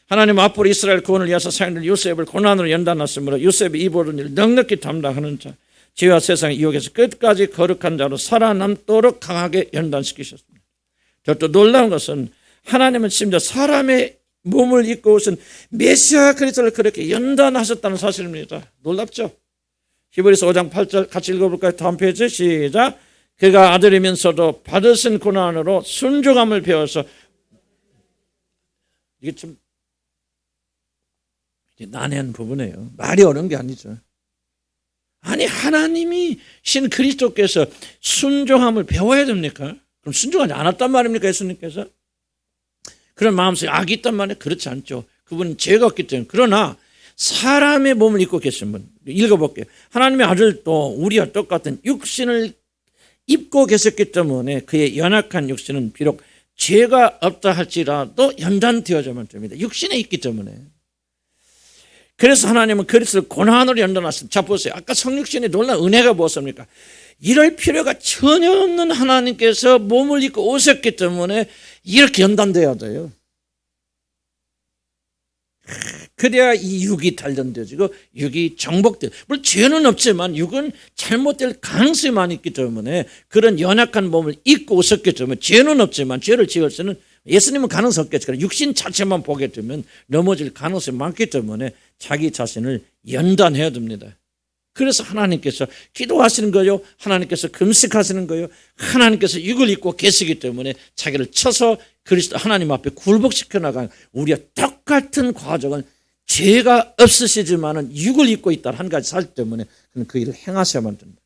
S1: 하나님 앞으로 이스라엘 구원을 위해서 사용된 요셉을 고난으로 연단하심으로 요셉이 이 모든 일을 넉넉히 담당하는 자, 죄와 세상의 유혹에서 끝까지 거룩한 자로 살아남도록 강하게 연단시키셨습니다. 또 놀라운 것은 하나님은 심지어 사람의 몸을 입고 오신 메시아 그리스도를 그렇게 연단하셨다는 사실입니다. 놀랍죠? 히브리서 5장 8절 같이 읽어볼까요? 다음 페이지 시작. 그가 아들이면서도 받으신 고난으로 순종함을 배워서, 이게 좀 난해한 부분이에요. 말이 어려운 게 아니죠. 아니 하나님이 신 그리스도께서 순종함을 배워야 됩니까? 그럼 순종하지 않았단 말입니까? 예수님께서? 그런 마음속에 악이 있단 말이에요? 그렇지 않죠. 그분은 죄가 없기 때문에. 그러나 사람의 몸을 입고 계신 분, 읽어볼게요. 하나님의 아들도 우리와 똑같은 육신을 입고 계셨기 때문에 그의 연약한 육신은 비록 죄가 없다 할지라도 연단되어야만 됩니다. 육신에 있기 때문에. 그래서 하나님은 그리스도를 고난으로 연단하셨습니다. 자 보세요. 아까 성육신의 놀라운 은혜가 무엇입니까? 이럴 필요가 전혀 없는 하나님께서 몸을 입고 오셨기 때문에 이렇게 연단돼야 돼요. 그래야 이 육이 단련되어지고 육이 정복돼요. 물론 죄는 없지만 육은 잘못될 가능성이 많이 있기 때문에 그런 연약한 몸을 입고 오셨기 때문에 죄는 없지만 죄를 지을 수는 예수님은 가능성 없겠지만 육신 자체만 보게 되면 넘어질 가능성이 많기 때문에 자기 자신을 연단해야 됩니다. 그래서 하나님께서 기도하시는 거요, 하나님께서 금식하시는 거요, 하나님께서 육을 입고 계시기 때문에 자기를 쳐서 그리스도 하나님 앞에 굴복시켜 나간 우리와 똑같은 과정을 죄가 없으시지만은 육을 입고 있다는 한 가지 사실 때문에 그 일을 행하셔야만 됩니다.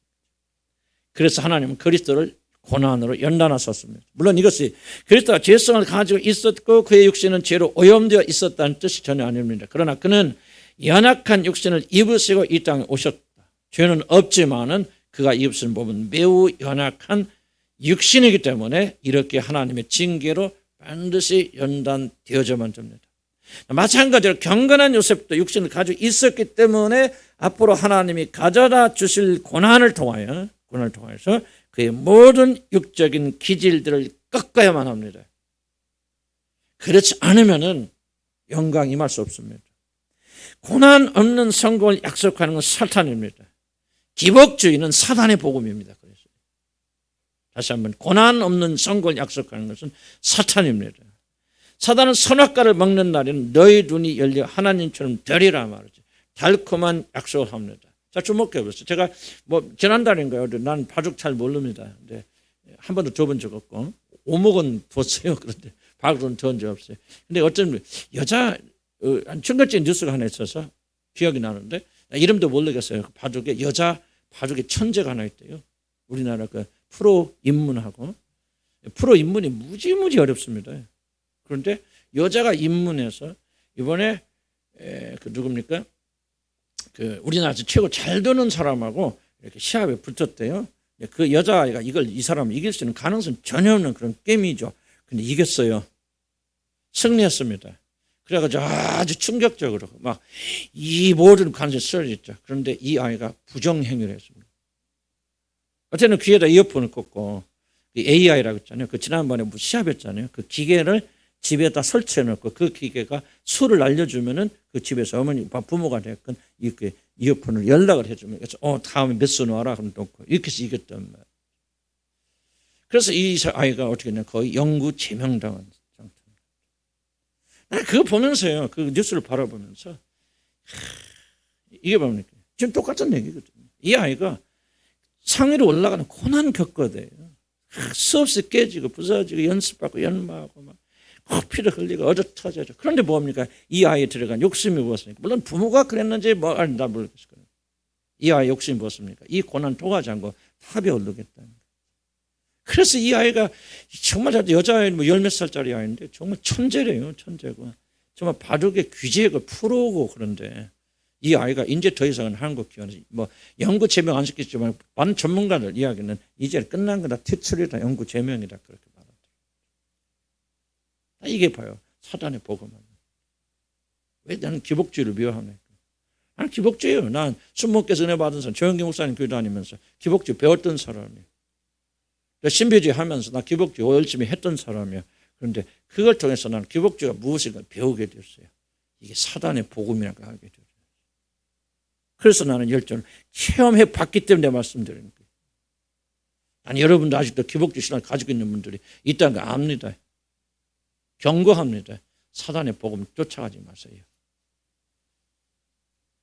S1: 그래서 하나님은 그리스도를 고난으로 연단하셨습니다. 물론 이것이 그리스도가 죄성을 가지고 있었고 그의 육신은 죄로 오염되어 있었다는 뜻이 전혀 아닙니다. 그러나 그는 연약한 육신을 입으시고 이 땅에 오셨다. 죄는 없지만은 그가 입으신 몸은 매우 연약한 육신이기 때문에 이렇게 하나님의 징계로 반드시 연단되어져만 됩니다. 마찬가지로 경건한 요셉도 육신을 가지고 있었기 때문에 앞으로 하나님이 가져다 주실 고난을 통하여서 그의 모든 육적인 기질들을 꺾어야만 합니다. 그렇지 않으면은 영광 임할 수 없습니다. 고난 없는 성공을 약속하는 건 사탄입니다. 기복주의는 사단의 복음입니다. 그래서 다시 한번 고난 없는 성공을 약속하는 것은 사탄입니다. 사단은 선악과를 먹는 날에는 너희 눈이 열려 하나님처럼 되리라 말이죠. 달콤한 약속을 합니다. 자, 주목해 보세요. 제가 지난달인가요? 난 바둑 잘 모릅니다. 근데 한 번도 줘본 적 없고 오목은 뒀어요. 그런데 바둑은 둔 적 없어요. 근데 어떤 여자 충격적인 뉴스가 하나 있어서 기억이 나는데 이름도 모르겠어요. 바둑에 여자 바둑에 천재가 하나 있대요. 우리나라 그 프로 입문하고 프로 입문이 무지무지 어렵습니다. 그런데 여자가 입문해서 이번에 그 누굽니까? 그 우리나라에서 최고 잘 되는 사람하고 이렇게 시합에 붙었대요. 그 여자아이가 이 사람을 이길 수 있는 가능성이 전혀 없는 그런 게임이죠. 근데 이겼어요. 승리했습니다. 그래가지고 아주 충격적으로 막 이 모든 관심이 쏠렸죠. 그런데 이 아이가 부정행위를 했습니다. 어쨌든 귀에다 이어폰을 꽂고 AI라고 했잖아요. 그 지난번에 시합했잖아요. 그 기계를 집에다 설치해놓고 그 기계가 수를 알려주면은 그 집에서 어머니 부모가 됐건 이렇게 이어폰을 연락을 해주면 그래서 다음에 몇 수 놓아라 그럼 놓고 이렇게 해서 이겼단 말이에요. 그래서 이 아이가 어떻게 했냐 거의 영구 제명당한 상태입니다. 나는 그거 보면서요 그 뉴스를 바라보면서 이게 뭡니까? 지금 똑같은 얘기거든요. 이 아이가 상위로 올라가는 고난 겪거든요. 수없이 깨지고 부서지고 연습하고 연마하고 막 피를 흘리고 어저 터져져. 그런데 뭡니까? 이 아이에 들어간 욕심이 무엇입니까? 물론 부모가 그랬는지 나 모르겠을 거예요. 이 아이의 욕심이 무엇입니까? 이 고난 토하지 않고 탑에 오르겠다는 거예요. 그래서 이 아이가 정말 여자아이 열 몇 살짜리 아이인데 정말 천재래요. 천재고 정말 바둑의 귀재고 프로고 그런데 이 아이가 이제 더 이상은 한국 기관에서 연구 제명 안 시켰지만 많은 전문가들 이야기는 이제 끝난 거다. 퇴출이다. 연구 제명이다. 그렇게 말합니다. 이게 봐요. 사단의 복음은. 왜 나는 기복주의를 미워합니까? 나는 기복주의예요. 난 순목께서 은혜 받은 사람, 조영기 목사님 교회 다니면서 기복주의 배웠던 사람이에요. 신비주의 하면서 나 기복주의 열심히 했던 사람이에요. 그런데 그걸 통해서 나는 기복주의가 무엇인가 배우게 됐어요. 이게 사단의 복음이라는 걸 알게 됐어요. 그래서 나는 열정을 체험해 봤기 때문에 말씀드리는 거예요. 난 여러분도 아직도 기복주의 신앙을 가지고 있는 분들이 있다는 거 압니다. 경고합니다. 사단의 복음 쫓아가지 마세요.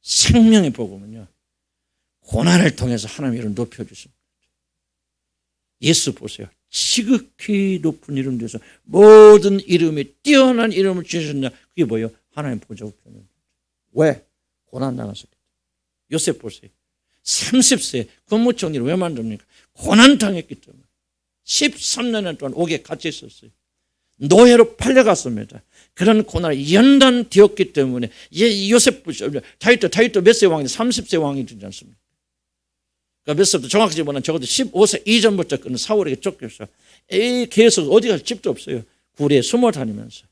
S1: 생명의 복음은요. 고난을 통해서 하나님 이름 높여주십니다. 예수 보세요. 지극히 높은 이름 되어서 모든 이름에 뛰어난 이름을 주셨냐. 그게 뭐예요? 하나님 보좌 우편입니다. 왜? 고난 당하셨기 때문에. 요셉 보세요. 30세 국무총리를 왜 만듭니까? 고난 당했기 때문에. 13년 동안 옥에 갇혀 있었어요. 노예로 팔려갔습니다. 그런 고난이 연단되었기 때문에 요셉 다윗도 몇 세 왕이 30세 왕이 되지 않습니까? 그러니까 몇 세부터 정확하지 못한 적어도 15세 이전부터 그는 사울에게 쫓겨서 계속 어디 갈 집도 없어요. 굴에 숨어 다니면서.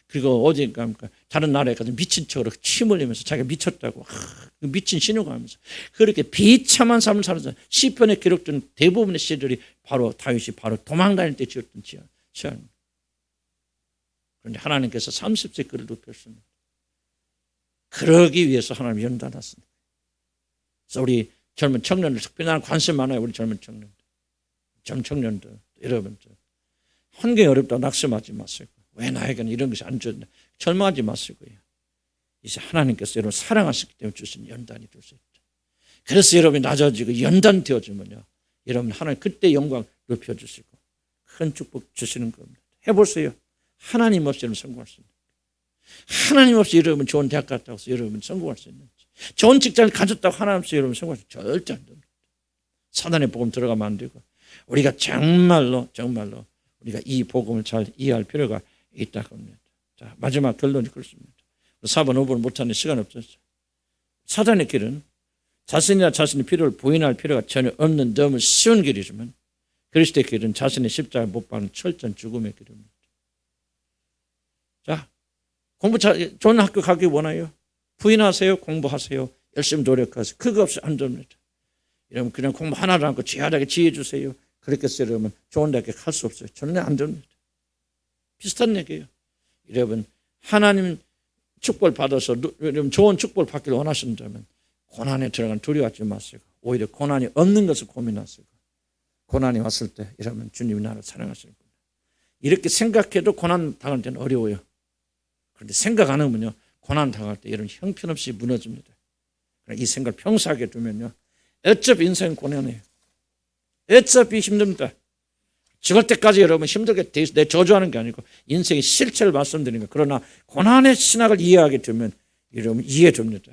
S1: 그리고 어디 갑니까? 다른 나라에 가서 미친 척으로 침 흘리면서 자기가 미쳤다고 미친 신용하면서 그렇게 비참한 삶을 살아서 시편에 기록된 대부분의 시들이 바로 다윗이 바로 도망다닐 때 지었던 시간입니다. 그런데 하나님께서 30세 그를 높였습니다. 그러기 위해서 하나님 연단하셨습니다. 그래서 우리 젊은 청년들 특별히 나는 관심 많아요. 우리 젊은 청년들 여러분들 환경이 어렵다고 낙심하지 마시고 왜 나에게는 이런 것이 안 좋나 절망하지 마시고요. 이제 하나님께서 여러분 사랑하시기 때문에 주신 연단이 될 수 있다. 그래서 여러분이 낮아지고 연단되어지면요. 여러분 하나님 그때 영광 높여주시고 큰 축복 주시는 겁니다. 해보세요. 하나님 없이 여러분 성공할 수 있는지, 하나님 없이 여러분 좋은 대학 갔다고 해서 여러분 성공할 수 있는지, 좋은 직장을 가졌다고 하나님 없이 여러분 성공할 수 있는지 절대 안 됩니다. 사단의 복음 들어가면 안 되고 우리가 정말로 우리가 이 복음을 잘 이해할 필요가 있다고 합니다. 자, 마지막 결론이 그렇습니다. 4번 5번 못하는 시간이 없었죠. 사단의 길은 자신이나 자신의 필요를 부인할 필요가 전혀 없는 너무 쉬운 길이지만 그리스도의 길은 자신의 십자가 못 박는 철저한 죽음의 길입니다. 자, 좋은 학교 가기 원해요? 부인하세요. 공부하세요. 열심히 노력하세요. 그거 없이 안 됩니다. 여러분 그냥 공부 하나도 않고 지하하게 지혜 주세요. 그렇게 해서 여러분 좋은 대학에 갈 수 없어요. 저는 안 됩니다. 비슷한 얘기예요. 여러분 하나님 축복을 받아서 여러분 좋은 축복을 받기를 원하신다면 고난에 들어간 두려워하지 마시고 오히려 고난이 없는 것을 고민하시고 고난이 왔을 때 여러분 주님이 나를 사랑하시는구나 이렇게 생각해도 고난 당할 때는 어려워요. 그런데 생각 안 하면요 고난 당할 때 여러분 형편없이 무너집니다. 이 생각을 평소하게 두면요 어차피 인생 고난이에요. 어차피 힘듭니다. 죽을 때까지 여러분 힘들게 내 저주하는 게 아니고 인생의 실체를 말씀드리는 거예요. 그러나 고난의 신학을 이해하게 되면 여러분 이해됩니다.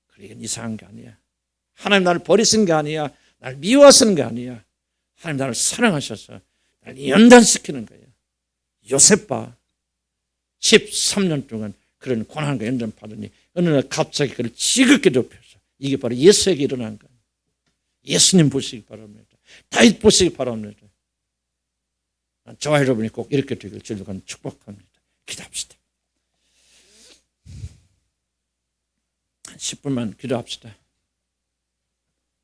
S1: 그게 이상한 게 아니야. 하나님 나를 버리신 게 아니야. 나를 미워하시는 게 아니야. 하나님 나를 사랑하셔서 나를 연단시키는 거예요. 요셉 봐. 13년 동안 그런 고난과 연단 받으니 어느 날 갑자기 그를 지극히 높여서 이게 바로 예수에게 일어난 거예요. 예수님 보시기 바랍니다. 다윗 보시기 바랍니다. 저와 여러분이 꼭 이렇게 되길 주님과 축복합니다. 기도합시다. 한 10분만 기도합시다.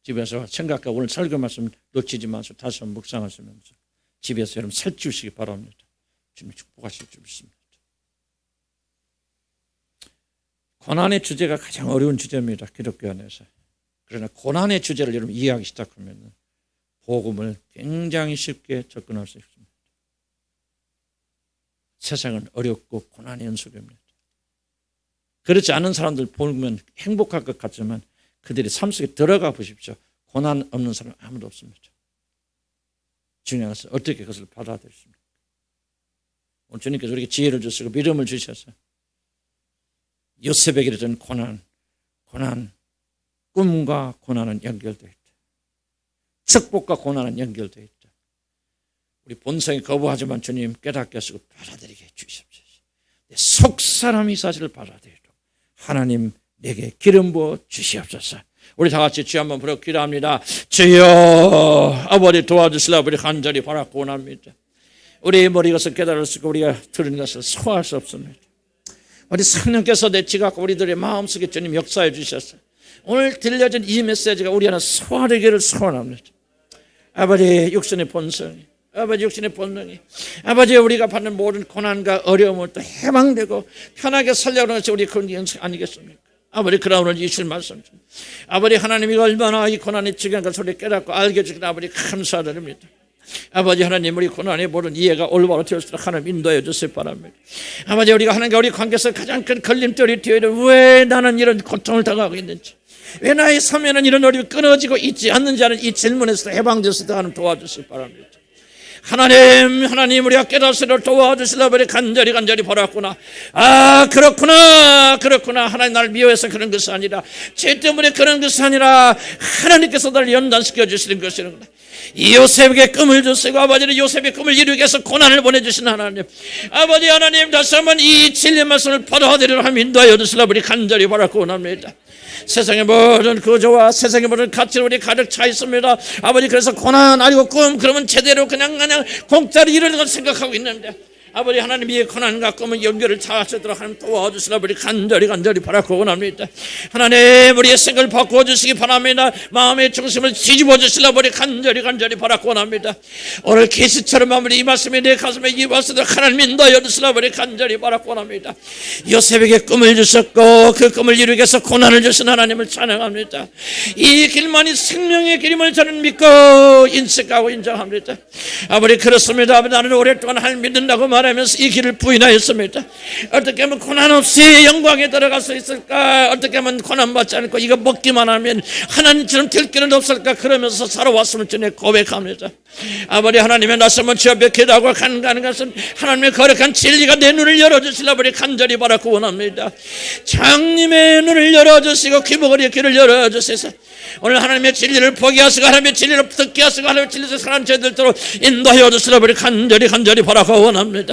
S1: 집에서 생각하고 오늘 설교 말씀 놓치지 마시고 다시 한번 묵상하시면서 집에서 여러분 살찌우시기 바랍니다. 주님 축복하실 줄 믿습니다. 고난의 주제가 가장 어려운 주제입니다. 기독교 안에서. 그러나 고난의 주제를 여러분 이해하기 시작하면 복음을 굉장히 쉽게 접근할 수 있습니다. 세상은 어렵고 고난의 연속입니다. 그렇지 않은 사람들 보면 행복할 것 같지만 그들이 삶 속에 들어가 보십시오. 고난 없는 사람 아무도 없습니다. 중요해서 어떻게 그것을 받아들였습니까? 오늘 주님께서 우리에게 지혜를 주시고 믿음을 주셔서 요셉에게 던 고난, 꿈과 고난은 연결되어 있다. 축복과 고난은 연결되어 있다. 우리 본성이 거부하지만 주님 깨닫게 하시고 받아들이게 해주십시오. 내 속사람이 사실을 받아들이도록 하나님 내게 기름 부어 주시옵소서. 우리 다 같이 주 한번 부르고 기도합니다. 주여 아버지 도와주시라 아버지 간절히 바라고 원합니다. 우리 머리 것을 깨달을 수 있고 우리가 들은 것을 소화할 수 없습니다. 우리 성령께서 내 지각 우리들의 마음속에 주님 역사해 주셔서 오늘 들려진 이 메시지가 우리 안에 소화되기를 소원합니다. 아버지 육신의 본성이 아버지 육신의 본능이 아버지 우리가 받는 모든 고난과 어려움을 또 해방되고 편하게 살려는 것이 우리 그런 연습 아니겠습니까? 아버지 그러나 오늘 이실 말씀 아버지 하나님이 얼마나 이 고난이 지경한 것을 우리 깨닫고 알게 해주시는 아버지 감사드립니다. 아버지 하나님 우리 고난의 모든 이해가 올바로 되어 있도록 하나님 인도해 주실 바랍니다. 아버지 우리가 하나님과 우리 관계에서 가장 큰 걸림돌이 되어 있는 왜 나는 이런 고통을 당하고 있는지 왜 나의 삶에는 이런 어려움이 끊어지고 있지 않는지 하는 이 질문에서 해방되어서 하나님 도와주실 바랍니다. 하나님 우리가 깨닫으시도록 도와주시려고 간절히 바랐구나. 그렇구나 하나님 나를 미워해서 그런 것이 아니라 죄 때문에 그런 것이 아니라 하나님께서 나를 연단시켜 주시는 것이구나. 요셉에게 꿈을 주시고 아버지는 요셉의 꿈을 이루기 위해서 고난을 보내주신 하나님 아버지 하나님 다시 한번 이 진리의 말씀을 받아들이려 하며 인도하여 주시려고 간절히 바랐고 원합니다. 세상의 모든 구조와 세상의 모든 가치를 우리 가득 차 있습니다. 아버지 그래서 고난 아니고 꿈 그러면 제대로 그냥 공짜로 이루는 걸 생각하고 있는데 아버지 하나님 이 고난과 꿈은 연결을 잘 하시도록 하나님 도와주시라 우리 간절히 바라고 원합니다. 하나님 우리의 생각을 바꾸어 주시기 바랍니다. 마음의 중심을 뒤집어 주시라 우리 간절히 바라고 원합니다. 오늘 계시처럼 아버지 이 말씀이 내 가슴에 이와서도록 하나님 인도하여 주시라 우리 간절히 바라고 원합니다. 요셉에게 꿈을 주셨고 그 꿈을 이루기 위해서 고난을 주신 하나님을 찬양합니다. 이 길만이 생명의 길임을 저는 믿고 인식하고 인정합니다. 아버지 그렇습니다. 아버지 나는 오랫동안 하나님 믿는다고 말하면서 이 길을 부인하였습니다. 어떻게 하면 고난 없이 영광에 들어갈 수 있을까? 어떻게 하면 고난 받지 않고 이거 먹기만 하면 하나님처럼 될 길은 없을까? 그러면서 살아왔음을 전에 고백합니다. 아버지 하나님의 말씀은 주 앞에 기도하고 간가는 것은 하나님의 거룩한 진리가 내 눈을 열어주시려고 우리 간절히 바라고 원합니다. 장님의 눈을 열어주시고 귀머거리의 귀를 열어주셔서 오늘 하나님의 진리를 보게 하시고 하나님의 진리를 듣게 하시고 하나님의 진리에서 사는 저희들도록 인도하여 주시려고 우리 간절히 바라고 원합니다.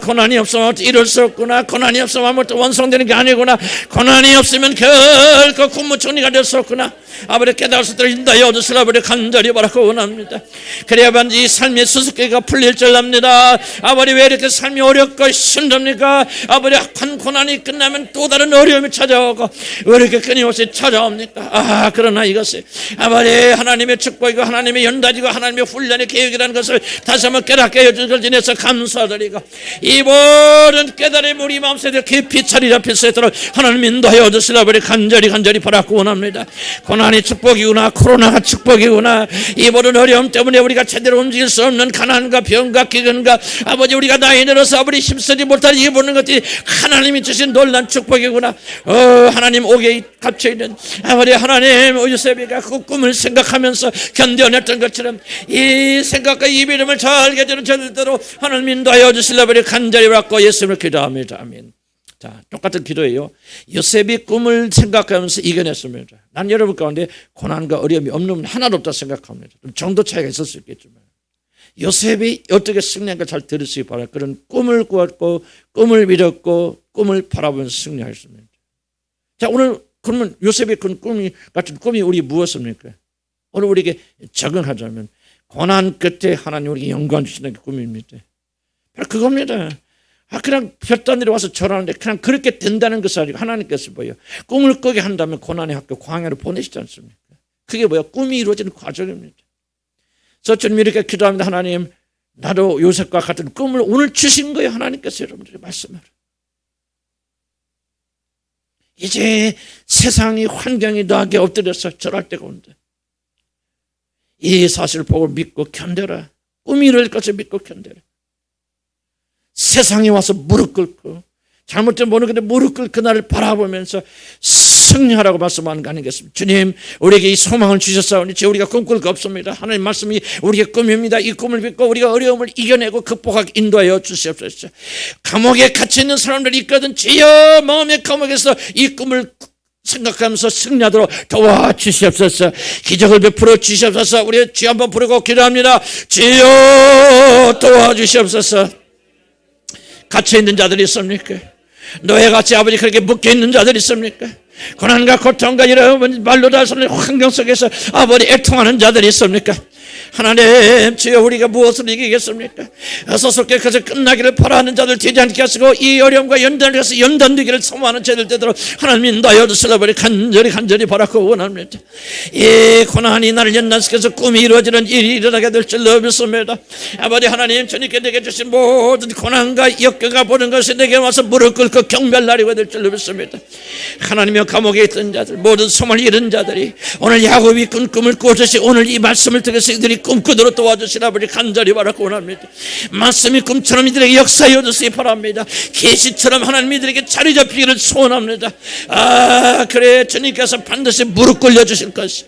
S1: 고난이 없으면 이룰 수 없구나. 고난이 없으면 아무것도 완성되는 게 아니구나. 고난이 없으면 결코 국무총리가 될 수 없구나. 아버지 깨달을 수 있도록 인도하여 주시라 아버지 간절히 바라고 원합니다. 그래야만 이 삶의 수수께끼가 풀릴 줄 압니다. 아버지 왜 이렇게 삶이 어렵고 힘듭니까? 아버지 고난이 끝나면 또 다른 어려움이 찾아오고 왜 이렇게 끊임없이 찾아옵니까? 그러나 이것이 아버지 하나님의 축복이고 하나님의 연단이고 하나님의 훈련의 계획이라는 것을 다시 한번 깨닫게 해주신 걸 지내서 감사드리고 이 모든 깨달음이 우리 마음속에 깊이 자리 잡힐 수 있도록 하나님 인도하여 주시라 아버지 간절히 바라고 원합니다. 고난이 축복이구나, 코로나가 축복이구나, 이 모든 어려움 때문에 우리가 제대로 움직일 수 없는 가난과 병과 기근과 아버지 우리가 나이 들어서 아버지 힘쓰지 못할 이 모든 것들이 하나님이 주신 놀란 축복이구나. 하나님 옥에 갇혀있는 아버지 하나님 요셉이가 그 꿈을 생각하면서 견뎌냈던 것처럼 이 생각과 이 믿음을 잘 알게 되는 저들대로 하나님 인도하여 주시려 버리 간절히 받고 예수님을 기도합니다. 아멘. 자, 똑같은 기도예요. 요셉이 꿈을 생각하면서 이겨냈습니다. 난 여러분 가운데 고난과 어려움이 없는 분 하나도 없다 생각합니다. 좀 정도 차이가 있을 수 있겠지만 요셉이 어떻게 승리한가 잘 들으시기 바랍니다. 그런 꿈을 꾸었고 꿈을 믿었고 꿈을 바라보면서 승리하였습니다. 자, 오늘 그러면 요셉의 그 꿈이 같은 꿈이 우리 무엇입니까? 오늘 우리에게 적응하자면 고난 끝에 하나님 우리에게 영광 주시는 게 꿈입니다. 바로 그겁니다. 그냥 별단들이 와서 절하는데 그냥 그렇게 된다는 것이 아니고 하나님께서 뭐예요? 꿈을 꾸게 한다면 고난의 학교 광야로 보내시지 않습니까? 그게 뭐야? 꿈이 이루어지는 과정입니다. 그래서 저는 이렇게 기도합니다. 하나님, 나도 요셉과 같은 꿈을 오늘 주신 거예요. 하나님께서 여러분들이 말씀을. 이제 세상이 환경이 나에게 엎드려서 절할 때가 온다. 이 사실을 보고 믿고 견뎌라. 꿈이 이룰 것을 믿고 견뎌라. 세상에 와서 무릎 꿇고 잘못된 모르는데 무릎 꿇고 나를 바라보면서 승리하라고 말씀하는 거 아니겠습니까? 주님, 우리에게 이 소망을 주셨사오니 이제 우리가 꿈꿀 거 없습니다. 하나님 말씀이 우리의 꿈입니다. 이 꿈을 믿고 우리가 어려움을 이겨내고 극복하게 인도하여 주시옵소서. 감옥에 갇혀있는 사람들이 있거든. 주여 마음의 감옥에서 이 꿈을 생각하면서 승리하도록 도와주시옵소서. 기적을 베풀어 주시옵소서. 우리 주 한번 부르고 기도합니다. 주여 도와주시옵소서. 갇혀있는 자들이 있습니까? 노예같이 아버지 그렇게 묶여있는 자들이 있습니까? 고난과 고통과 이런 말로 다 서는 환경 속에서 아버지 애통하는 자들이 있습니까? 하나님, 주여 우리가 무엇을 이기겠습니까? 어서속게 그저 끝나기를 바라는 자들 되지 않게 하시고 이 어려움과 연단을 해서 연단되기를 소망하는 자들 되도록 하나님 인도하여 주시라 버리 간절히 바라고 원합니다. 이 고난이 나를 연단시켜서 꿈이 이루어지는 일이 일어나게 될 줄 믿습니다. 아버지 하나님, 주님께 내게 주신 모든 고난과 역경과 보는 것이 내게 와서 무릎 꿇고 경배하리가 될 줄 믿습니다. 하나님의 감옥에 있던 자들, 모든 소망을 잃은 자들이 오늘 야곱이 꾼 꿈을 꾸듯이 오늘 이 말씀을 통해서 이들이 꿈꾸도록 도와주시라 버리 간절히 바라고 원합니다. 말씀이 꿈처럼 이들에게 역사해 주시기 바랍니다. 계시처럼 하나님 이들에게 자리 잡히기를 소원합니다. 그래, 주님께서 반드시 무릎 꿇려 주실 것이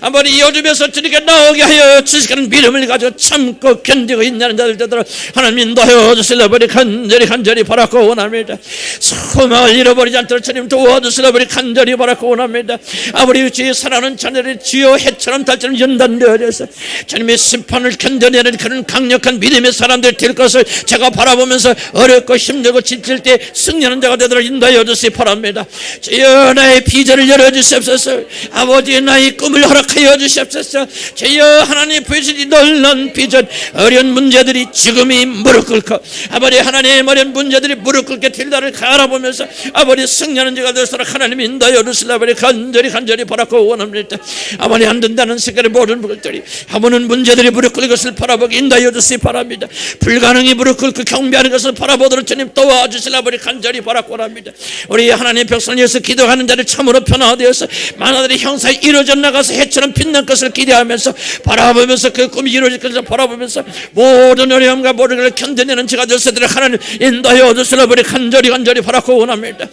S1: 아버지 요즘에서 주님께 나오게 하여 주시는 믿음을 가지고 참고 견디고 있는 자들 되도록 하나님 인도하여 주시라 버리 간절히 바라고 원합니다. 소망을 잃어버리지 않도록 주님 도와주시라 버리 간절히 바라고 원합니다. 아버지 주의 사랑하는 자녀들이 주여 해처럼 달처럼 연단되어져서 주님의 심판을 견뎌내는 그런 강력한 믿음의 사람들 될 것을 제가 바라보면서 어렵고 힘들고 지칠 때 승리하는 자가 되도록 인도하여 주시기 바랍니다. 주여 나의 비전을 열어주시옵소서. 아버지 나의 꿈을 허락하여 주시옵소서. 주여 하나님 부여주신 놀라운 비전, 어려운 문제들이 지금이 무릎 꿇고 아버지 하나님 어려운 문제들이 무릎 꿇게 될 날을 바라보면서 아버지 승리하는 자가 되도록 하나님 인도하여 주시라 버리 간절히 바라고 원합니다. 아버지 안 된다는 생각의 모든 것들이 아버는 문제들이 무릎 꿇는 것을 바라보기 인도하여 주시기 바랍니다. 불가능이 무릎 꿇고 경배하는 것을 바라보도록 주님 도와주시라 버리 간절히 바라고 합니다. 우리 하나님 백성을 위해서 기도하는 자를 참으로 변화되어서 만화들이 형사에 이루어져 나가서 해처럼 빛난 것을 기대하면서 바라보면서 그 꿈이 이루어질 것을 바라보면서 모든 어려움과 모든 것을 견뎌내는 제가 되시도록 하나님 인도하여 주시라 버리 간절히 바라고 원합니다.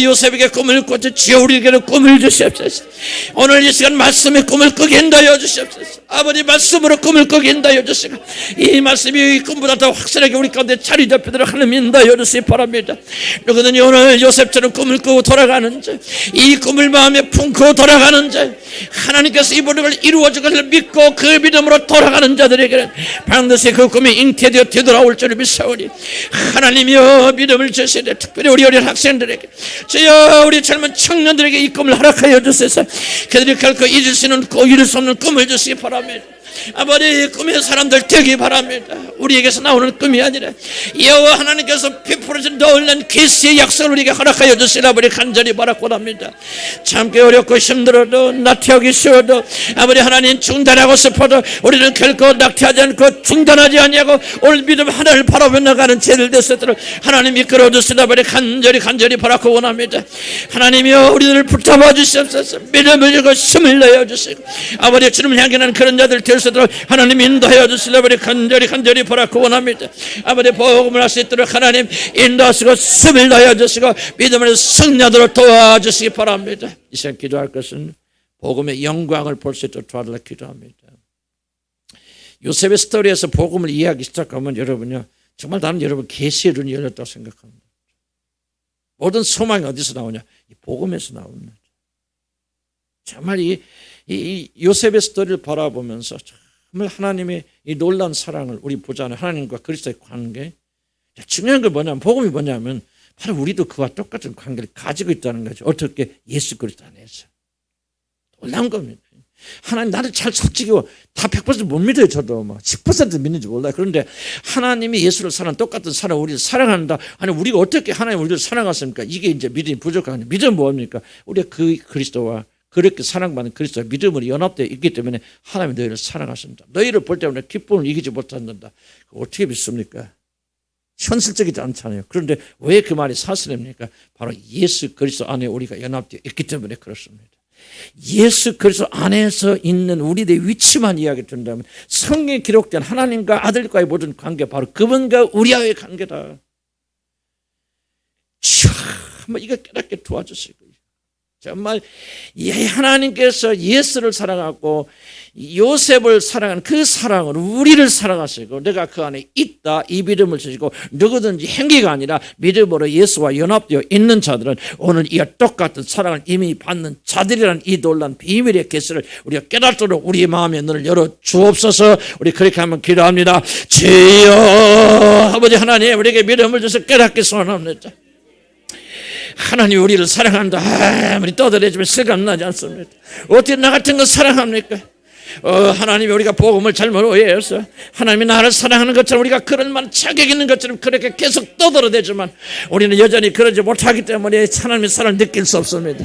S1: 요셉에게 꿈을 꿨지 주여 우리에게는 꿈을 주시옵소서. 오늘 이 시간 말씀의 꿈을 꾸게 인도하여 주시옵소서. 아버지 말씀으로 꿈을 꾸게 인도하여 주시고 이 말씀이 꿈보다 더 확실하게 우리 가운데 자리 잡히도록 하나님 인도하여 주시기 바랍니다. 누구든지 오늘 요셉처럼 꿈을 꾸고 돌아가는 자, 이 꿈을 마음에 품고 돌아가는 자, 하나님께서 이 모든 걸 이루어질 것을 믿고 그 믿음으로 돌아가는 자들에게는 반드시 그 꿈이 잉태되어 되돌아올 줄 믿사오니 하나님이여 믿음을 주시되 특별히 우리 어린 학생들에게 주여 우리 우리 젊은 청년들에게 이 꿈을 허락하여 주소서. 그들이 결코 잊을 수 없는 꿈을 주시기 바랍니다. 아버지, 꿈의 사람들 되기 바랍니다. 우리에게서 나오는 꿈이 아니라 여호와 하나님께서 베풀어진 놀란 계시의 약속을 우리에게 허락하여 주시라 아버지 간절히 바라고 합니다. 참기 어렵고 힘들어도 낙태하기 쉬워도 아버지 하나님 중단하고 싶어도 우리는 결코 낙태하지 않고 중단하지 아니하고 오늘 믿음 하나를 바라보며 나가는 죄를 되시도록 하나님 이끌어 주시라 아버지 간절히 바라고 원합니다. 하나님이여 우리들을 붙잡아 주시옵소서. 믿음을 주고 힘을 내어 주시고 아버지 주님을 향해 가는 그런 자들 될 수 있도록 하나님 인도하여 주시라 아버지 간절히 바라고 원합니다. 아버지 복음을 할 수 있도록 하나님 인도하시고 힘을 내어 주시고 믿음을 승리하도록 도와주시기 바랍니다. 이 시간 기도할 것은 복음의 영광을 볼 수 있도록 도와달라 기도합니다. 요셉의 스토리에서 복음을 이해하기 시작하면 여러분요 정말 나는 여러분 계시의 눈이 열렸다고 생각합니다. 모든 소망이 어디서 나오냐? 이 복음에서 나옵니다. 정말 이 요셉의 스토리를 바라보면서 정말 하나님의 이 놀라운 사랑을 우리 보잖아요. 하나님과 그리스도의 관계. 중요한 건 뭐냐면 복음이 뭐냐면 바로 우리도 그와 똑같은 관계를 가지고 있다는 거죠. 어떻게? 예수 그리스도 안에서. 놀라운 겁니다. 하나님 나를 잘 솔직히 다 100% 못 믿어요. 저도 10% 믿는지 몰라요. 그런데 하나님이 예수를 사랑하는 똑같은 사랑 우리를 사랑한다. 아니 우리가 어떻게 하나님 우리를 사랑하십니까? 이게 이제 믿음이 부족하냐. 믿음은 뭡니까? 우리가 그 그리스도와 그렇게 사랑받는 그리스도와 믿음으로 연합되어 있기 때문에 하나님이 너희를 사랑하신다. 너희를 볼 때마다 기쁨을 이기지 못한다. 어떻게 믿습니까? 현실적이지 않잖아요. 그런데 왜 그 말이 사실입니까? 바로 예수 그리스도 안에 우리가 연합되어 있기 때문에 그렇습니다. 예수 그리스도 안에서 있는 우리들의 위치만 이야기 된다면 성경에 기록된 하나님과 아들과의 모든 관계 바로 그분과 우리와의 관계다. 한번 이거 깨닫게 도와주시고 정말 하나님께서 예수를 사랑하고 요셉을 사랑하는 그 사랑으로 우리를 사랑하시고 내가 그 안에 있다 이 믿음을 주시고 누구든지 행위가 아니라 믿음으로 예수와 연합되어 있는 자들은 오늘 이와 똑같은 사랑을 이미 받는 자들이라는 이 놀란 비밀의 계시를 우리가 깨닫도록 우리의 마음의 눈을 열어 주옵소서. 우리 그렇게 한번 기도합니다. 주여 아버지 하나님 우리에게 믿음을 주셔서 깨닫게 소원합니다. 하나님 우리를 사랑한다. 아무리 떠들어지면 실감나지 않습니다. 어떻게 나 같은 거 사랑합니까? 하나님이 우리가 복음을 잘못 오해해서 하나님이 나를 사랑하는 것처럼 우리가 그런 만 자격 있는 것처럼 그렇게 계속 떠들어대지만 우리는 여전히 그러지 못하기 때문에 하나님의 사랑을 느낄 수 없습니다.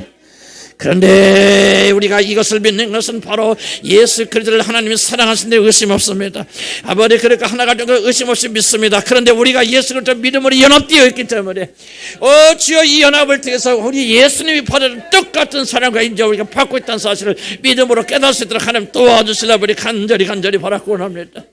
S1: 그런데 우리가 이것을 믿는 것은 바로 예수 그리스도를 하나님이 사랑하신데 의심 없습니다. 아버지 그러니까 하나 가지고 의심 없이 믿습니다. 그런데 우리가 예수 그리스도 믿음으로 연합되어 있기 때문에 주여 이 연합을 통해서 우리 예수님이 받은 똑같은 사랑과 인자 우리가 받고 있다는 사실을 믿음으로 깨달을 수 있도록 하나님 도와주시라 우리 간절히 바라고 합니다.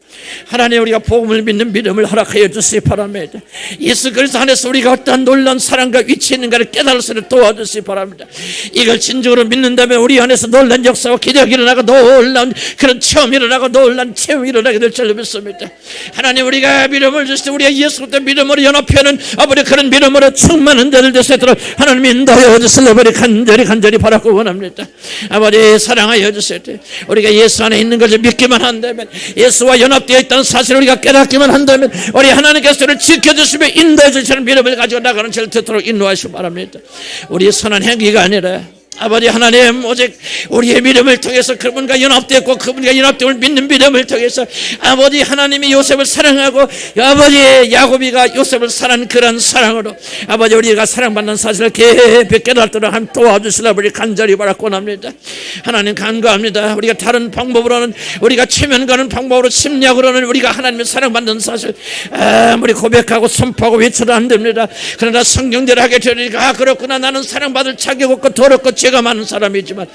S1: 하나님 우리가 복음을 믿는 믿음을 허락하여 주시기 바랍니다. 예수 그리스도 안에서 우리가 어떠한 놀라운 사랑과 위치에 있는가를 깨달을 수 있도록 도와주시기 바랍니다. 이걸 진정으로 믿는다면 우리 안에서 놀란 역사와 기적이 일어나고 놀란 그런 체험이 일어나고 놀란 체험이 일어나게 될 줄로 믿습니다. 하나님 우리가 믿음을 주시되 우리가 예수 그리스도 믿음으로 연합하는 아버지 그런 믿음으로 충만한 자들 되시도록 하나님 인도하여 주시려 우리 간절히 바라고 원합니다. 아버지 사랑하여 주시되 우리가 예수 안에 있는 것을 믿기만 한다면 예수와 연합되어 있다는 사실을 우리가 깨닫기만 한다면 우리 하나님께서 우리를 지켜주시며 인도해 주시는 믿음을 가지고 나가는 죄를 듣도록 인도하시기 바랍니다. 우리의 선한 행위가 아니라 아버지 하나님 오직 우리의 믿음을 통해서 그분과 연합되었고 그분과 연합됨을 믿는 믿음을 통해서 아버지 하나님이 요셉을 사랑하고 아버지 야곱이가 요셉을 사랑한 그런 사랑으로 아버지 우리가 사랑받는 사실을 깊이 깨닫도록 함 도와주시라 우리 간절히 바라고 합니다. 하나님 간구합니다. 우리가 다른 방법으로는 우리가 체면가는 방법으로 심리학으로는 우리가 하나님의 사랑받는 사실 아무리 고백하고 선포하고 외쳐도 안 됩니다. 그러나 성경대로 하게 되니까 그렇구나 나는 사랑받을 자격 없고 더럽고 죄가 많은 사람이지만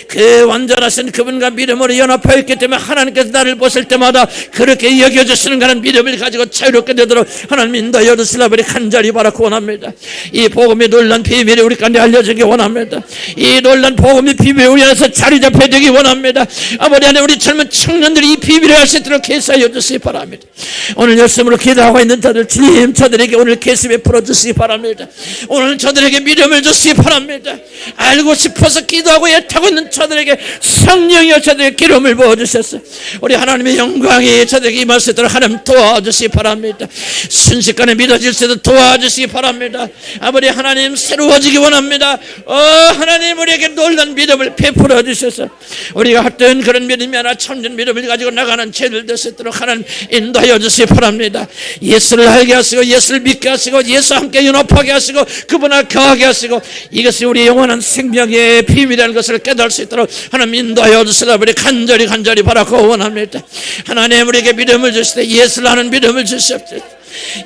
S1: 그 완전하신 그분과 믿음으로 연합하여 있기 때문에 하나님께서 나를 보실 때마다 그렇게 여겨주시는 그런 믿음을 가지고 자유롭게 되도록 하나님 인도하여 주시라 우리 간절히 바라고 원합니다. 이 복음의 놀란 비밀이 우리 가운데 알려지기 원합니다. 이 놀란 복음의 비밀이 우리 안에서 자리 잡혀야 되기 원합니다. 아버지 하나님 우리 젊은 청년들이 이 비밀을 알 수 있도록 계시하여 주시기 바랍니다. 오늘 열심으로 기도하고 있는 자들 주님 저들에게 오늘 계시 베풀어 주시기 바랍니다. 오늘 저들에게 믿음을 주시기 바랍니다. 알고 싶어서 기도하고 애타고 있는 저들에게 성령이여 저들에게 기름을 부어주셨어요. 우리 하나님의 영광이 저들에게 임할 수 있도록 하나님 도와주시기 바랍니다. 순식간에 믿어질 수 있도록 도와주시기 바랍니다. 아버지 하나님 새로워지기 원합니다. 하나님 우리에게 놀라운 믿음을 베풀어 주셔서 우리가 어떤 그런 믿음이 하나 참된 믿음을 가지고 나가는 죄를 될 수 있도록 하나님 인도하여 주시기 바랍니다. 예수를 알게 하시고 예수를 믿게 하시고 예수와 함께 연합하게 하시고 그분을 거하게 하시고 이것이 우리 영원한 생명의 비밀이라는 것을 깨달을 수 있도록 하나님 인도하여 주시라 우리 간절히 바라고 원합니다. 하나님 우리에게 믿음을 주시되 예수를 아는 믿음을 주시옵소서.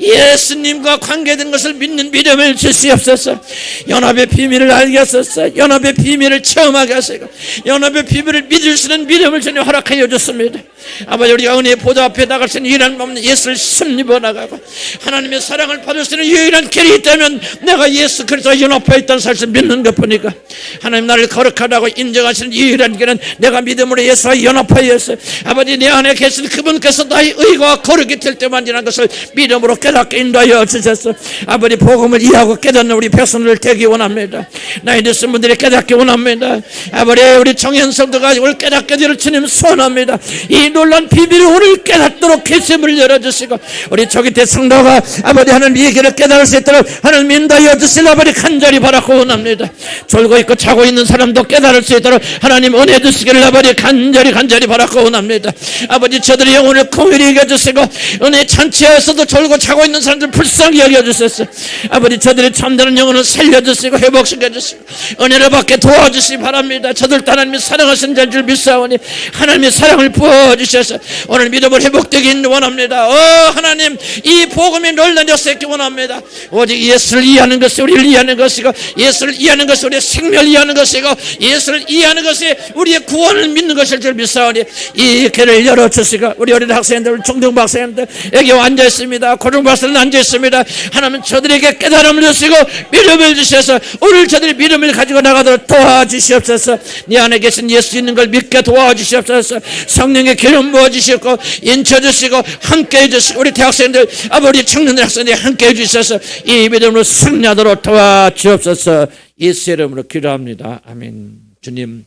S1: 예수님과 관계된 것을 믿는 믿음을 주시옵소서. 연합의 비밀을 알게 하소서. 연합의 비밀을 체험하게 하시고 연합의 비밀을 믿을 수 있는 믿음을 전혀 허락하여 주십니다. 아버지 우리가 은혜의 보좌 앞에 나갈 수 있는 유일한 몸 예수를 숨입어 나가고 하나님의 사랑을 받을 수 있는 유일한 길이 있다면 내가 예수 그리스도와 연합하여 있다는 사실을 믿는 것뿐이니까 하나님 나를 거룩하다고 인정하시는 유일한 길은 내가 믿음으로 예수와 연합하여서 아버지 내 안에 계신 그분께서 나의 의가 거룩이 될 때만이라는 것을 믿음으로 깨닫게 인도하여 주셔서 아버지 복음을 이해하고 깨닫는 우리 백성들 되기 원합니다. 나이 드신 분들이 깨닫기 원합니다. 아버지 우리 청년성도가 오늘 깨닫게 되를 주님 소원합니다. 이 놀란 비밀을 오늘 깨닫도록 계심을 열어주시고 우리 조기태 성도가 아버지 하나님 이 길을 깨달을 수 있도록 하나님 인도하여 주시라 아버지 간절히 바라고 원합니다. 졸고 있고 자고 있는 사람도 깨달을 수 있도록 하나님 은혜 주시기를 아버지 간절히 바라고 원합니다. 아버지 저들의 영혼을 공유히 여겨주시고 은혜 잔치하여서도 졸고 자고 있는 사람들 불쌍히 여겨주셨어요. 아버지 저들의 잠드는 영혼을 살려주시고 회복시켜주시고 은혜를 받게 도와주시기 바랍니다. 저들 하나님이 사랑하시는 자인 줄 믿사오니 하나님의 사랑을 부어주셔서 오늘 믿음을 회복되기 원합니다. 하나님 이 복음이 놀란 역사있기 원합니다. 오직 예수를 이해하는 것이 우리를 이해하는 것이고 예수를 이해하는 것이 우리의 생명을 이해하는 것이고 예수를 이해하는 것이 우리의 구원을 믿는 것일 줄 믿사오니 이 길을 열어주시고 우리 어린 학생들 중등학생들에게 앉아있습니다. 고등학생들 앉아있습니다. 하나님 저들에게 깨달음을 주시고 믿음을 주셔서 오늘 저들이 믿음을 가지고 나가도록 도와주시옵소서. 네 안에 계신 예수 있는 걸 믿게 도와주시옵소서. 성령의 기름 부어주시고 인쳐주시고 함께해 주시고 우리 대학생들 아버지 청년들 학생들이 함께해 주셔서 이 믿음으로 승리하도록 도와주옵소서. 예수의 이름으로 기도합니다. 아멘. 주님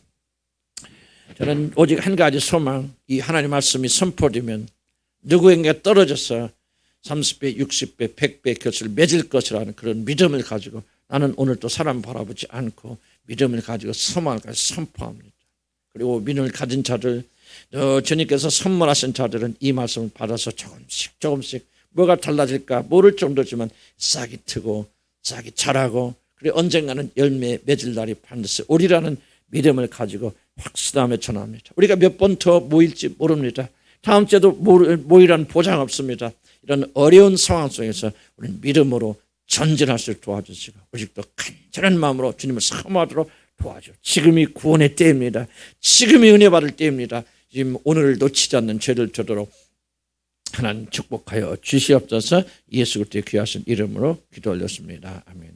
S1: 저는 오직 한 가지 소망 이 하나님 말씀이 선포되면 누구에게 떨어져서 30배, 60배, 100배 것을 맺을 것이라는 그런 믿음을 가지고 나는 오늘 또 사람 바라보지 않고 믿음을 가지고 소망까지 선포합니다. 그리고 믿음을 가진 자들 주님께서 선물하신 자들은 이 말씀을 받아서 조금씩 뭐가 달라질까 모를 정도지만 싹이 트고 싹이 자라고 그리고 언젠가는 열매 맺을 날이 반드시 오리라는 믿음을 가지고 확실함에 전합니다. 우리가 몇 번 더 모일지 모릅니다. 다음 주에도 모이라는 보장 없습니다. 이런 어려운 상황 속에서 우리는 믿음으로 전진할 수 있도록 도와주시고 오직도 간절한 마음으로 주님을 사모하도록 도와줘. 지금이 구원의 때입니다. 지금이 은혜 받을 때입니다. 지금 오늘을 놓치지 않는 죄를 저도록 하나님 축복하여 주시옵소서. 예수 그리스도의 귀하신 이름으로 기도 올렸습니다. 아멘.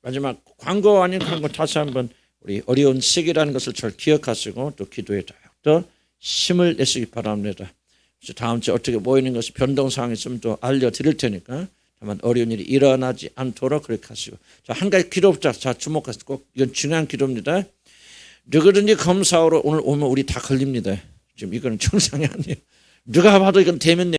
S1: 마지막 광고 아닌 광고 다시 한번 우리 어려운 시기라는 것을 잘 기억하시고 또 기도에 더 힘을 내시기 바랍니다. 그래서 다음 주에 어떻게 모이는 것이 변동 상황이 있으면 또 알려드릴 테니까 다만 어려운 일이 일어나지 않도록 그렇게 하시고 자, 한 가지 기도부터 자 주목하시고 꼭 이건 중요한 기도입니다. 누구든지 검사하러 오늘 오면 우리 다 걸립니다. 지금 이거는 정상이 아니에요. 누가 봐도 이건 대면